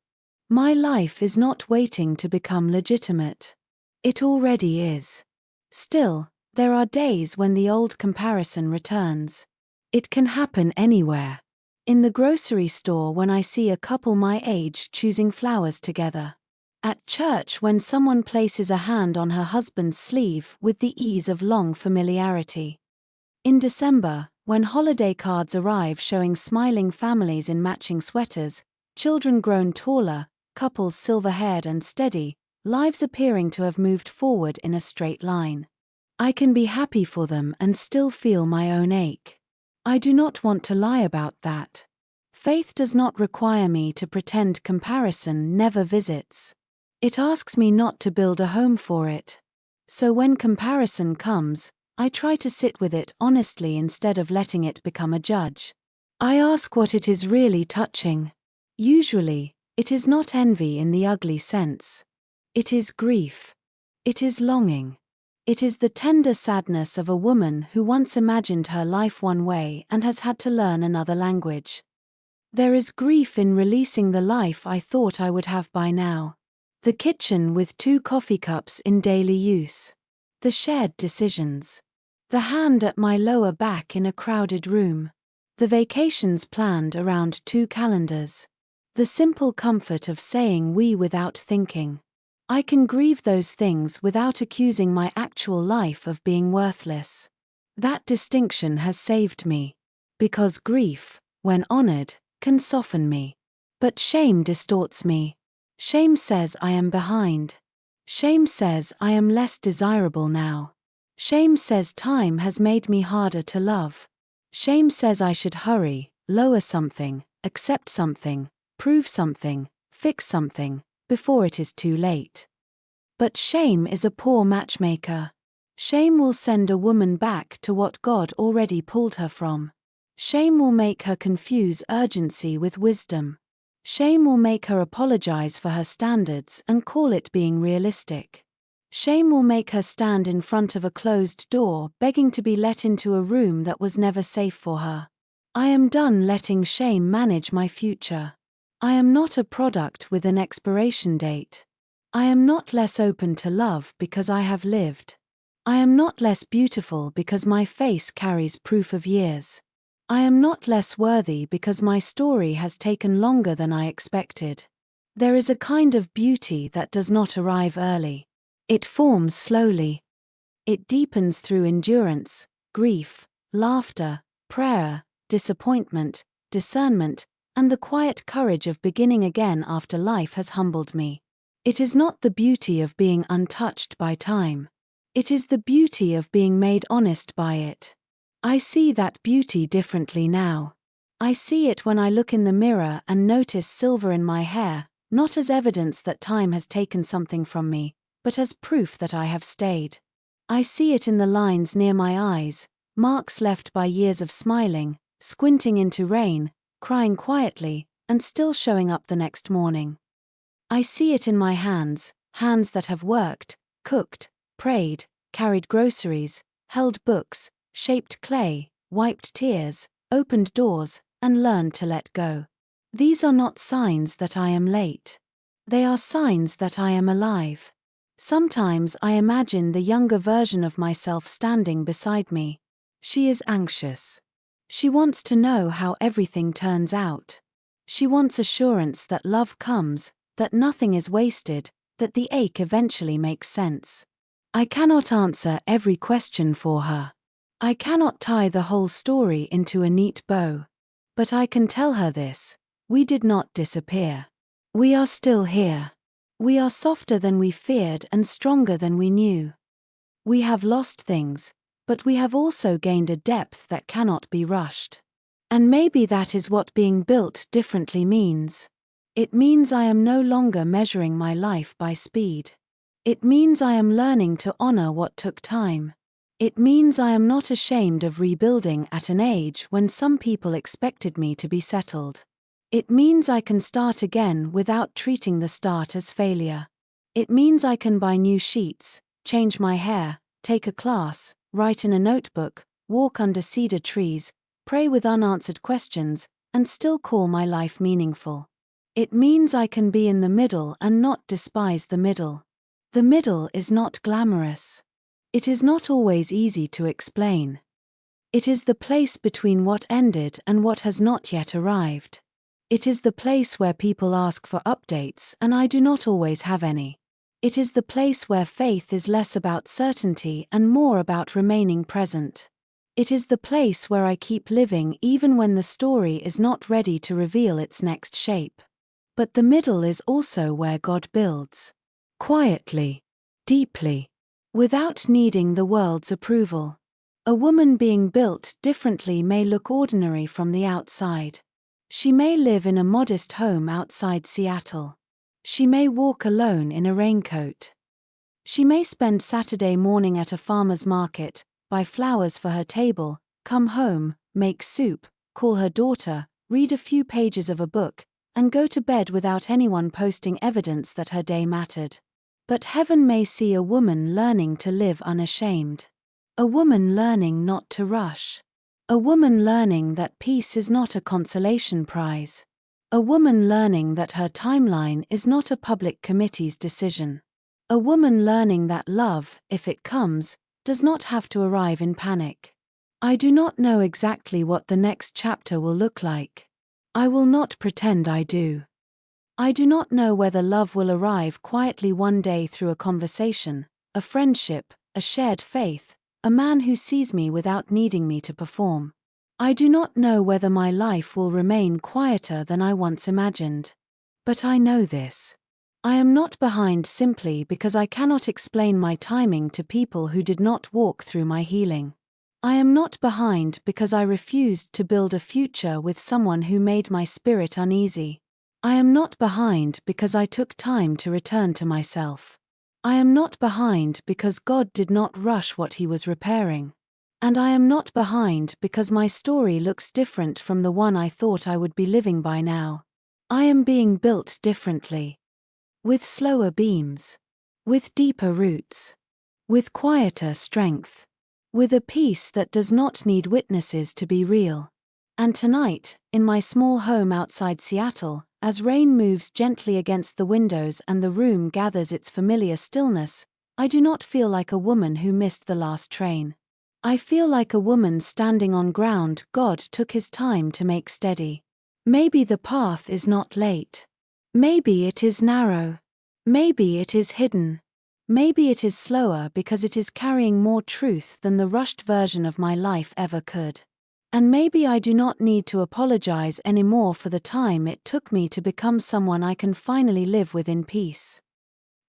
My life is not waiting to become legitimate. It already is. Still, there are days when the old comparison returns. It can happen anywhere. In the grocery store when I see a couple my age choosing flowers together. At church when someone places a hand on her husband's sleeve with the ease of long familiarity. In December, when holiday cards arrive showing smiling families in matching sweaters, children grown taller, couples silver-haired and steady, lives appearing to have moved forward in a straight line. I can be happy for them and still feel my own ache. I do not want to lie about that. Faith does not require me to pretend comparison never visits. It asks me not to build a home for it. So when comparison comes, I try to sit with it honestly instead of letting it become a judge. I ask what it is really touching. Usually, it is not envy in the ugly sense. It is grief. It is longing. It is the tender sadness of a woman who once imagined her life one way and has had to learn another language. There is grief in releasing the life I thought I would have by now. The kitchen with 2 coffee cups in daily use. The shared decisions. The hand at my lower back in a crowded room. The vacations planned around 2 calendars. The simple comfort of saying we without thinking. I can grieve those things without accusing my actual life of being worthless. That distinction has saved me. Because grief, when honored, can soften me. But shame distorts me. Shame says I am behind. Shame says I am less desirable now. Shame says time has made me harder to love. Shame says I should hurry, lower something, accept something, prove something, fix something, before it is too late. But shame is a poor matchmaker. Shame will send a woman back to what God already pulled her from. Shame will make her confuse urgency with wisdom. Shame will make her apologize for her standards and call it being realistic. Shame will make her stand in front of a closed door, begging to be let into a room that was never safe for her. I am done letting shame manage my future. I am not a product with an expiration date. I am not less open to love because I have lived. I am not less beautiful because my face carries proof of years. I am not less worthy because my story has taken longer than I expected. There is a kind of beauty that does not arrive early. It forms slowly. It deepens through endurance, grief, laughter, prayer, disappointment, discernment, and the quiet courage of beginning again after life has humbled me. It is not the beauty of being untouched by time. It is the beauty of being made honest by it. I see that beauty differently now. I see it when I look in the mirror and notice silver in my hair, not as evidence that time has taken something from me, but as proof that I have stayed. I see it in the lines near my eyes, marks left by years of smiling, squinting into rain, crying quietly, and still showing up the next morning. I see it in my hands, hands that have worked, cooked, prayed, carried groceries, held books, shaped clay, wiped tears, opened doors, and learned to let go. These are not signs that I am late. They are signs that I am alive. Sometimes I imagine the younger version of myself standing beside me. She is anxious. She wants to know how everything turns out. She wants assurance that love comes, that nothing is wasted, that the ache eventually makes sense. I cannot answer every question for her. I cannot tie the whole story into a neat bow. But I can tell her this: we did not disappear. We are still here. We are softer than we feared and stronger than we knew. We have lost things, but we have also gained a depth that cannot be rushed. And maybe that is what being built differently means. It means I am no longer measuring my life by speed. It means I am learning to honor what took time. It means I am not ashamed of rebuilding at an age when some people expected me to be settled. It means I can start again without treating the start as failure. It means I can buy new sheets, change my hair, take a class, write in a notebook, walk under cedar trees, pray with unanswered questions, and still call my life meaningful. It means I can be in the middle and not despise the middle. The middle is not glamorous. It is not always easy to explain. It is the place between what ended and what has not yet arrived. It is the place where people ask for updates and I do not always have any. It is the place where faith is less about certainty and more about remaining present. It is the place where I keep living even when the story is not ready to reveal its next shape. But the middle is also where God builds. Quietly. Deeply. Without needing the world's approval. A woman being built differently may look ordinary from the outside. She may live in a modest home outside Seattle. She may walk alone in a raincoat. She may spend Saturday morning at a farmer's market, buy flowers for her table, come home, make soup, call her daughter, read a few pages of a book, and go to bed without anyone posting evidence that her day mattered. But heaven may see a woman learning to live unashamed. A woman learning not to rush. A woman learning that peace is not a consolation prize. A woman learning that her timeline is not a public committee's decision. A woman learning that love, if it comes, does not have to arrive in panic. I do not know exactly what the next chapter will look like. I will not pretend I do. I do not know whether love will arrive quietly one day through a conversation, a friendship, a shared faith, a man who sees me without needing me to perform. I do not know whether my life will remain quieter than I once imagined. But I know this. I am not behind simply because I cannot explain my timing to people who did not walk through my healing. I am not behind because I refused to build a future with someone who made my spirit uneasy. I am not behind because I took time to return to myself. I am not behind because God did not rush what He was repairing. And I am not behind because my story looks different from the one I thought I would be living by now. I am being built differently. With slower beams. With deeper roots. With quieter strength. With a peace that does not need witnesses to be real. And tonight, in my small home outside Seattle, as rain moves gently against the windows and the room gathers its familiar stillness, I do not feel like a woman who missed the last train. I feel like a woman standing on ground God took his time to make steady. Maybe the path is not late. Maybe it is narrow. Maybe it is hidden. Maybe it is slower because it is carrying more truth than the rushed version of my life ever could. And maybe I do not need to apologize anymore for the time it took me to become someone I can finally live with in peace.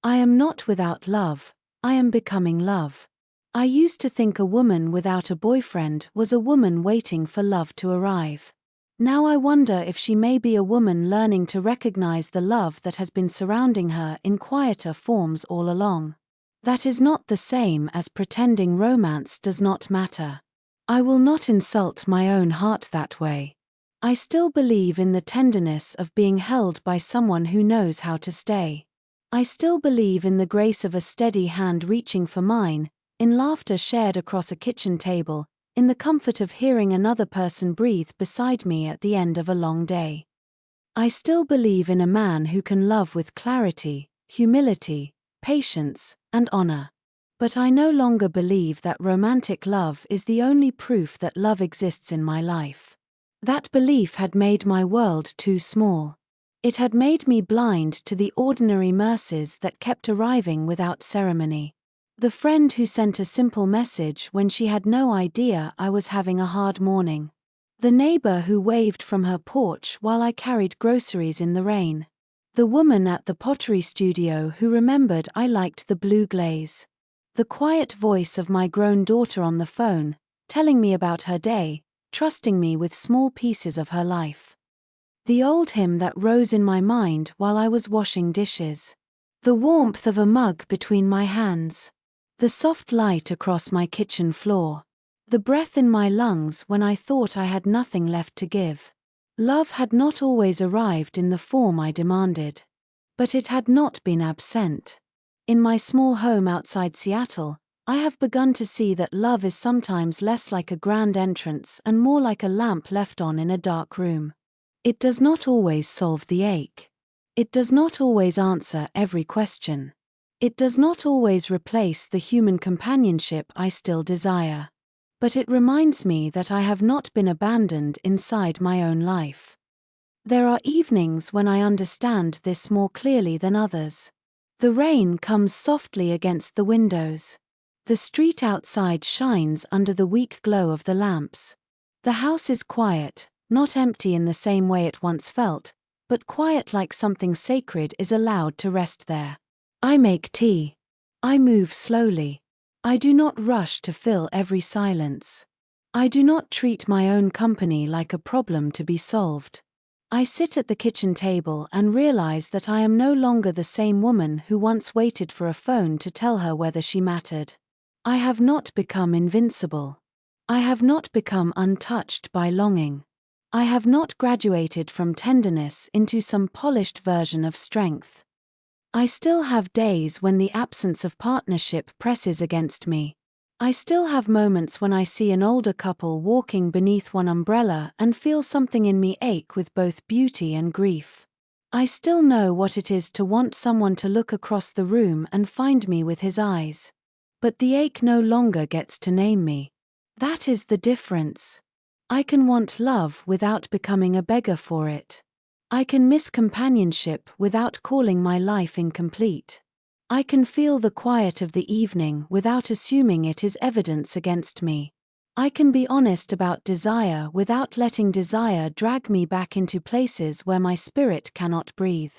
I am not without love, I am becoming love. I used to think a woman without a boyfriend was a woman waiting for love to arrive. Now I wonder if she may be a woman learning to recognize the love that has been surrounding her in quieter forms all along. That is not the same as pretending romance does not matter. I will not insult my own heart that way. I still believe in the tenderness of being held by someone who knows how to stay. I still believe in the grace of a steady hand reaching for mine, in laughter shared across a kitchen table, in the comfort of hearing another person breathe beside me at the end of a long day. I still believe in a man who can love with clarity, humility, patience, and honor. But I no longer believe that romantic love is the only proof that love exists in my life. That belief had made my world too small. It had made me blind to the ordinary mercies that kept arriving without ceremony. The friend who sent a simple message when she had no idea I was having a hard morning. The neighbor who waved from her porch while I carried groceries in the rain. The woman at the pottery studio who remembered I liked the blue glaze. The quiet voice of my grown daughter on the phone, telling me about her day, trusting me with small pieces of her life. The old hymn that rose in my mind while I was washing dishes. The warmth of a mug between my hands. The soft light across my kitchen floor. The breath in my lungs when I thought I had nothing left to give. Love had not always arrived in the form I demanded. But it had not been absent. In my small home outside Seattle, I have begun to see that love is sometimes less like a grand entrance and more like a lamp left on in a dark room. It does not always solve the ache. It does not always answer every question. It does not always replace the human companionship I still desire. But it reminds me that I have not been abandoned inside my own life. There are evenings when I understand this more clearly than others. The rain comes softly against the windows. The street outside shines under the weak glow of the lamps. The house is quiet, not empty in the same way it once felt, but quiet like something sacred is allowed to rest there. I make tea. I move slowly. I do not rush to fill every silence. I do not treat my own company like a problem to be solved. I sit at the kitchen table and realize that I am no longer the same woman who once waited for a phone to tell her whether she mattered. I have not become invincible. I have not become untouched by longing. I have not graduated from tenderness into some polished version of strength. I still have days when the absence of partnership presses against me. I still have moments when I see an older couple walking beneath one umbrella and feel something in me ache with both beauty and grief. I still know what it is to want someone to look across the room and find me with his eyes. But the ache no longer gets to name me. That is the difference. I can want love without becoming a beggar for it. I can miss companionship without calling my life incomplete. I can feel the quiet of the evening without assuming it is evidence against me. I can be honest about desire without letting desire drag me back into places where my spirit cannot breathe.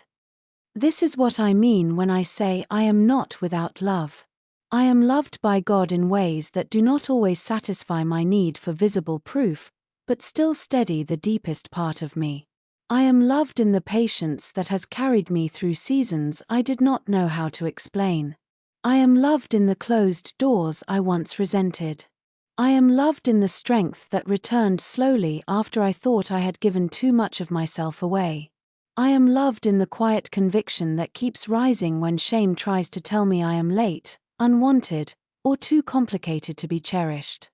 This is what I mean when I say I am not without love. I am loved by God in ways that do not always satisfy my need for visible proof, but still steady the deepest part of me. I am loved in the patience that has carried me through seasons I did not know how to explain. I am loved in the closed doors I once resented. I am loved in the strength that returned slowly after I thought I had given too much of myself away. I am loved in the quiet conviction that keeps rising when shame tries to tell me I am late, unwanted, or too complicated to be cherished.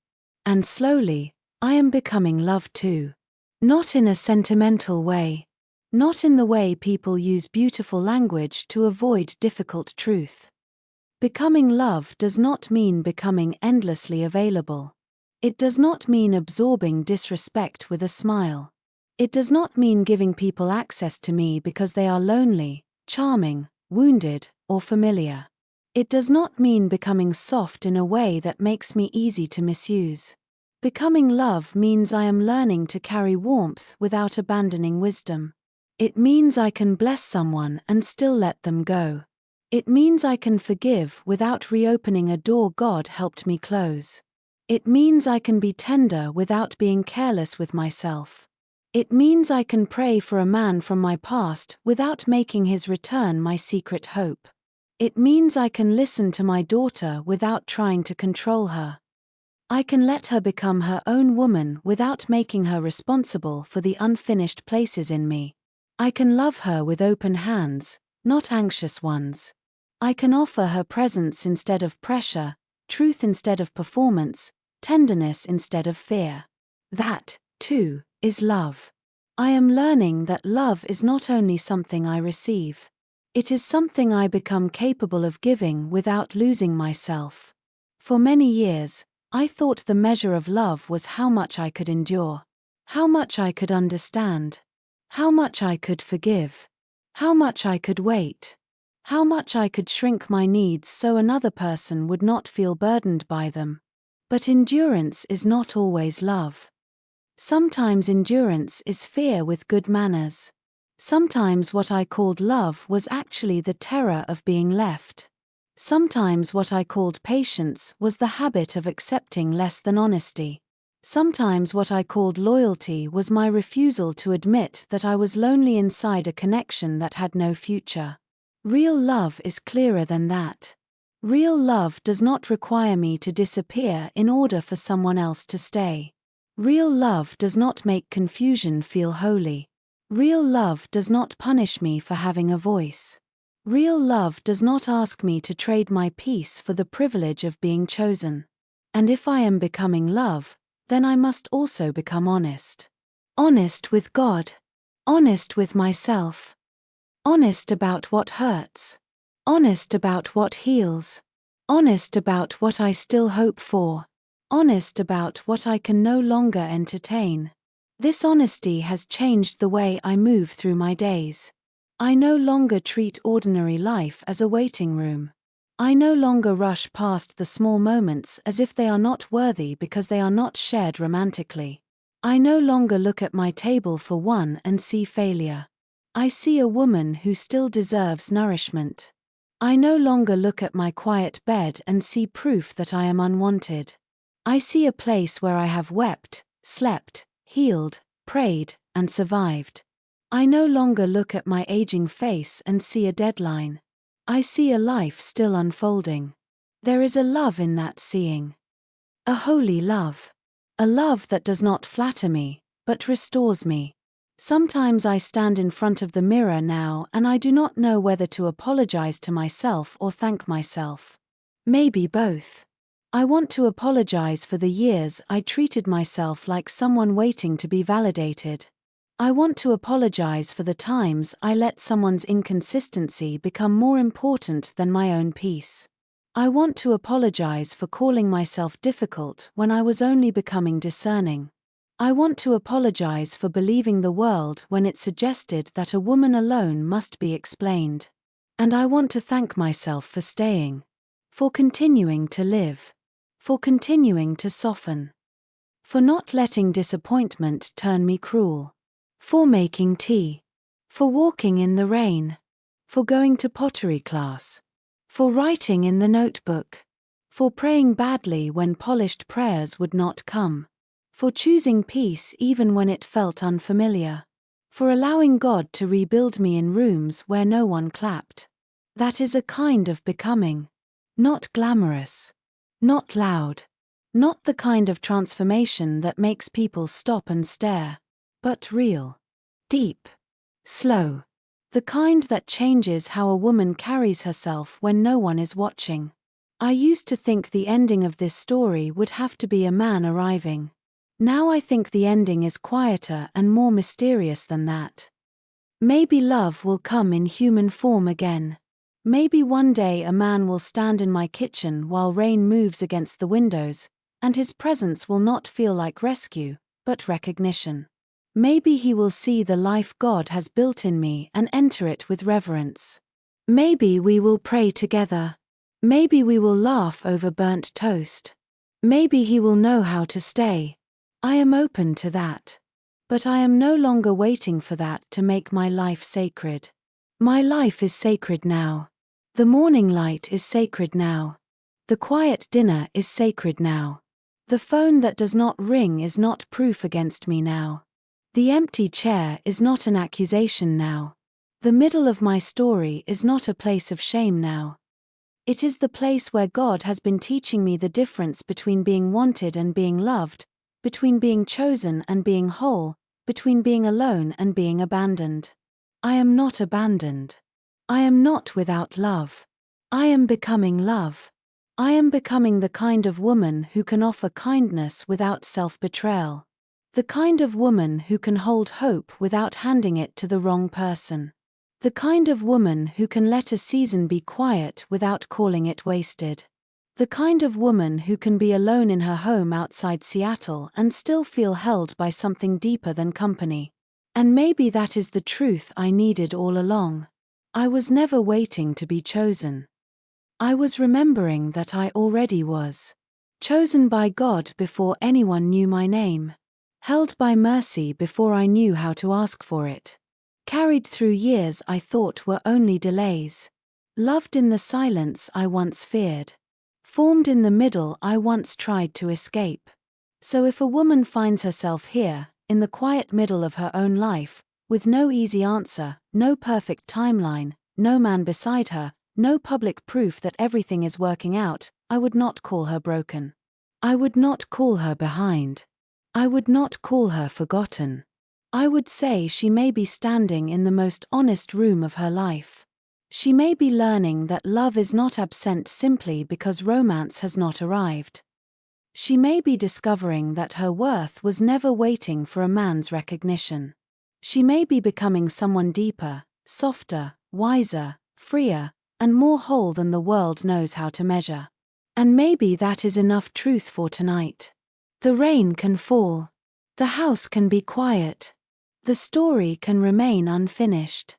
And slowly, I am becoming loved too. Not in a sentimental way. Not in the way people use beautiful language to avoid difficult truth. Becoming love does not mean becoming endlessly available. It does not mean absorbing disrespect with a smile. It does not mean giving people access to me because they are lonely, charming, wounded, or familiar. It does not mean becoming soft in a way that makes me easy to misuse. Becoming love means I am learning to carry warmth without abandoning wisdom. It means I can bless someone and still let them go. It means I can forgive without reopening a door God helped me close. It means I can be tender without being careless with myself. It means I can pray for a man from my past without making his return my secret hope. It means I can listen to my daughter without trying to control her. I can let her become her own woman without making her responsible for the unfinished places in me. I can love her with open hands, not anxious ones. I can offer her presence instead of pressure, truth instead of performance, tenderness instead of fear. That, too, is love. I am learning that love is not only something I receive. It is something I become capable of giving without losing myself. For many years, I thought the measure of love was how much I could endure, how much I could understand, how much I could forgive, how much I could wait, how much I could shrink my needs so another person would not feel burdened by them. But endurance is not always love. Sometimes endurance is fear with good manners. Sometimes what I called love was actually the terror of being left. Sometimes what I called patience was the habit of accepting less than honesty. Sometimes what I called loyalty was my refusal to admit that I was lonely inside a connection that had no future. Real love is clearer than that. Real love does not require me to disappear in order for someone else to stay. Real love does not make confusion feel holy. Real love does not punish me for having a voice. Real love does not ask me to trade my peace for the privilege of being chosen. And if I am becoming love, then I must also become honest. Honest with God. Honest with myself. Honest about what hurts. Honest about what heals. Honest about what I still hope for. Honest about what I can no longer entertain. This honesty has changed the way I move through my days. I no longer treat ordinary life as a waiting room. I no longer rush past the small moments as if they are not worthy because they are not shared romantically. I no longer look at my table for one and see failure. I see a woman who still deserves nourishment. I no longer look at my quiet bed and see proof that I am unwanted. I see a place where I have wept, slept, healed, prayed, and survived. I no longer look at my aging face and see a deadline. I see a life still unfolding. There is a love in that seeing. A holy love. A love that does not flatter me, but restores me. Sometimes I stand in front of the mirror now and I do not know whether to apologize to myself or thank myself. Maybe both. I want to apologize for the years I treated myself like someone waiting to be validated. I want to apologize for the times I let someone's inconsistency become more important than my own peace. I want to apologize for calling myself difficult when I was only becoming discerning. I want to apologize for believing the world when it suggested that a woman alone must be explained. And I want to thank myself for staying. For continuing to live. For continuing to soften. For not letting disappointment turn me cruel. For making tea. For walking in the rain. For going to pottery class. For writing in the notebook. For praying badly when polished prayers would not come. For choosing peace even when it felt unfamiliar. For allowing God to rebuild me in rooms where no one clapped. That is a kind of becoming. Not glamorous. Not loud. Not the kind of transformation that makes people stop and stare. But real. Deep. Slow. The kind that changes how a woman carries herself when no one is watching. I used to think the ending of this story would have to be a man arriving. Now I think the ending is quieter and more mysterious than that. Maybe love will come in human form again. Maybe one day a man will stand in my kitchen while rain moves against the windows, and his presence will not feel like rescue, but recognition. Maybe he will see the life God has built in me and enter it with reverence. Maybe we will pray together. Maybe we will laugh over burnt toast. Maybe he will know how to stay. I am open to that. But I am no longer waiting for that to make my life sacred. My life is sacred now. The morning light is sacred now. The quiet dinner is sacred now. The phone that does not ring is not proof against me now. The empty chair is not an accusation now. The middle of my story is not a place of shame now. It is the place where God has been teaching me the difference between being wanted and being loved, between being chosen and being whole, between being alone and being abandoned. I am not abandoned. I am not without love. I am becoming love. I am becoming the kind of woman who can offer kindness without self-betrayal. The kind of woman who can hold hope without handing it to the wrong person. The kind of woman who can let a season be quiet without calling it wasted. The kind of woman who can be alone in her home outside Seattle and still feel held by something deeper than company. And maybe that is the truth I needed all along. I was never waiting to be chosen. I was remembering that I already was. Chosen by God before anyone knew my name. Held by mercy before I knew how to ask for it. Carried through years I thought were only delays. Loved in the silence I once feared. Formed in the middle I once tried to escape. So if a woman finds herself here, in the quiet middle of her own life, with no easy answer, no perfect timeline, no man beside her, no public proof that everything is working out, I would not call her broken. I would not call her behind. I would not call her forgotten. I would say she may be standing in the most honest room of her life. She may be learning that love is not absent simply because romance has not arrived. She may be discovering that her worth was never waiting for a man's recognition. She may be becoming someone deeper, softer, wiser, freer, and more whole than the world knows how to measure. And maybe that is enough truth for tonight. The rain can fall. The house can be quiet. The story can remain unfinished.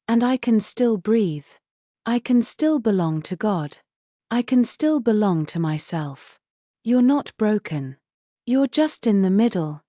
And I can still breathe. I can still belong to God. I can still belong to myself. You're not broken. You're just in the middle.